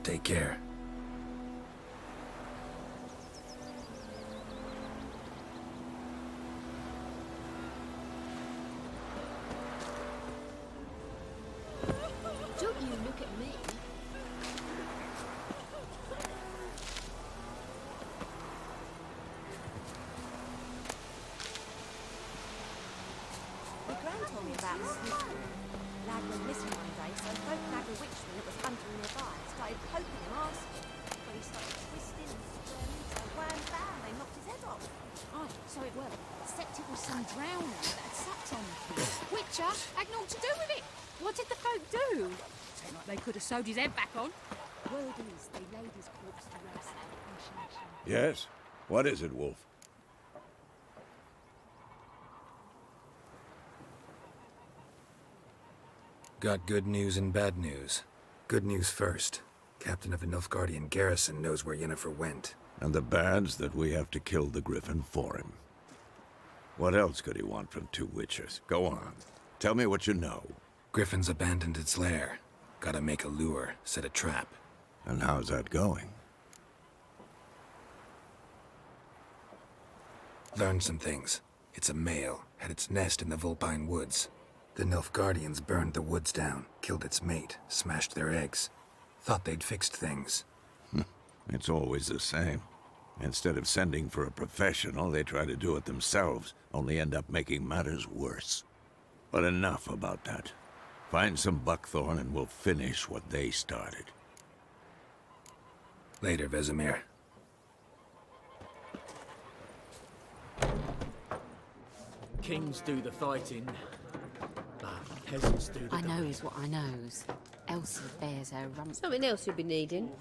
Take care. Don't you look at me. My gran told me about a sneak. Lad went missing one day, so folk nagged a witchman that was hunting nearby and started poking him, asking. But he started twisting and squirming, so wham bam, they knocked his head off. Oh, so it were. Except it was some drowner that had sucked on the kid. Witcher had naught to do with it. What did the folk do? Seemed like they could have sewed his head back on. Word is they laid his corpse to rest and she Yes? What is it, Wolf? Got good news and bad news. Good news first. Captain of the Nilfgaardian garrison knows where Yennefer went. And the bad's that we have to kill the Griffin for him. What else could he want from two witches? Go on. Tell me what you know. Griffin's abandoned its lair. Gotta make a lure, set a trap. And how's that going? Learned some things. It's a male, had its nest in the Vulpine Woods. The Nilfgaardians burned the woods down, killed its mate, smashed their eggs. Thought they'd fixed things. It's always the same. Instead of sending for a professional, they try to do it themselves, only end up making matters worse. But enough about that. Find some buckthorn and we'll finish what they started. Later, Vesemir. Kings do the fighting, but peasants do the I knows what I knows. Elsie bears her rump. Something else you'll be needing?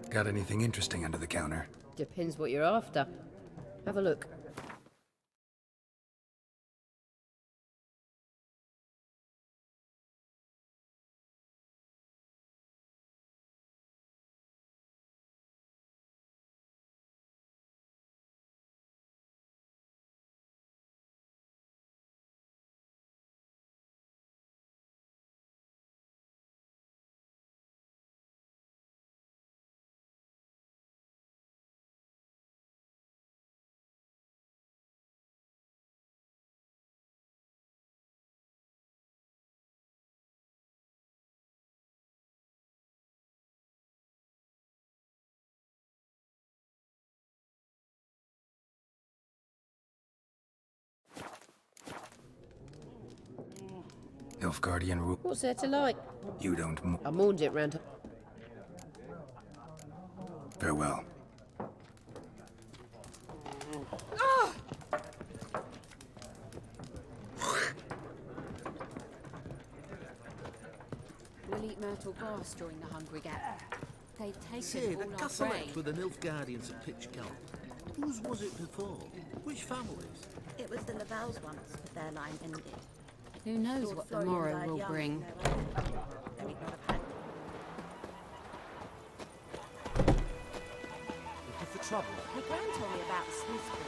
Got anything interesting under the counter? Depends what you're after. Have a look. Nilfgaardian rule. What's there to like? You don't. I mourned it round. Farewell. We'll eat myrtle grass during the Hungry Gap. They've taken Say, the all our castle grain. with the Nilfgaardians at Pitch Gulp. Whose was it before? Which families? It was the Lavelles once, but their line ended. Who knows Lord what the Florian morrow died will young, bring? and he'd not have had Looking for trouble? My gran told me about the Smith boy.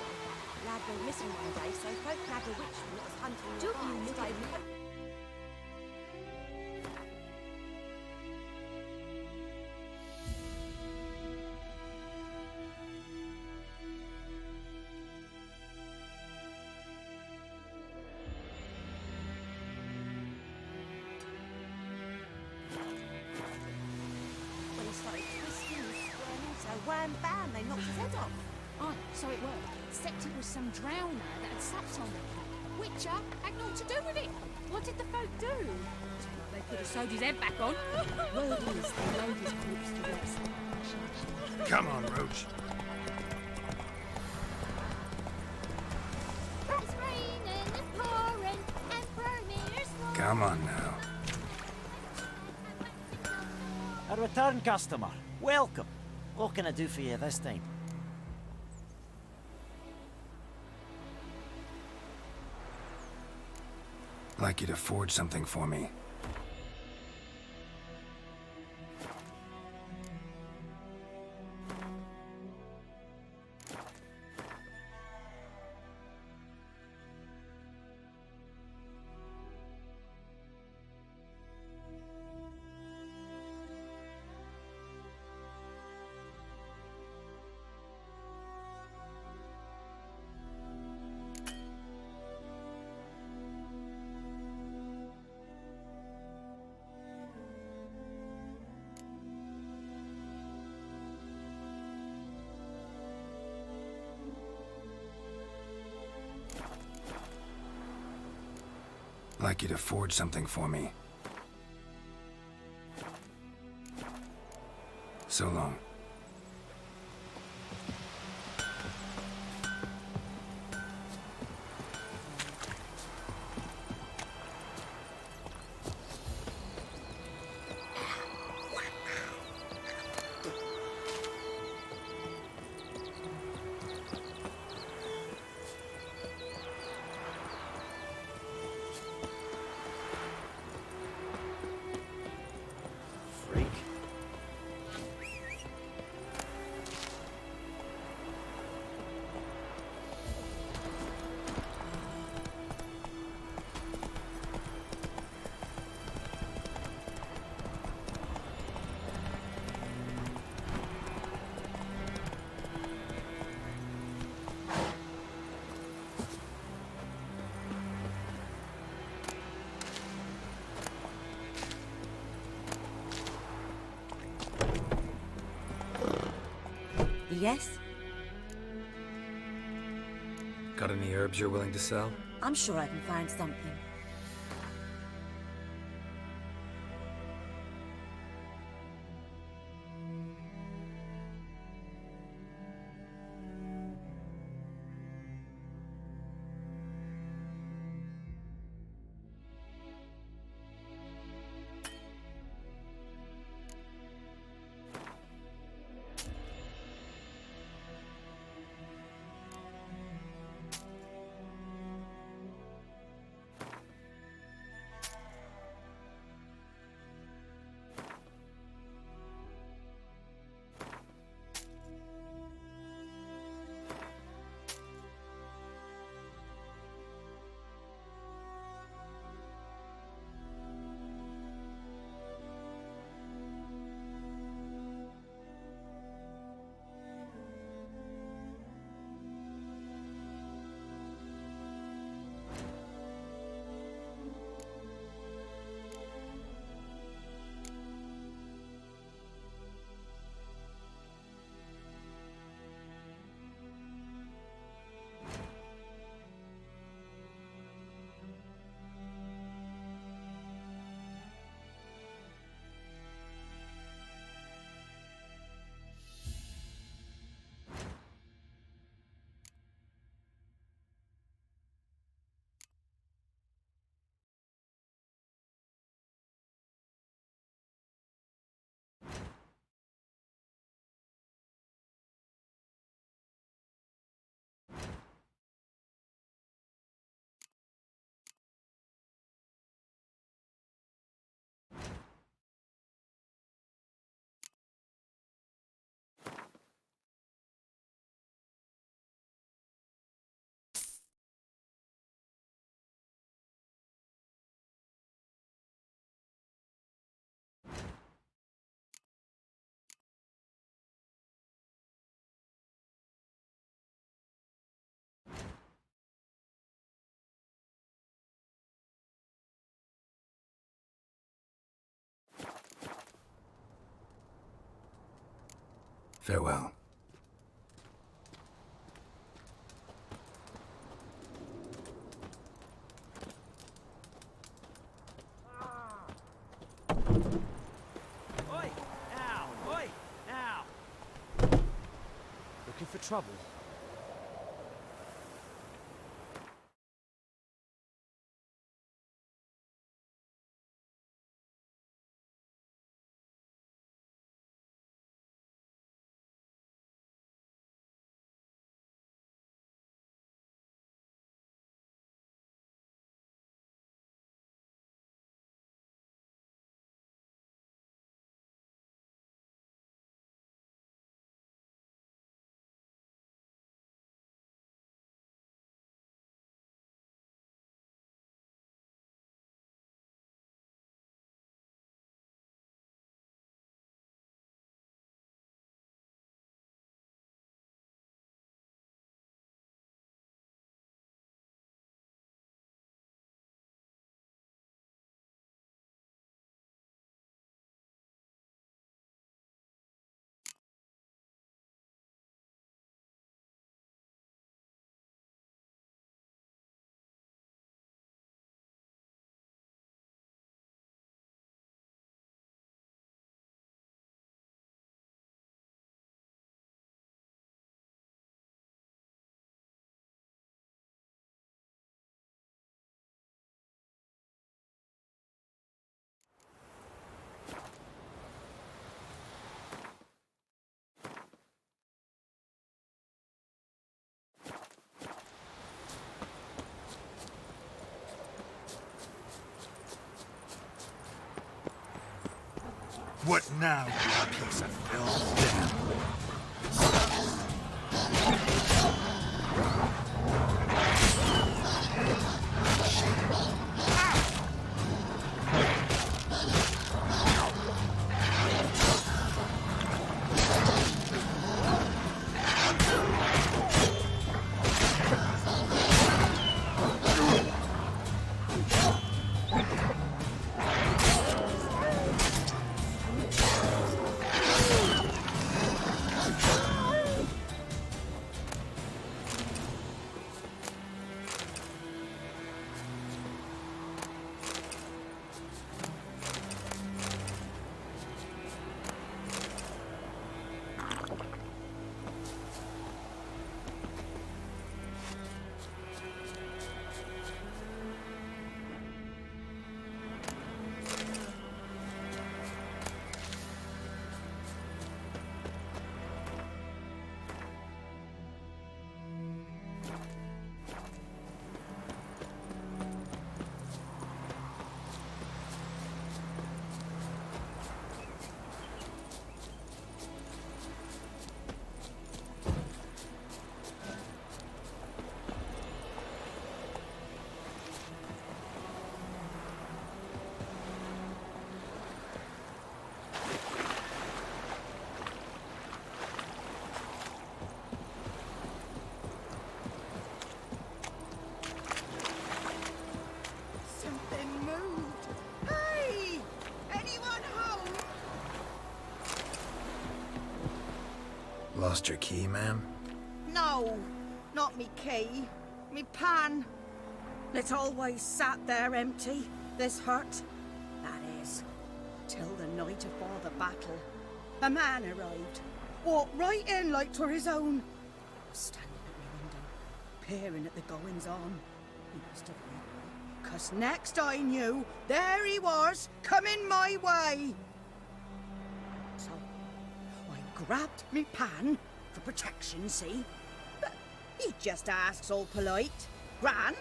Lad went missing one day, so folk nagged a witchman that was hunting the fires. When he started twisting and squirming, so wham bam, they knocked his head off. Oh, so it worked. Except it was some drowner that had supped on the cat. Witcher had naught to do with it. What did the folk do? They could have sewed his head back on. Word is they laid his corpse to rest. Come on, Roach. It's raining, it's pouring, and Vermeer's Come on now. A return customer. Welcome. What can I do for you this time? I'd like you to forge something for me. I'd like you to forge something for me. So long. Freak. Yes? Got any herbs you're willing to sell? I'm sure I can find something. Farewell. Oi! Now! Oi! Now! Looking for trouble? What now, you piece of filth? Lost your key, ma'am? No, not me key. Me pan. It always sat there empty, this hut. That is, till the night afore the battle. A man arrived. Walked right in like 'twere his own. I was standing at my window, peering at the goings-on. He must have read, 'cause next I knew, there he was, coming my way. So, I grabbed me pan, for protection, see? But he just asks all polite, Gran,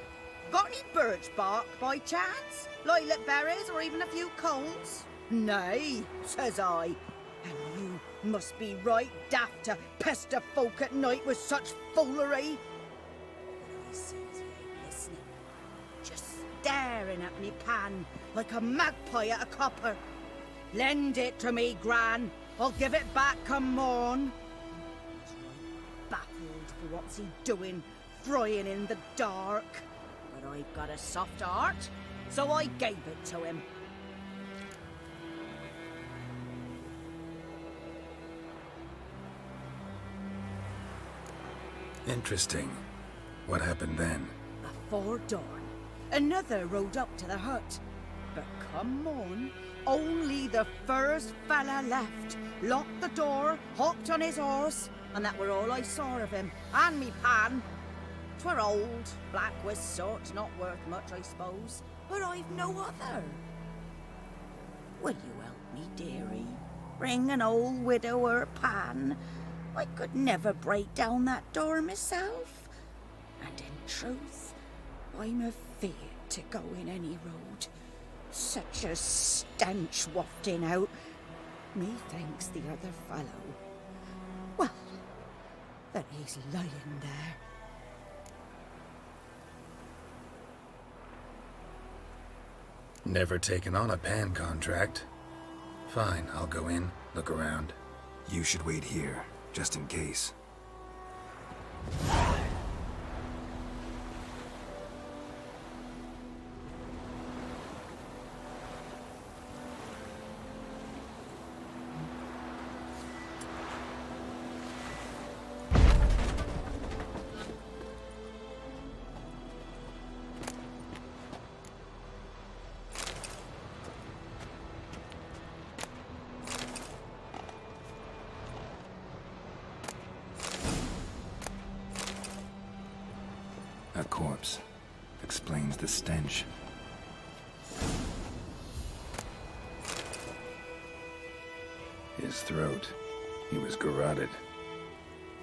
got any birch bark by chance? Lilac berries or even a few coals? Nay, says I. And you must be right daft to pester folk at night with such foolery. But I sees he ain't listening, just staring at me pan like a magpie at a copper. Lend it to me, Gran. I'll give it back come morn. He's right baffled for what's he doing, frying in the dark. But I've got a soft heart, so I gave it to him. Interesting. What happened then? Afore dawn, another rode up to the hut. But come on, only the first fella left. Locked the door, hopped on his horse, and that were all I saw of him. And me pan. 'Twere old, black with soot, not worth much, I suppose. But I've no other. Will you help me, dearie? Bring an old widower pan. I could never break down that door myself. And in truth, I'm afeard to go in any road. Such a stench wafting out. Methinks the other fellow, well, that he's lying there. Never taken on a pan contract. Fine, I'll go in, look around. You should wait here, just in case. A corpse. Explains the stench. His throat. He was garroted.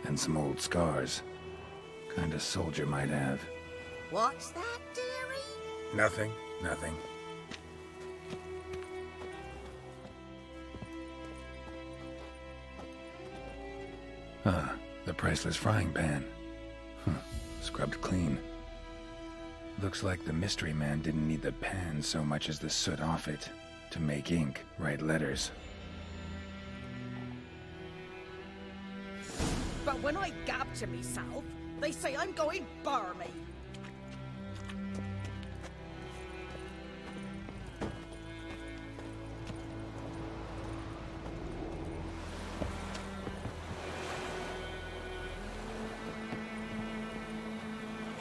And some old scars. Kind a soldier might have. What's that, dearie? Nothing. Nothing. Ah, the priceless frying pan. Scrubbed clean. Looks like the mystery man didn't need the pan so much as the soot off it to make ink, write letters. But when I gab to myself, they say I'm going barmy.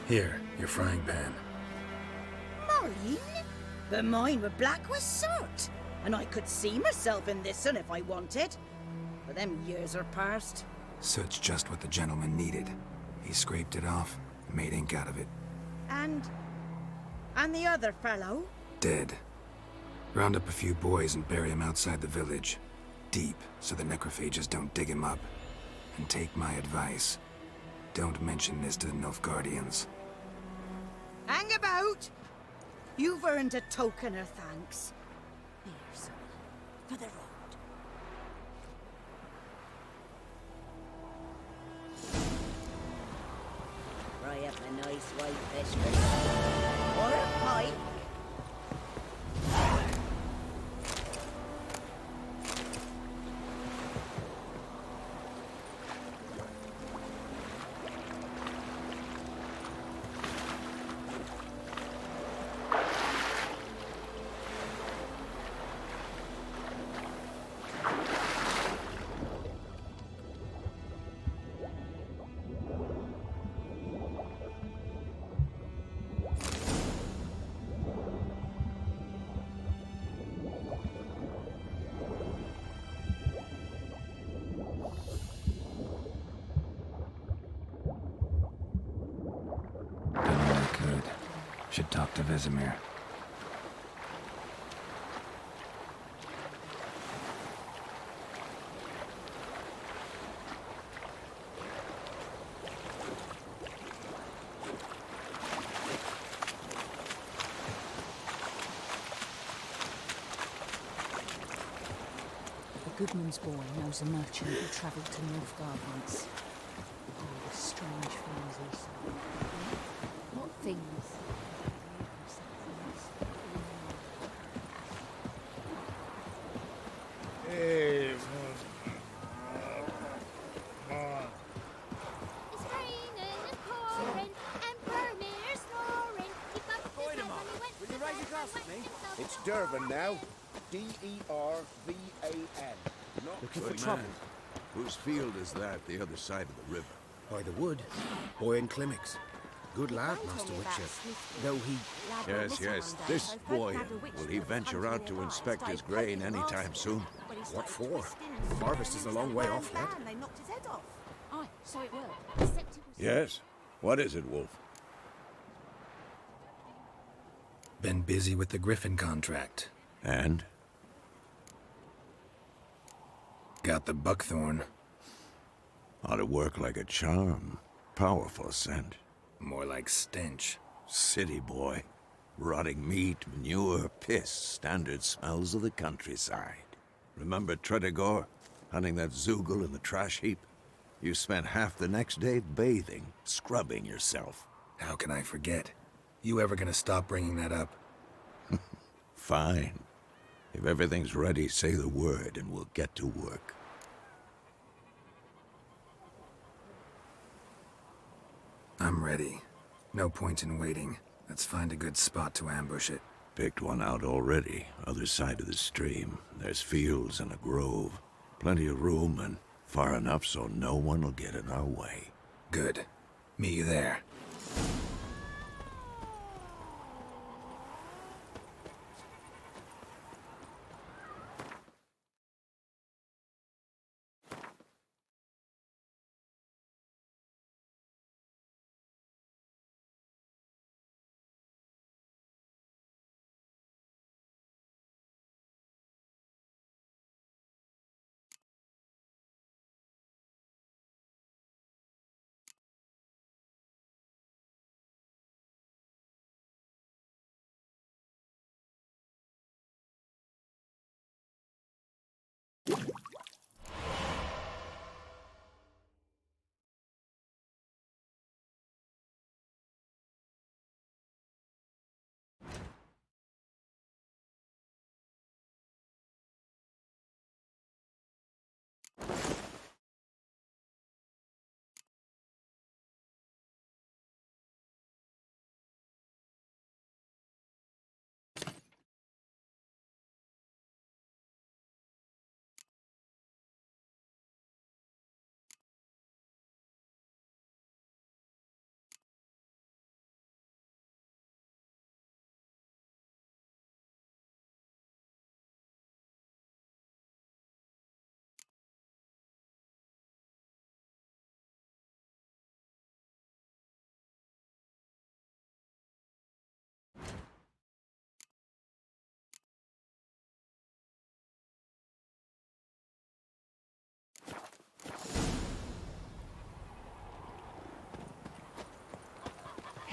Here, your frying pan. Mine? But mine were black with soot, and I could see myself in this one if I wanted. But them years are past. Soot's just what the gentleman needed. He scraped it off, made ink out of it. And the other fellow? Dead. Round up a few boys and bury him outside the village. Deep, so the necrophages don't dig him up. And take my advice. Don't mention this to the Nilfgaardians. Hang about! You've earned a token of thanks. Here, sonny, for the road. Fry up a nice white fish for you. Or a pipe. Should talk to Vesemir. The Goodman's boy knows a merchant who travelled to Nilfgaard once. Oh, the strange things he saw. What things? It's raining and pouring, and Vermeer's snoring. He bumped his head when he went Will to you raise bed a glass and at me? wet himself It's all Dervan now. over. D-E-R-V-A-N. Not Looking good for man. trouble? Whose field is that, the other side of the river? By the wood. Boy in Climmix. Good lad, Master Witcher. Though he... Yes, yes, this boy. Will he venture out to inspect his grain anytime soon? What for? The harvest is a long way off yet. They knocked his head off. Aye, so it will. Except it was... Yes? What is it, Wolf? Been busy with the Griffin contract. And? Got the buckthorn. Ought to work like a charm. Powerful scent. More like stench. City boy. Rotting meat, manure, piss. Standard smells of the countryside. Remember Tredegor? Hunting that Zoogle in the trash heap? You spent half the next day bathing, scrubbing yourself. How can I forget? You ever gonna stop bringing that up? Fine. If everything's ready, say the word and we'll get to work. I'm ready. No point in waiting. Let's find a good spot to ambush it. Picked one out already, other side of the stream. There's fields and a grove. Plenty of room and far enough so no one will get in our way. Good. Meet you there.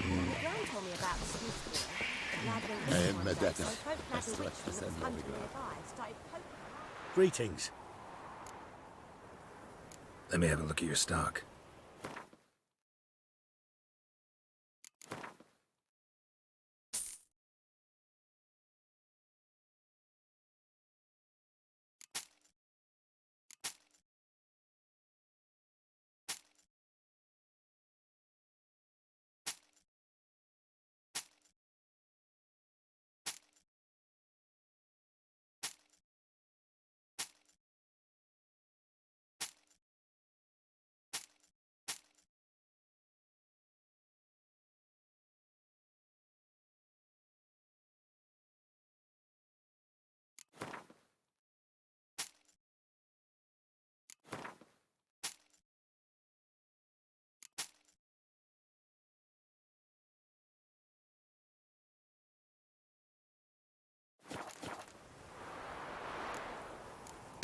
Gran told me about the Smith boy. The lad went missing one day, so folk flagged a witchman that was hunting nearby and started poking. Greetings. Let me have a look at your stock.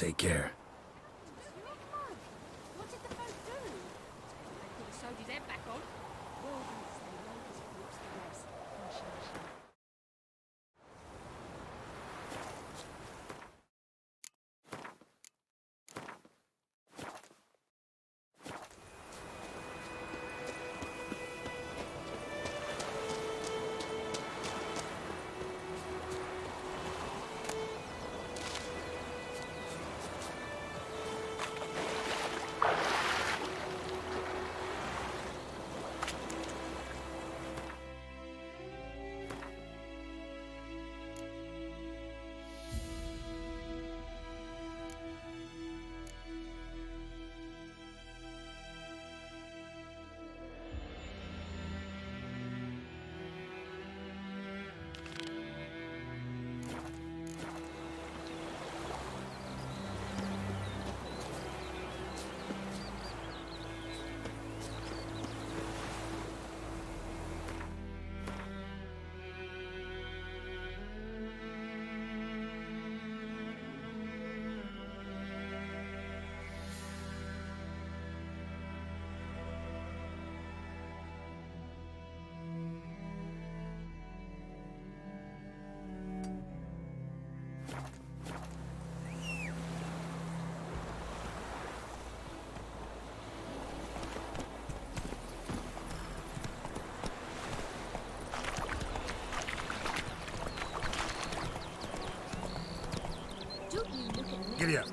Take care. What did the folk do? They could have sewed his head back on. Well, they load his corpse to rest. Giddy up.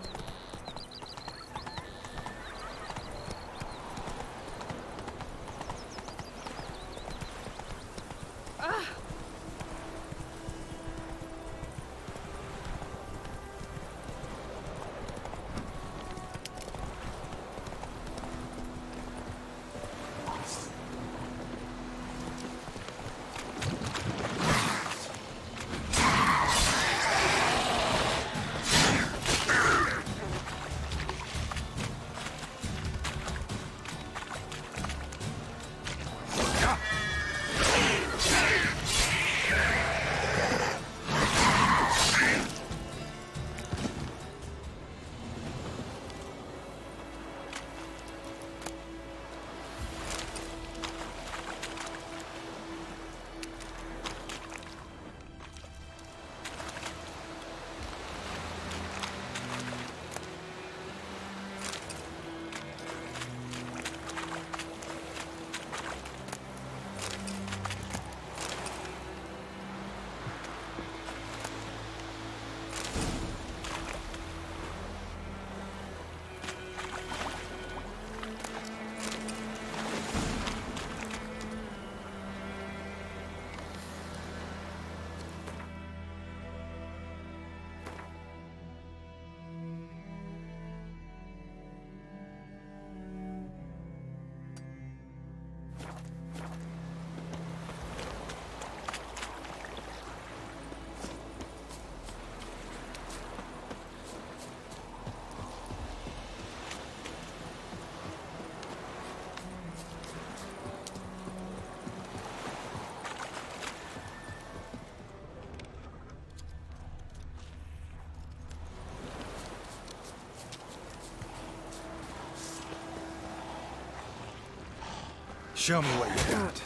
Show me what you got.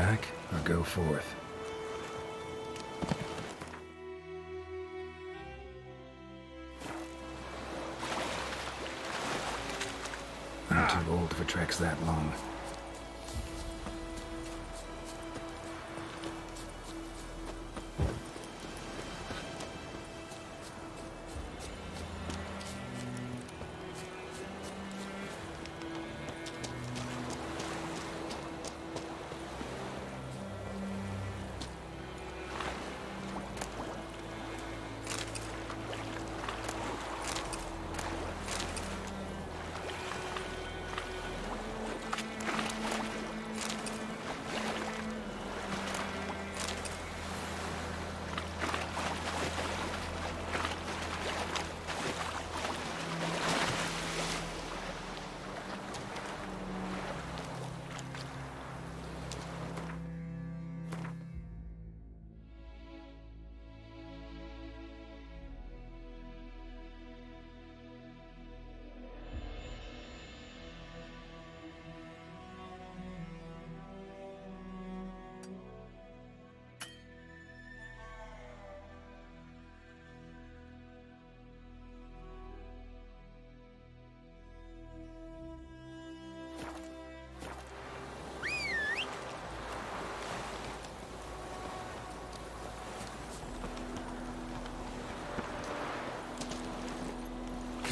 back or go forth? I'm too old for treks that long.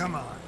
Come on.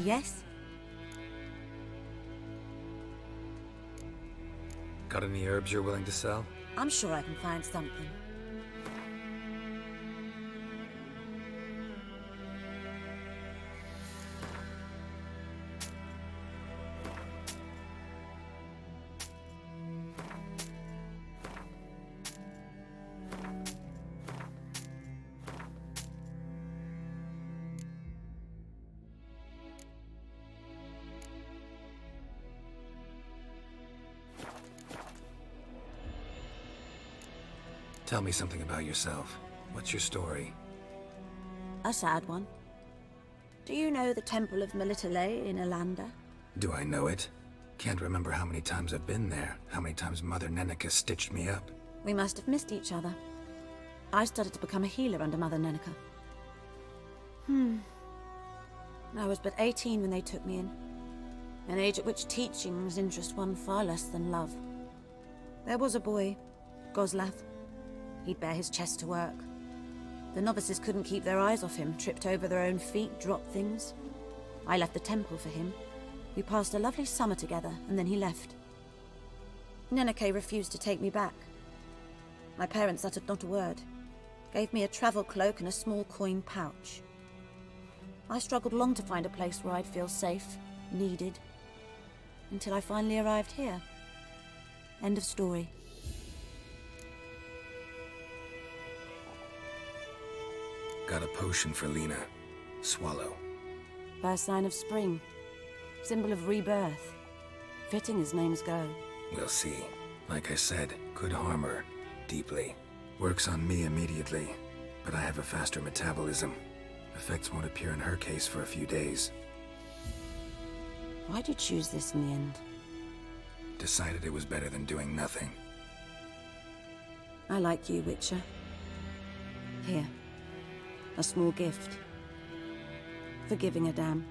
Yes? Got any herbs you're willing to sell? I'm sure I can find something. Tell me something about yourself. What's your story? A sad one. Do you know the Temple of Melitele in Alanda? Do I know it? Can't remember how many times I've been there, how many times Mother Nenica stitched me up. We must have missed each other. I started to become a healer under Mother Nenica. I was but 18 when they took me in. An age at which teachings interest one far less than love. There was a boy, Goslav. He'd bare his chest to work. The novices couldn't keep their eyes off him, tripped over their own feet, dropped things. I left the temple for him. We passed a lovely summer together, and then he left. Nenike refused to take me back. My parents uttered not a word, gave me a travel cloak and a small coin pouch. I struggled long to find a place where I'd feel safe, needed, until I finally arrived here. End of story. Got a potion for Lena. Swallow. First sign of spring. Symbol of rebirth. Fitting as names go. We'll see. Like I said, could harm her. Deeply. Works on me immediately, but I have a faster metabolism. Effects won't appear in her case for a few days. Why'd you choose this in the end? Decided it was better than doing nothing. I like you, Witcher. Here. A small gift. For giving a damn.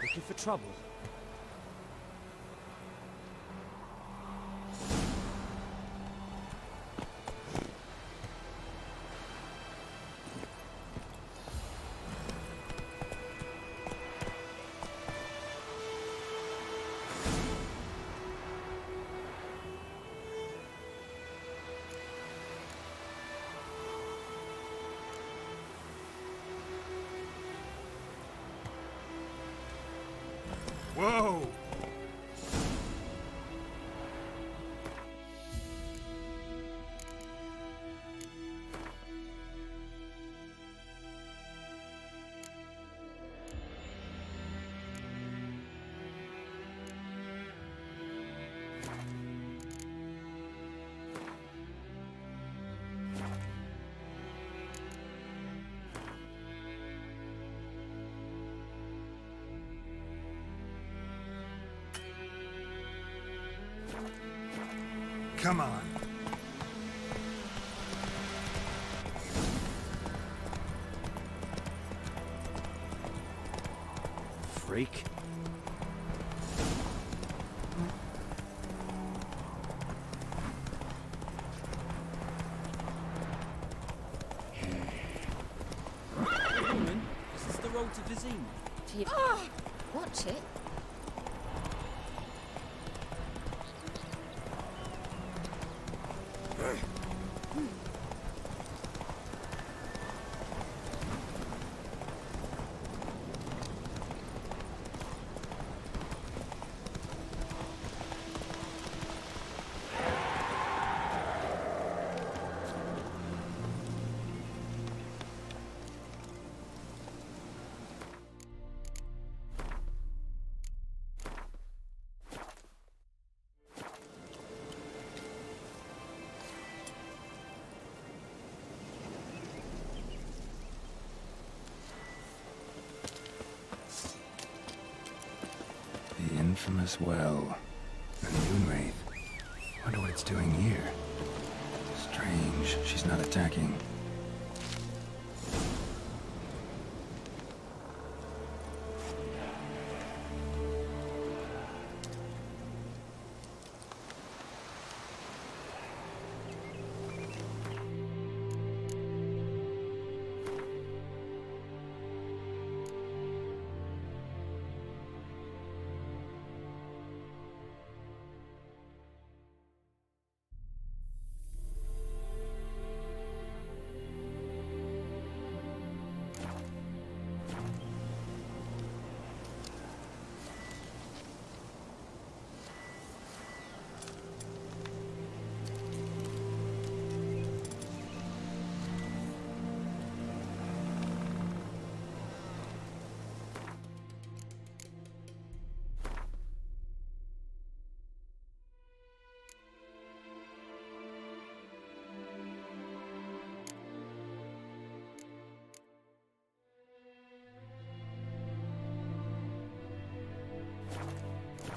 Looking for trouble? Whoa! Come on. Freak. Woman, is this the road to Vizima? Watch it. infamous well. A Moonwraith. Wonder what it's doing here. Strange, she's not attacking.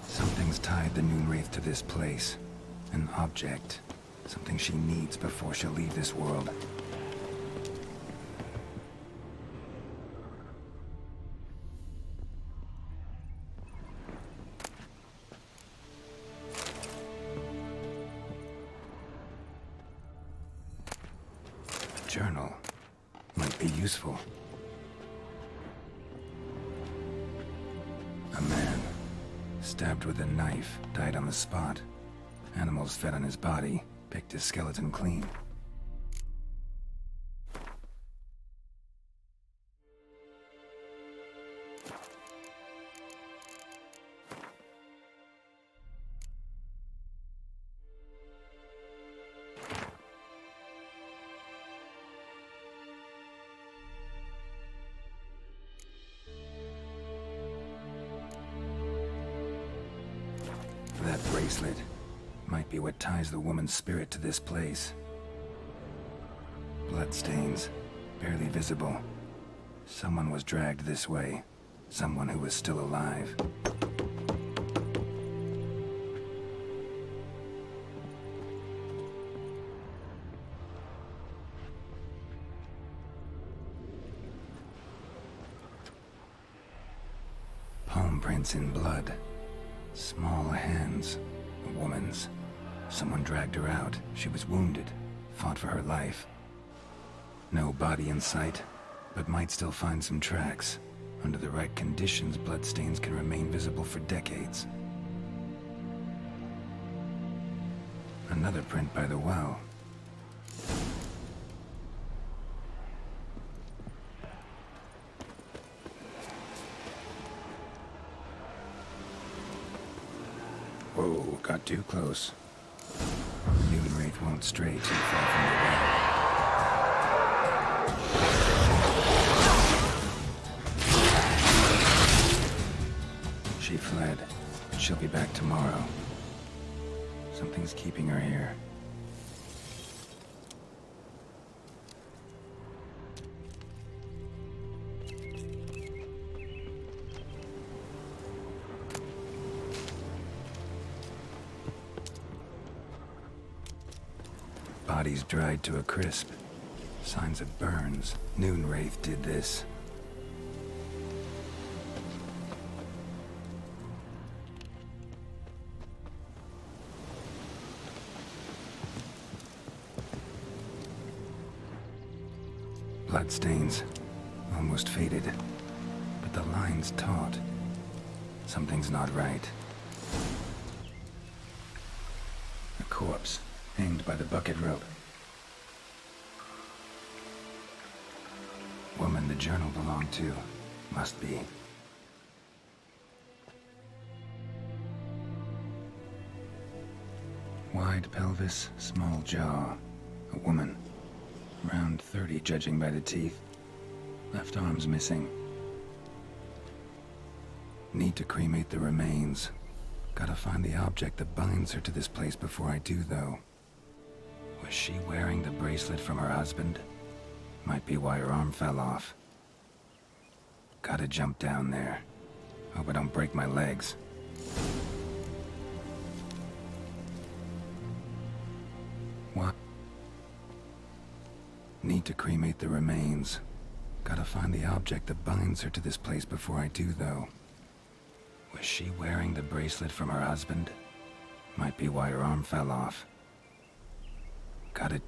Something's tied the Moonwraith to this place. An object. Something she needs before she'll leave this world. A journal. Might be useful. A man. Stabbed with a knife, died on the spot. Animals fed on his body, picked his skeleton clean. That bracelet might be what ties the woman's spirit to this place. Bloodstains, barely visible. Someone was dragged this way. Someone who was still alive. Palm prints in blood. Small hands. A woman's. Someone dragged her out. She was wounded. Fought for her life. No body in sight, but might still find some tracks. Under the right conditions, bloodstains can remain visible for decades. Another print by the well. Whoa, got too close. Moonwraith won't stray too far from the well. She fled, but she'll be back tomorrow. Something's keeping her here. Bodies dried to a crisp. Signs of burns. Moonwraith did this. Bloodstains. Almost faded. But the line's taut. Something's not right. A corpse. Hanged by the bucket rope. Woman the journal belonged to. Must be. Wide pelvis, small jaw. A woman. Around 30, judging by the teeth. Left arm's missing. Need to cremate the remains. Gotta find the object that binds her to this place before I do, though. Was she wearing the bracelet from her husband? Might be why her arm fell off. Gotta jump down there. Hope I don't break my legs. need to cremate the remains. Gotta find the object that binds her to this place before I do, though. Was she wearing the bracelet from her husband? Might be why her arm fell off. Gotta...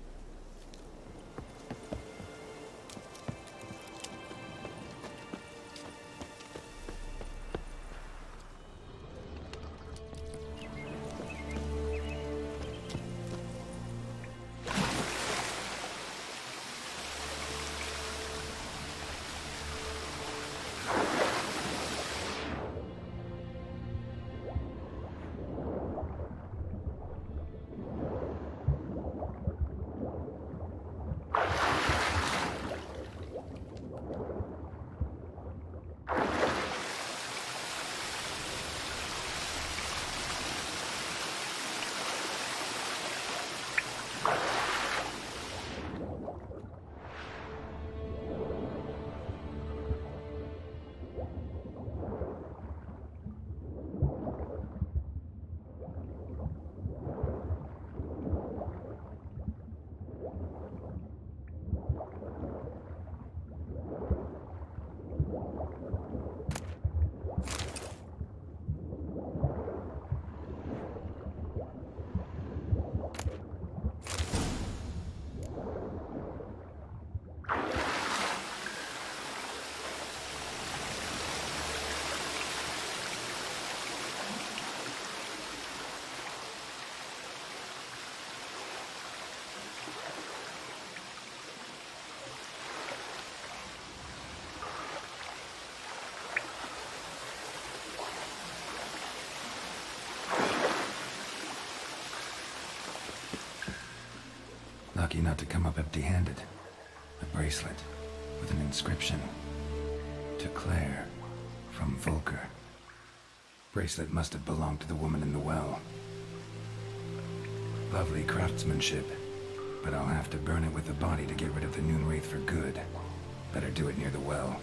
Lucky not to come up empty-handed. A bracelet with an inscription. To Claire, from Vilkrin. Bracelet must have belonged to the woman in the well. Lovely craftsmanship, but I'll have to burn it with the body to get rid of the Noon Wraith for good. Better do it near the well.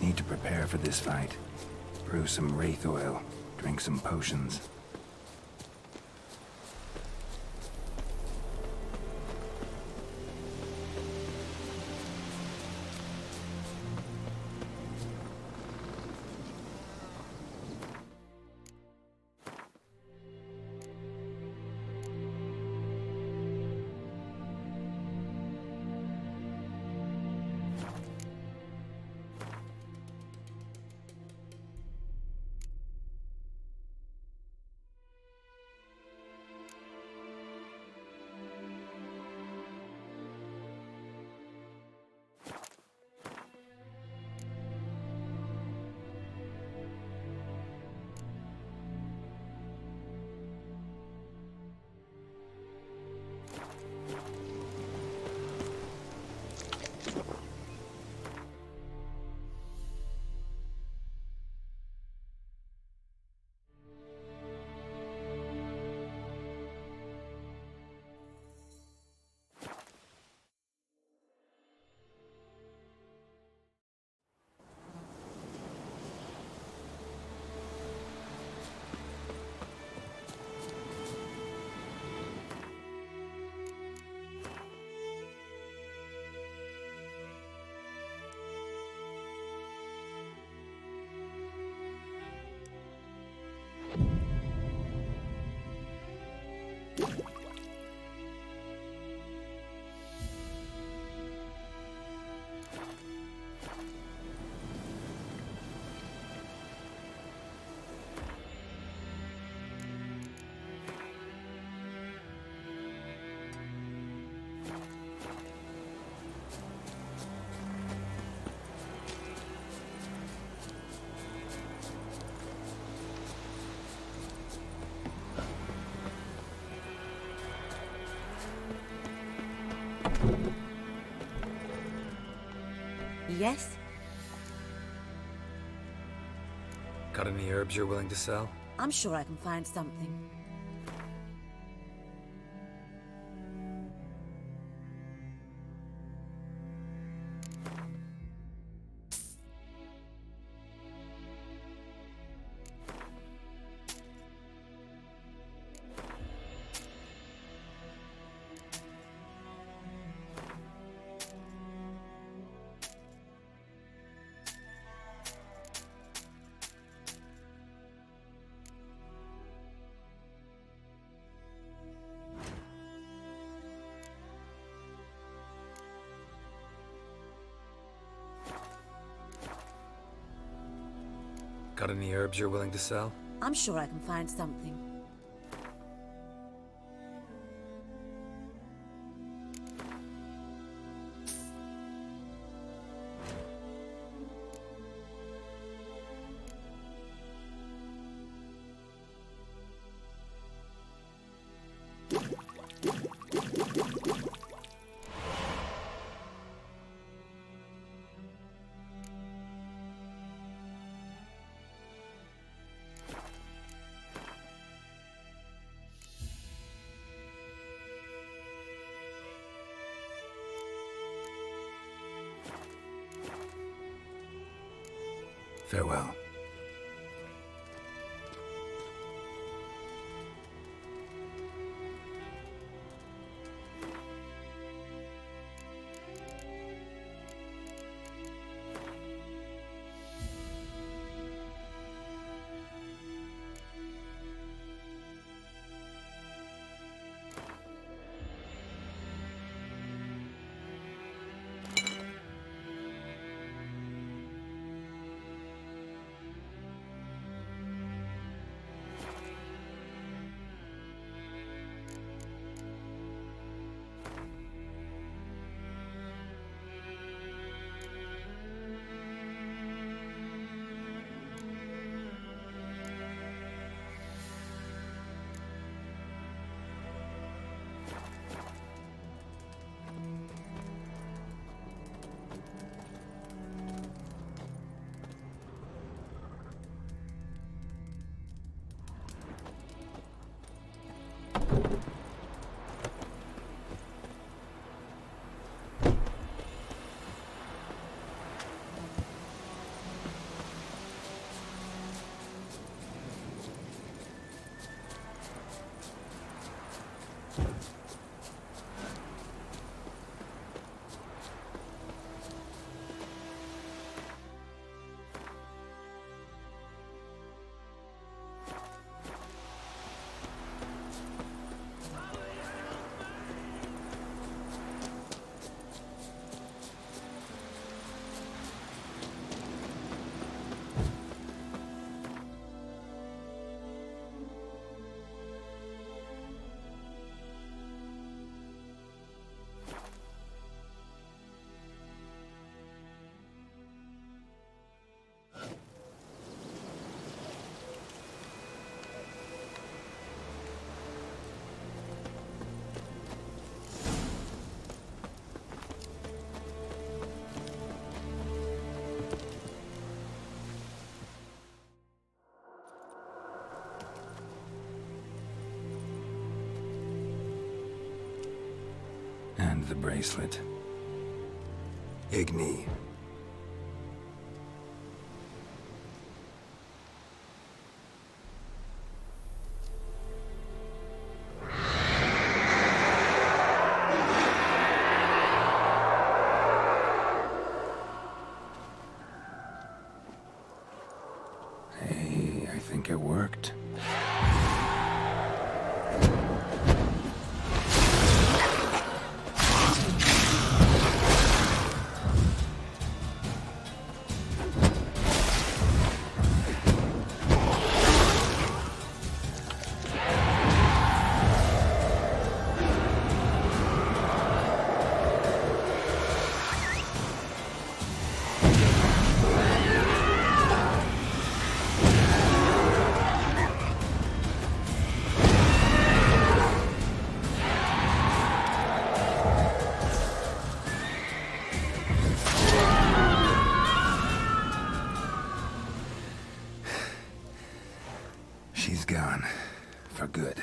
Need to prepare for this fight. Brew some wraith oil, drink some potions. Yes? Got any herbs you're willing to sell? I'm sure I can find something. Got any herbs you're willing to sell? I'm sure I can find something. Farewell. And the bracelet. Igni. Hey, I think it worked. For good.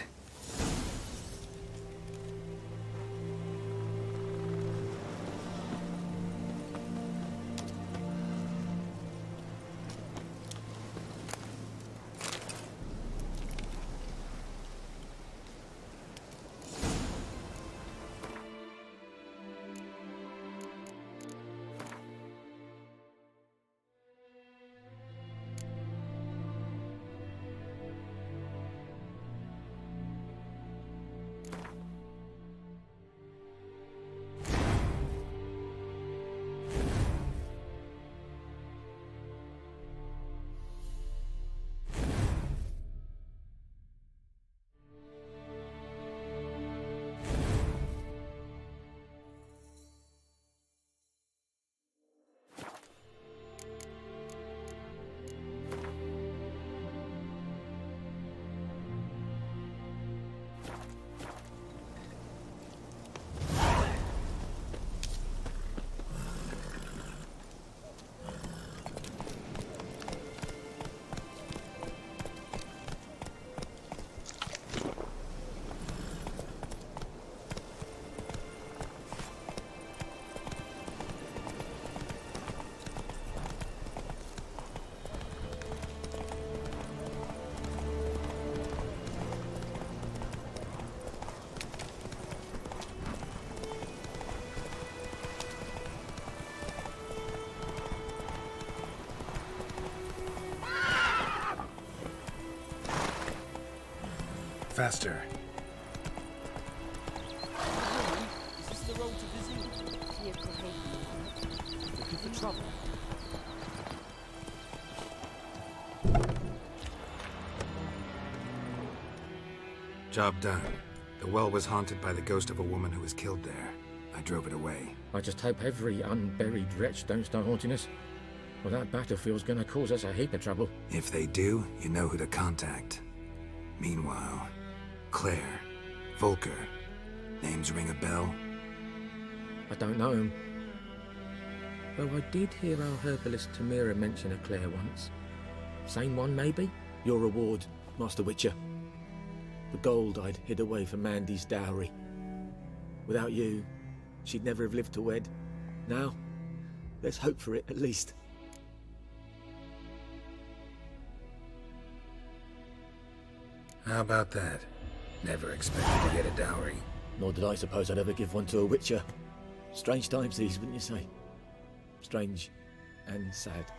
Faster. Is this the road to Vizine? Looking for trouble? Job done. The well was haunted by the ghost of a woman who was killed there. I drove it away. I just hope every unburied wretch don't start haunting us. Well, that battlefield's gonna cause us a heap of trouble. If they do, you know who to contact. Meanwhile, Claire, Volker, names ring a bell? I don't know him. Though I did hear our herbalist Tamira mention a Claire once. Same one, maybe? Your reward, Master Witcher. The gold I'd hid away for Mandy's dowry. Without you, she'd never have lived to wed. Now, there's hope for it, at least. How about that? Never expected to get a dowry. Nor did I suppose I'd ever give one to a Witcher. Strange times these, wouldn't you say? Strange and sad.